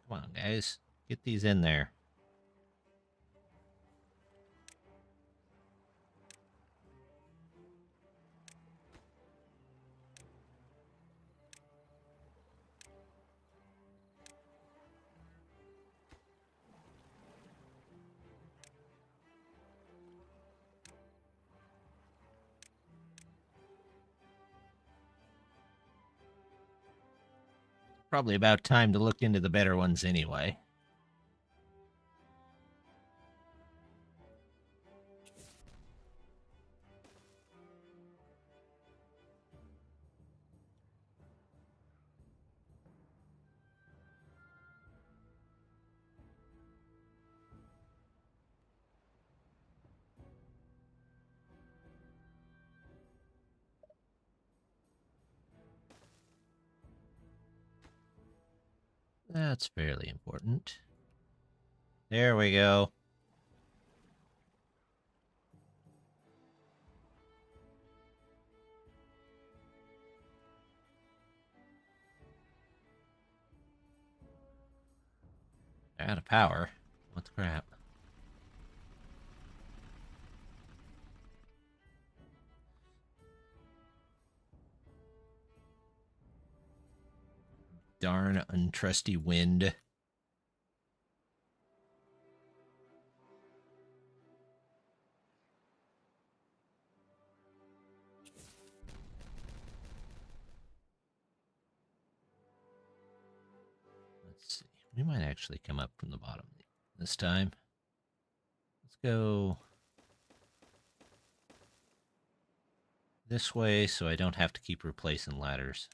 Speaker 1: Come on, guys. Get these in there. Probably about time to look into the better ones anyway. That's fairly important. There we go. They're out of power. What the crap? Darn untrusty wind. Let's see. We might actually come up from the bottom this time. Let's go this way so I don't have to keep replacing ladders.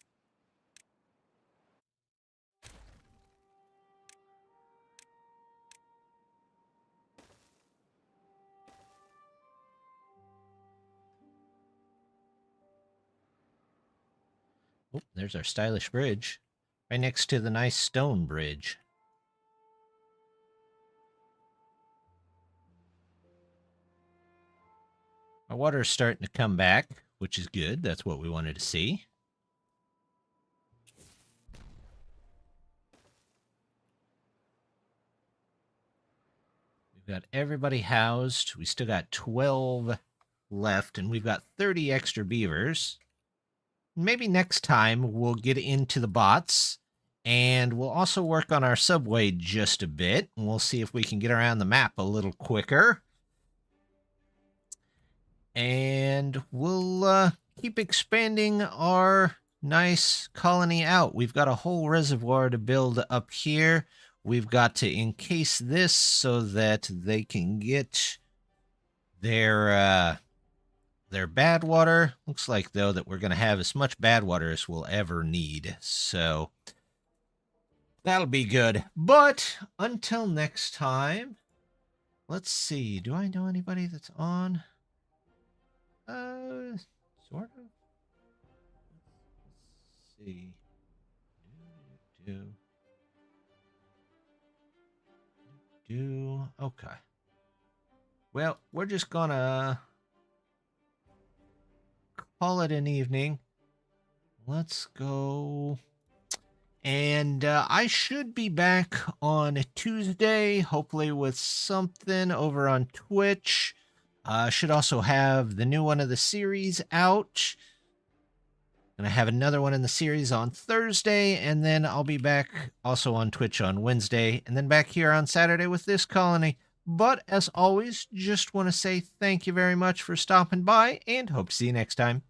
Speaker 1: Oh, there's our stylish bridge. Right next to the nice stone bridge. Our water is starting to come back, which is good. That's what we wanted to see. We've got everybody housed. We still got 12 left, and we've got 30 extra beavers. Maybe next time we'll get into the bots, and we'll also work on our subway just a bit, and we'll see if we can get around the map a little quicker. And we'll keep expanding our nice colony out. We've got a whole reservoir to build up here. We've got to encase this so that they can get their bad water. Looks like, though, that we're going to have as much bad water as we'll ever need. So that'll be good. But until next time, let's see. Do I know anybody that's on? Sort of. Let's see. Okay. Well, we're just gonna call it an evening. Let's go. And I should be back on Tuesday, hopefully with something over on Twitch. Should also have the new one of the series out. Gonna have another one in the series on Thursday, and then I'll be back also on Twitch on Wednesday, and then back here on Saturday with this colony. But as always, just want to say thank you very much for stopping by, and hope to see you next time.